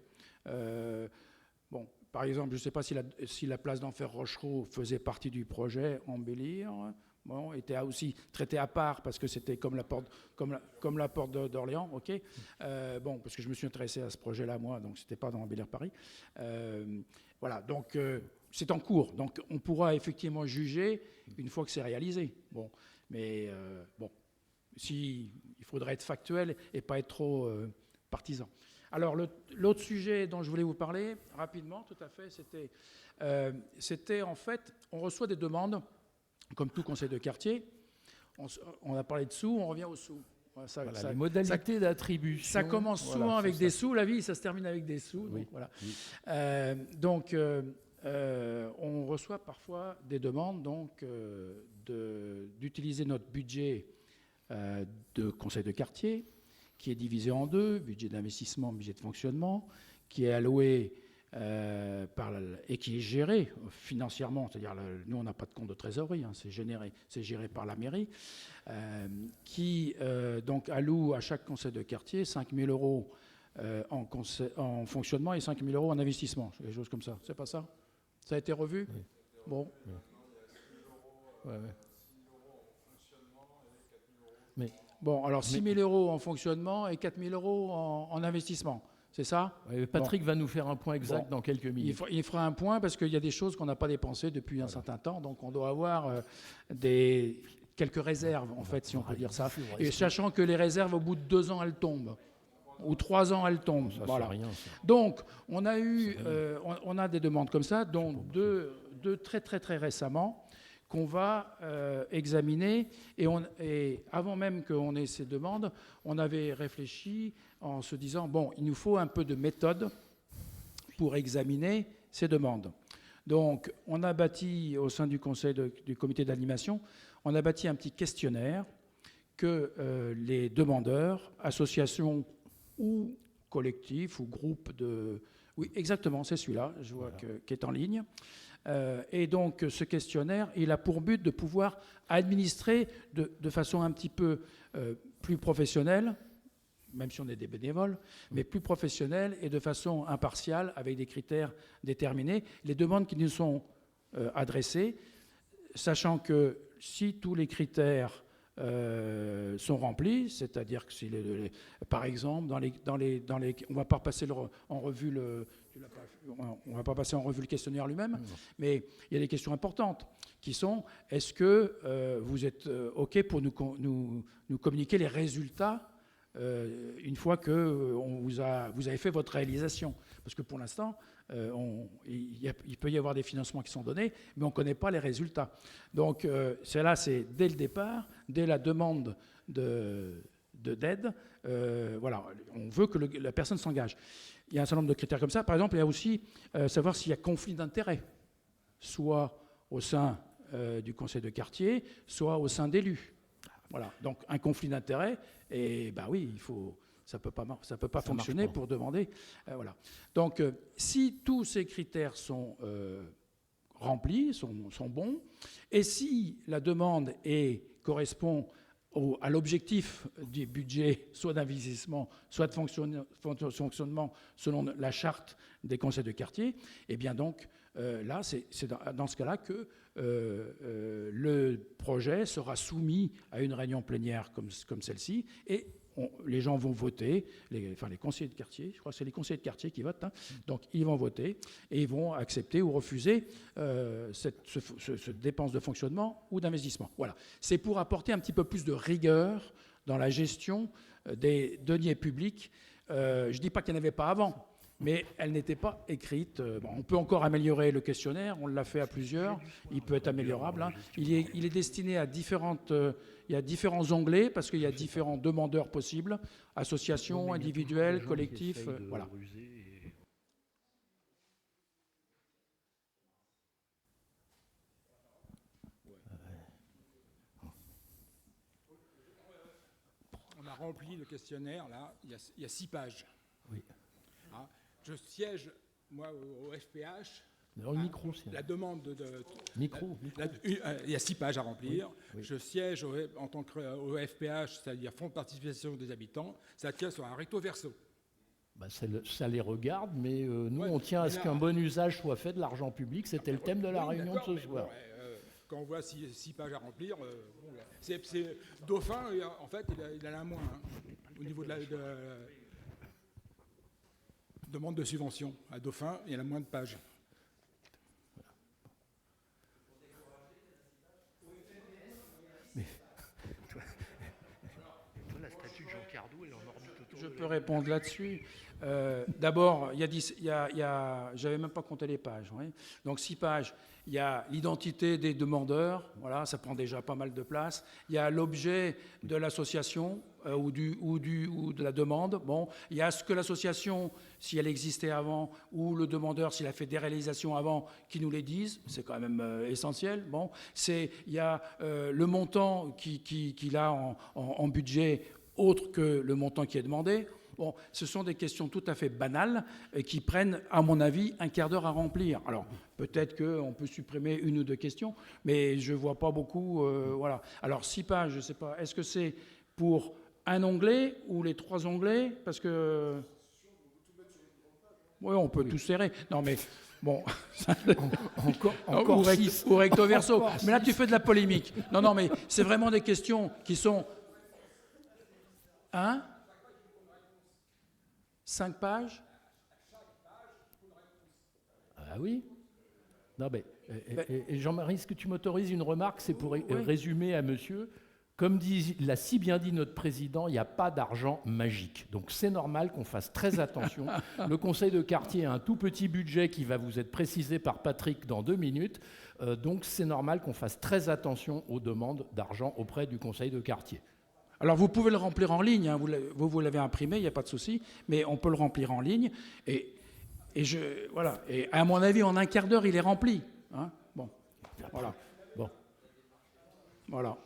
Bon. Par exemple, je ne sais pas si la place d'Enfer Rochereau faisait partie du projet Embellir. Bon, était aussi traité à part parce que c'était comme la porte d'Orléans, ok. Bon, parce que je me suis intéressé à ce projet-là moi, donc c'était pas dans Embellir-Paris. Voilà, donc c'est en cours. Donc on pourra effectivement juger une fois que c'est réalisé. Bon, mais bon, il faudrait être factuel et pas être trop partisan. Alors, l'autre sujet dont je voulais vous parler, rapidement, tout à fait, c'était en fait, on reçoit des demandes, comme tout conseil de quartier. On a parlé de sous, on revient aux sous. Les modalités d'attribution. Ça commence souvent avec des sous, la vie, ça se termine avec des sous. Oui. Donc, voilà. On reçoit parfois des demandes d'utiliser notre budget de conseil de quartier, qui est divisé en deux, budget d'investissement, budget de fonctionnement, qui est alloué et qui est géré financièrement, c'est-à-dire nous on n'a pas de compte de trésorerie, hein, c'est géré par la mairie, qui donc alloue à chaque conseil de quartier 5 000 € en fonctionnement et 5 000 € en investissement, des choses comme ça. C'est pas ça? Ça a été revu? Oui. Bon. Oui. Mais bon, alors 6 000 € en fonctionnement et 4 000 € en investissement, c'est ça? Patrick va nous faire un point exact dans quelques minutes. Il fera un point parce qu'il y a des choses qu'on n'a pas dépensées depuis un certain temps, donc on doit avoir quelques réserves, en fait, si on peut dire ça. Et sachant que les réserves, au bout de 2 ans, elles tombent. Ou 3 ans, elles tombent. Voilà. Rien, donc, on a des demandes comme ça, dont deux très, très, très récemment, qu'on va examiner. Et avant même qu'on ait ces demandes, on avait réfléchi en se disant, bon, il nous faut un peu de méthode pour examiner ces demandes. Donc, on a bâti, au sein du comité d'animation, on a bâti un petit questionnaire que les demandeurs, associations ou collectifs ou groupes de... Oui, exactement, c'est celui-là, je vois qui est en ligne. Et donc, ce questionnaire, il a pour but de pouvoir administrer de façon un petit peu plus professionnelle, même si on est des bénévoles, mais plus professionnelle et de façon impartiale, avec des critères déterminés, les demandes qui nous sont adressées, sachant que si tous les critères sont remplis, c'est-à-dire que si par exemple, on ne va pas passer en revue on va pas passer en revue le questionnaire lui-même, mais il y a des questions importantes qui sont, est-ce que vous êtes OK pour nous communiquer les résultats une fois que vous avez fait votre réalisation? Parce que pour l'instant, il peut y avoir des financements qui sont donnés, mais on ne connaît pas les résultats. Donc, c'est dès le départ, dès la demande d'aide, voilà, on veut que la personne s'engage. Il y a un certain nombre de critères comme ça. Par exemple, il y a aussi savoir s'il y a conflit d'intérêts, soit au sein du conseil de quartier, soit au sein d'élus. Voilà, donc un conflit d'intérêts, et ben oui, ça peut pas fonctionner pour demander. Voilà. Donc, si tous ces critères sont remplis, sont bons, et si la demande correspond à l'objectif du budget, soit d'investissement, soit de fonctionnement selon la charte des conseils de quartier, et bien donc là, c'est dans ce cas-là que le projet sera soumis à une réunion plénière comme celle-ci, et les gens vont voter, les conseillers de quartier, je crois que c'est les conseillers de quartier qui votent, hein, donc ils vont voter et ils vont accepter ou refuser cette dépense de fonctionnement ou d'investissement. Voilà. C'est pour apporter un petit peu plus de rigueur dans la gestion des deniers publics. Je ne dis pas qu'il n'y en avait pas avant, mais elle n'était pas écrite. Bon, on peut encore améliorer le questionnaire, on l'a fait à plusieurs, il peut être améliorable. Hein. Il est destiné à différentes... il y a différents onglets, parce qu'il y a différents demandeurs possibles, associations, individuelles, collectifs, voilà. On a rempli le questionnaire, là, il y a 6 pages. Oui. Hein, je siège, moi, au FPH. Dans le micro, la demande de micro. Il y a 6 pages à remplir. Oui. Je siège en tant qu'au FPH, c'est-à-dire Fonds de participation des habitants. Ça tient sur un recto verso. Bah, ça les regarde, mais nous, on tient à ce qu'un bon usage soit fait de l'argent public. C'était le thème de la réunion de ce soir. Quand on voit 6 pages à remplir, c'est Dauphin, en fait, il a la moins hein, au niveau de la demande de subvention. À Dauphin, il y a la moins de pages. La statue de Jean Cardou, elle est en orbite autour. Je peux répondre là-dessus. D'abord, j'avais même pas compté les pages. Oui. Donc 6 pages. Il y a l'identité des demandeurs, voilà, ça prend déjà pas mal de place. Il y a l'objet de l'association ou de la demande. Bon, il y a ce que l'association, si elle existait avant, ou le demandeur, s'il a fait des réalisations avant, qui nous les disent. C'est quand même essentiel. Bon, il y a le montant qu'il a en budget autre que le montant qui est demandé. Bon, ce sont des questions tout à fait banales qui prennent, à mon avis, un quart d'heure à remplir. Alors, peut-être qu'on peut supprimer 1 ou 2 questions, mais je ne vois pas beaucoup. Voilà. Alors, 6 pages, je ne sais pas. Est-ce que c'est pour un onglet ou les 3 onglets? Parce que... Oui, on peut tout serrer. Non, mais... Bon, encore ou recto verso. Mais là, tu fais de la polémique. Non, mais c'est vraiment des questions qui sont... Hein? 5 pages? Ah oui? Non, mais Jean-Marie, est-ce que tu m'autorises une remarque? C'est pour résumer à monsieur. Comme l'a si bien dit notre président, il n'y a pas d'argent magique. Donc c'est normal qu'on fasse très attention. Le conseil de quartier a un tout petit budget qui va vous être précisé par Patrick dans 2 minutes. Donc c'est normal qu'on fasse très attention aux demandes d'argent auprès du conseil de quartier. Alors vous pouvez le remplir en ligne, hein, vous l'avez imprimé, il n'y a pas de souci, mais on peut le remplir en ligne. Voilà. Et à mon avis, en un quart d'heure, il est rempli. Hein, bon, voilà. Bon. Voilà.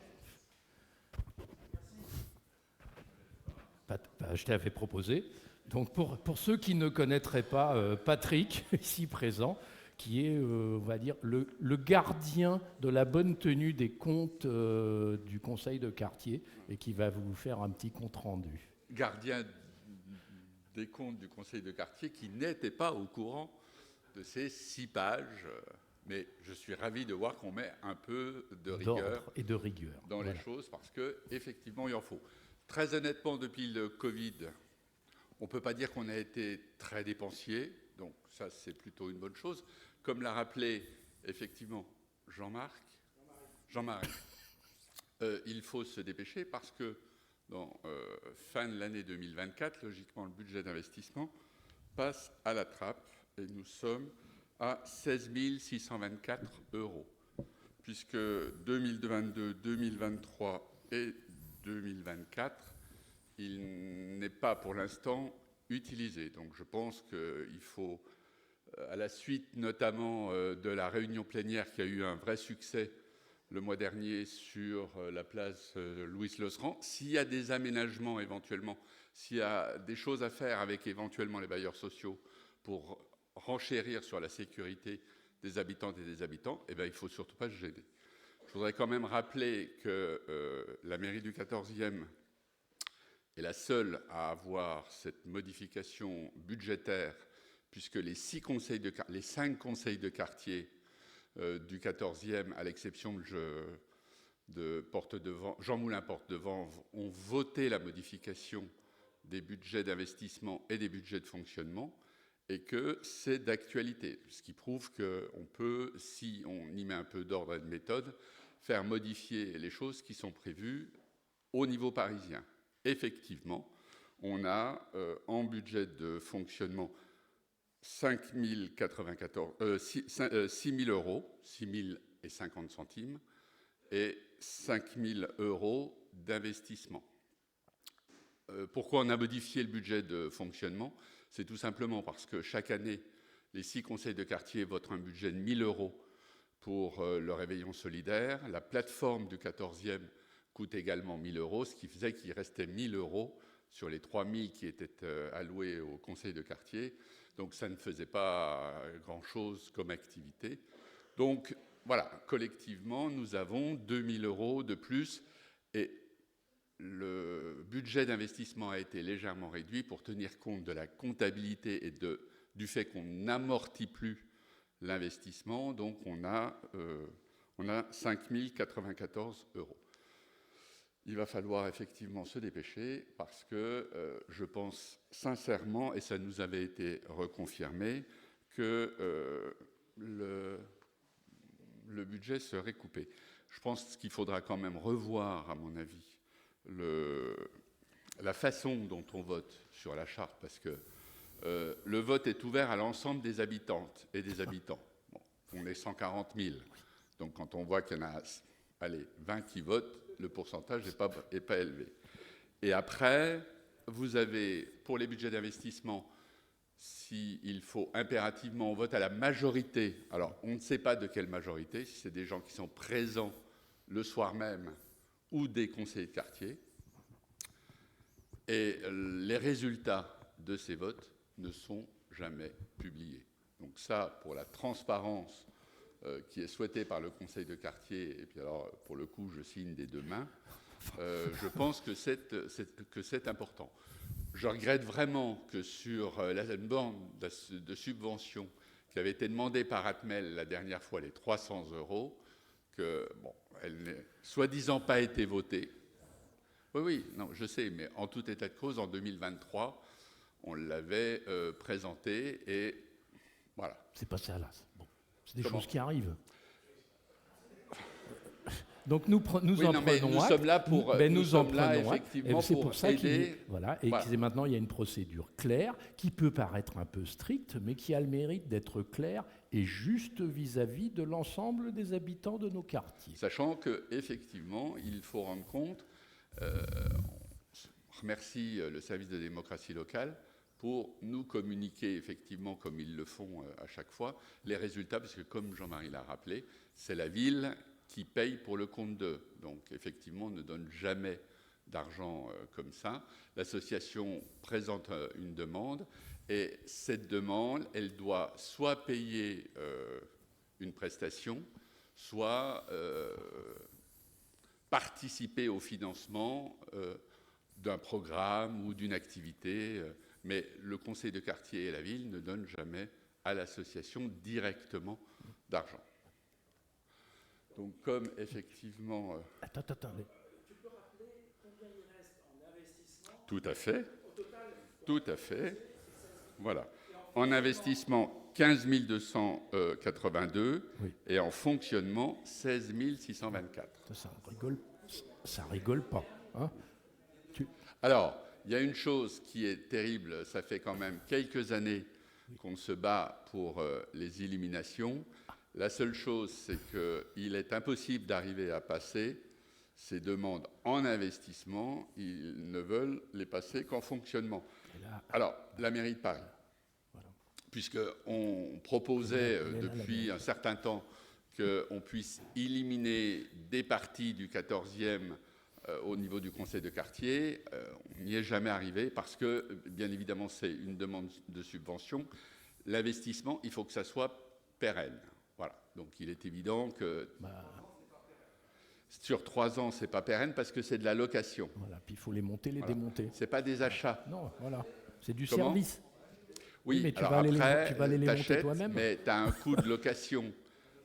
Je t'avais proposé. Donc pour ceux qui ne connaîtraient pas Patrick, ici présent, qui est, on va dire, le gardien de la bonne tenue des comptes du conseil de quartier et qui va vous faire un petit compte-rendu. Gardien des comptes du conseil de quartier qui n'était pas au courant de ces 6 pages, mais je suis ravi de voir qu'on met un peu de rigueur, et de rigueur dans les choses parce qu'effectivement, il en faut. Très honnêtement, depuis le Covid, on ne peut pas dire qu'on a été très dépensier, donc ça, c'est plutôt une bonne chose. Comme l'a rappelé, effectivement, Jean-Marie, il faut se dépêcher parce que dans fin de l'année 2024, logiquement, le budget d'investissement passe à la trappe et nous sommes à 16 624 €, puisque 2022, 2023 et 2024, il n'est pas pour l'instant utilisé. Donc je pense qu'il faut, à la suite notamment de la réunion plénière qui a eu un vrai succès le mois dernier sur la place Louis-Losserand, s'il y a des aménagements éventuellement, s'il y a des choses à faire avec éventuellement les bailleurs sociaux pour renchérir sur la sécurité des habitantes et des habitants, eh bien, il ne faut surtout pas se gêner. Je voudrais quand même rappeler que la mairie du 14e est la seule à avoir cette modification budgétaire, puisque les 5 conseils de quartier du 14e, à l'exception de Jean Moulin Porte-de-Vanves, ont voté la modification des budgets d'investissement et des budgets de fonctionnement, et que c'est d'actualité, ce qui prouve qu'on peut, si on y met un peu d'ordre et de méthode, faire modifier les choses qui sont prévues au niveau parisien. Effectivement, on a en budget de fonctionnement 6 000 euros, 6 000 et 50 centimes, et 5 000 euros d'investissement. Pourquoi on a modifié le budget de fonctionnement? C'est tout simplement parce que chaque année, les 6 conseils de quartier votent un budget de 1 000 euros pour le réveillon solidaire. La plateforme du 14e coûte également 1 000 euros, ce qui faisait qu'il restait 1 000 euros sur les 3 000 qui étaient alloués au conseil de quartier. Donc ça ne faisait pas grand-chose comme activité. Donc voilà, collectivement, nous avons 2 000 euros de plus et le budget d'investissement a été légèrement réduit pour tenir compte de la comptabilité et du fait qu'on n'amortit plus l'investissement. Donc on a 5 094 euros. Il va falloir effectivement se dépêcher parce que je pense sincèrement, et ça nous avait été reconfirmé, que le budget serait coupé. Je pense qu'il faudra quand même revoir, à mon avis, la façon dont on vote sur la charte, parce que le vote est ouvert à l'ensemble des habitantes et des habitants. Bon, on est 140 000, donc quand on voit qu'il y en a 20 qui votent, le pourcentage n'est pas élevé. Et après, vous avez, pour les budgets d'investissement, s'il faut impérativement, on vote à la majorité. Alors, on ne sait pas de quelle majorité, si c'est des gens qui sont présents le soir même ou des conseillers de quartier. Et les résultats de ces votes ne sont jamais publiés. Donc ça, pour la transparence qui est souhaitée par le conseil de quartier, et puis alors, pour le coup, je signe des 2 mains, je pense que c'est important. Je regrette vraiment que sur la bande de subvention qui avait été demandée par Atmel la dernière fois, les 300 euros, que, bon, elle n'ait soi-disant pas été votée. Oui, non, je sais, mais en tout état de cause, en 2023, on l'avait présentée et voilà. C'est passé à l'as. Bon. C'est des choses qui arrivent. Donc nous sommes là pour effectivement c'est pour ça aider. Maintenant il y a une procédure claire qui peut paraître un peu stricte, mais qui a le mérite d'être claire et juste vis-à-vis de l'ensemble des habitants de nos quartiers. Sachant qu'effectivement, il faut rendre compte, on remercie le service de démocratie locale pour nous communiquer effectivement, comme ils le font à chaque fois, les résultats, parce que comme Jean-Marie l'a rappelé, c'est la ville qui paye pour le compte d'eux. Donc effectivement, on ne donne jamais d'argent comme ça. L'association présente une demande et cette demande, elle doit soit payer une prestation, soit participer au financement d'un programme ou d'une activité. Mais le conseil de quartier et la ville ne donnent jamais à l'association directement d'argent. Donc, comme effectivement. Attends. Tu peux rappeler combien il reste en investissement? Tout à fait. Au total. Tout à fait. Voilà. En investissement, 15 282 oui. Et en fonctionnement, 16 624. Ça rigole pas. Hein Alors, il y a une chose qui est terrible. Ça fait quand même quelques années qu'on se bat pour les éliminations. La seule chose, c'est qu'il est impossible d'arriver à passer ces demandes en investissement. Ils ne veulent les passer qu'en fonctionnement. Alors, la mairie de Paris, puisqu'on proposait depuis un certain temps qu'on puisse éliminer des parties du 14e au niveau du conseil de quartier, on n'y est jamais arrivé parce que, bien évidemment, c'est une demande de subvention. L'investissement, il faut que ça soit pérenne. Voilà. Donc il est évident que sur 3 ans, c'est pas pérenne parce que c'est de la location. Voilà. Puis il faut les monter, les démonter. C'est pas des achats. Non, voilà. C'est du service. Oui, mais tu alors vas après, aller les monter toi-même. Mais tu as un coût de location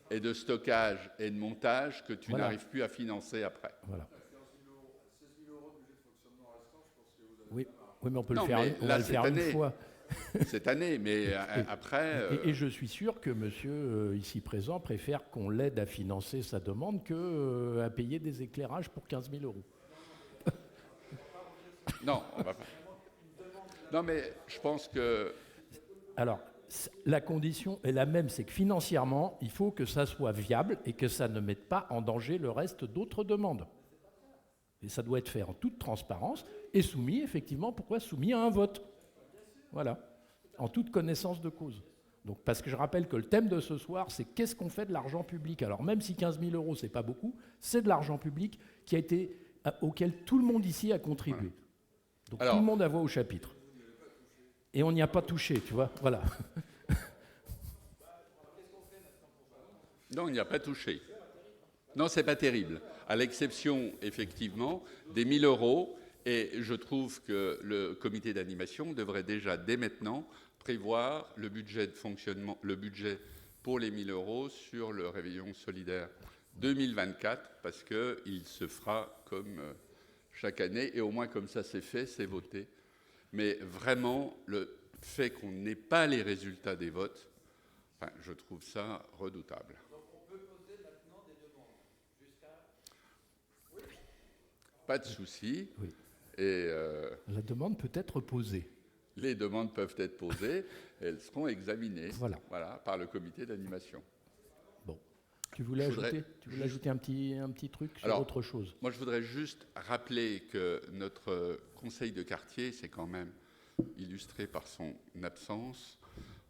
et de stockage et de montage que tu n'arrives plus à financer après. Voilà. Oui, mais on peut le faire une fois. Cette année, mais après... Et je suis sûr que monsieur, ici présent, préfère qu'on l'aide à financer sa demande qu'à payer des éclairages pour 15 000 euros. Non, on va pas. Non, mais je pense que... Alors, La condition est la même, c'est que financièrement, il faut que ça soit viable et que ça ne mette pas en danger le reste d'autres demandes. Et ça doit être fait en toute transparence et soumis, effectivement, pourquoi soumis à un vote. Voilà, en toute connaissance de cause. Donc, parce que je rappelle que le thème de ce soir, c'est qu'est-ce qu'on fait de l'argent public. Alors même si 15 000 €, c'est pas beaucoup, c'est de l'argent public qui a été, auquel tout le monde ici a contribué. Donc tout le monde a voix au chapitre. Et on n'y a pas touché, tu vois, voilà. Non, il n'y a pas touché. Non, c'est pas terrible. À l'exception, effectivement, des 1 000 €. Et je trouve que le comité d'animation devrait déjà, dès maintenant, prévoir le budget de fonctionnement, le budget pour les 1 000 € sur le réveillon solidaire 2024, parce qu'il se fera comme chaque année, et au moins comme ça c'est fait, c'est voté. Mais vraiment, le fait qu'on n'ait pas les résultats des votes, enfin, je trouve ça redoutable. Donc on peut poser maintenant des demandes jusqu'à... Oui. Pas de souci. Oui. Et la demande peut être posée. Les demandes peuvent être posées, et elles seront examinées voilà, par le comité d'animation. Bon. Tu voulais ajouter un petit truc sur autre chose? Moi, je voudrais juste rappeler que notre conseil de quartier, c'est quand même illustré par son absence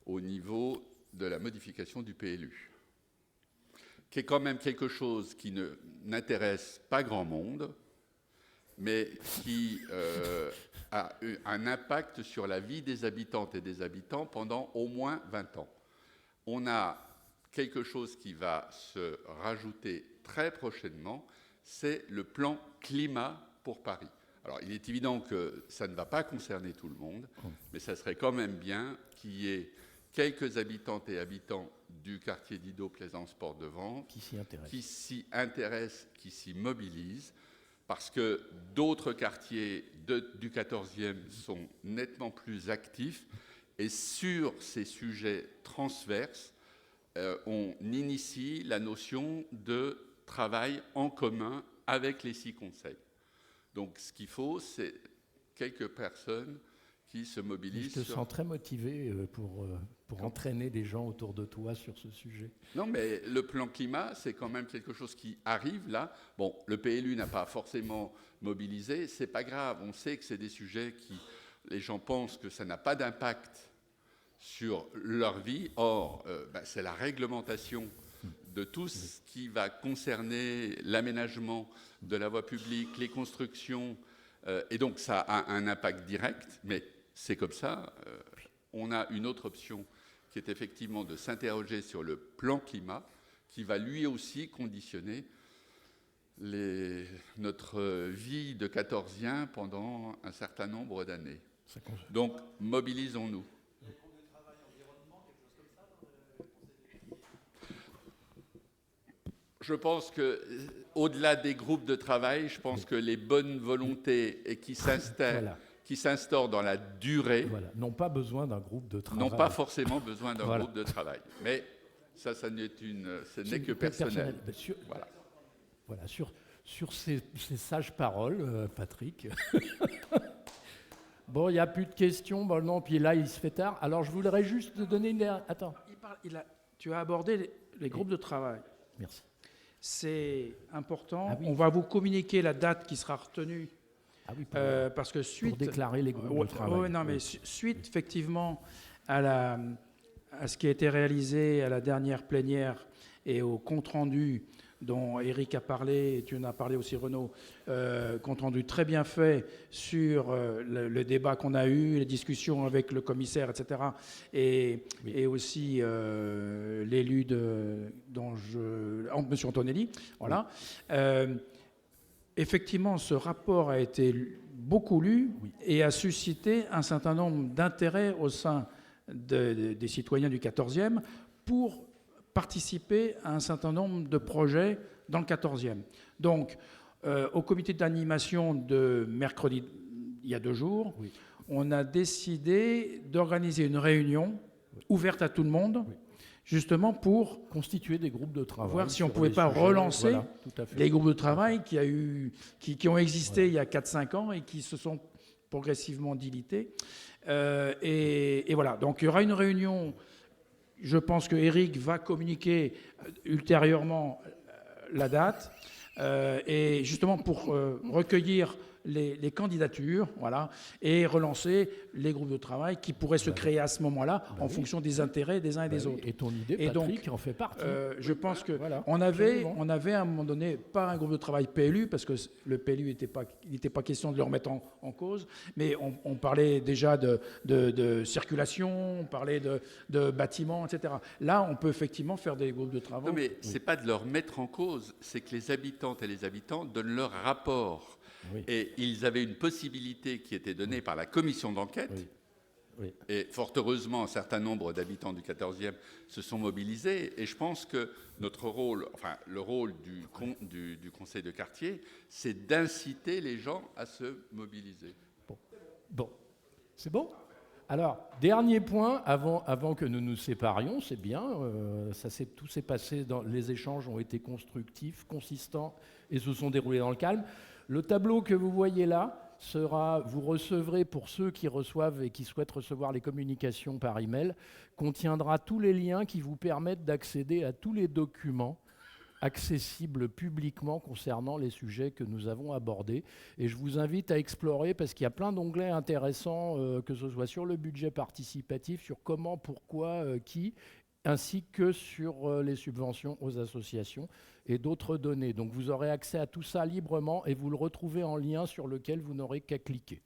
au niveau de la modification du PLU, qui est quand même quelque chose qui n'intéresse pas grand monde, mais qui a eu un impact sur la vie des habitantes et des habitants pendant au moins 20 ans. On a quelque chose qui va se rajouter très prochainement, c'est le plan climat pour Paris. Alors, il est évident que ça ne va pas concerner tout le monde, mais ça serait quand même bien qu'il y ait quelques habitantes et habitants du quartier d'Ido, Plaisance, Porte-de-Vence qui s'y intéressent, qui s'y mobilisent, parce que d'autres quartiers du 14e sont nettement plus actifs. Et sur ces sujets transverses, on initie la notion de travail en commun avec les 6 conseils. Donc ce qu'il faut, c'est quelques personnes qui se mobilisent. Je te sens très motivé pour entraîner des gens autour de toi sur ce sujet. Non, mais le plan climat, c'est quand même quelque chose qui arrive là. Bon, le PLU n'a pas forcément mobilisé, c'est pas grave. On sait que c'est des sujets qui, les gens pensent que ça n'a pas d'impact sur leur vie. Or, c'est la réglementation de tout ce qui va concerner l'aménagement de la voie publique, les constructions, et donc ça a un impact direct, mais c'est comme ça. On a une autre option qui est effectivement de s'interroger sur le plan climat, qui va lui aussi conditionner notre vie de 14e pendant un certain nombre d'années. Donc, mobilisons-nous. Je pense qu'au-delà des groupes de travail, je pense que les bonnes volontés et qui s'instaurent dans la durée n'ont pas besoin d'un groupe de travail. N'ont pas forcément besoin d'un groupe de travail. Mais ça n'est que personnel. Voilà, sur ces sages paroles, Patrick. Bon, il n'y a plus de questions. Bon, non, puis là, il se fait tard. Alors, je voudrais juste te donner une... Attends. Tu as abordé les groupes de travail. Merci. C'est important. Ah oui. On va vous communiquer la date qui sera retenue. Ah oui, parce que suite... Pour déclarer les groupes de travail. Non, mais suite, effectivement, à ce qui a été réalisé à la dernière plénière et au compte-rendu dont Éric a parlé, et tu en as parlé aussi, Renaud, compte-rendu très bien fait sur le débat qu'on a eu, les discussions avec le commissaire, etc., et aussi l'élu M. Antonelli. Voilà. Effectivement, ce rapport a été beaucoup lu et a suscité un certain nombre d'intérêts au sein des citoyens du 14e pour participer à un certain nombre de projets dans le 14e. Donc, au comité d'animation de mercredi, il y a 2 jours, on a décidé d'organiser une réunion ouverte à tout le monde, justement pour constituer des groupes de travail. Voir si on ne pouvait pas relancer les groupes de travail qui ont existé il y a 4-5 ans et qui se sont progressivement dilués. Et voilà, donc il y aura une réunion. Je pense que Eric va communiquer ultérieurement la date, et justement pour recueillir les candidatures, voilà, et relancer les groupes de travail qui pourraient se créer à ce moment-là en fonction des intérêts des uns et des autres. Et ton idée, et Patrick, donc, en fait partie. Je pense que Voilà, on avait à un moment donné pas un groupe de travail PLU, parce que le PLU il n'était pas question de le remettre en cause, mais on parlait déjà de circulation, on parlait de bâtiments, etc. Là, on peut effectivement faire des groupes de travail. Non, mais c'est pas de leur mettre en cause, c'est que les habitantes et les habitants donnent leur rapport. Oui. Et ils avaient une possibilité qui était donnée par la commission d'enquête. Oui. Oui. Et fort heureusement, un certain nombre d'habitants du 14e se sont mobilisés. Et je pense que notre rôle, enfin le rôle du conseil de quartier, c'est d'inciter les gens à se mobiliser. Bon. C'est bon ? Alors, dernier point, avant que nous nous séparions, c'est bien, tout s'est passé, les échanges ont été constructifs, consistants et se sont déroulés dans le calme. Le tableau que vous voyez là vous recevrez, pour ceux qui reçoivent et qui souhaitent recevoir les communications par email, contiendra tous les liens qui vous permettent d'accéder à tous les documents accessibles publiquement concernant les sujets que nous avons abordés. Et je vous invite à explorer, parce qu'il y a plein d'onglets intéressants, que ce soit sur le budget participatif, sur comment, pourquoi, qui, ainsi que sur les subventions aux associations et d'autres données. Donc vous aurez accès à tout ça librement et vous le retrouvez en lien sur lequel vous n'aurez qu'à cliquer.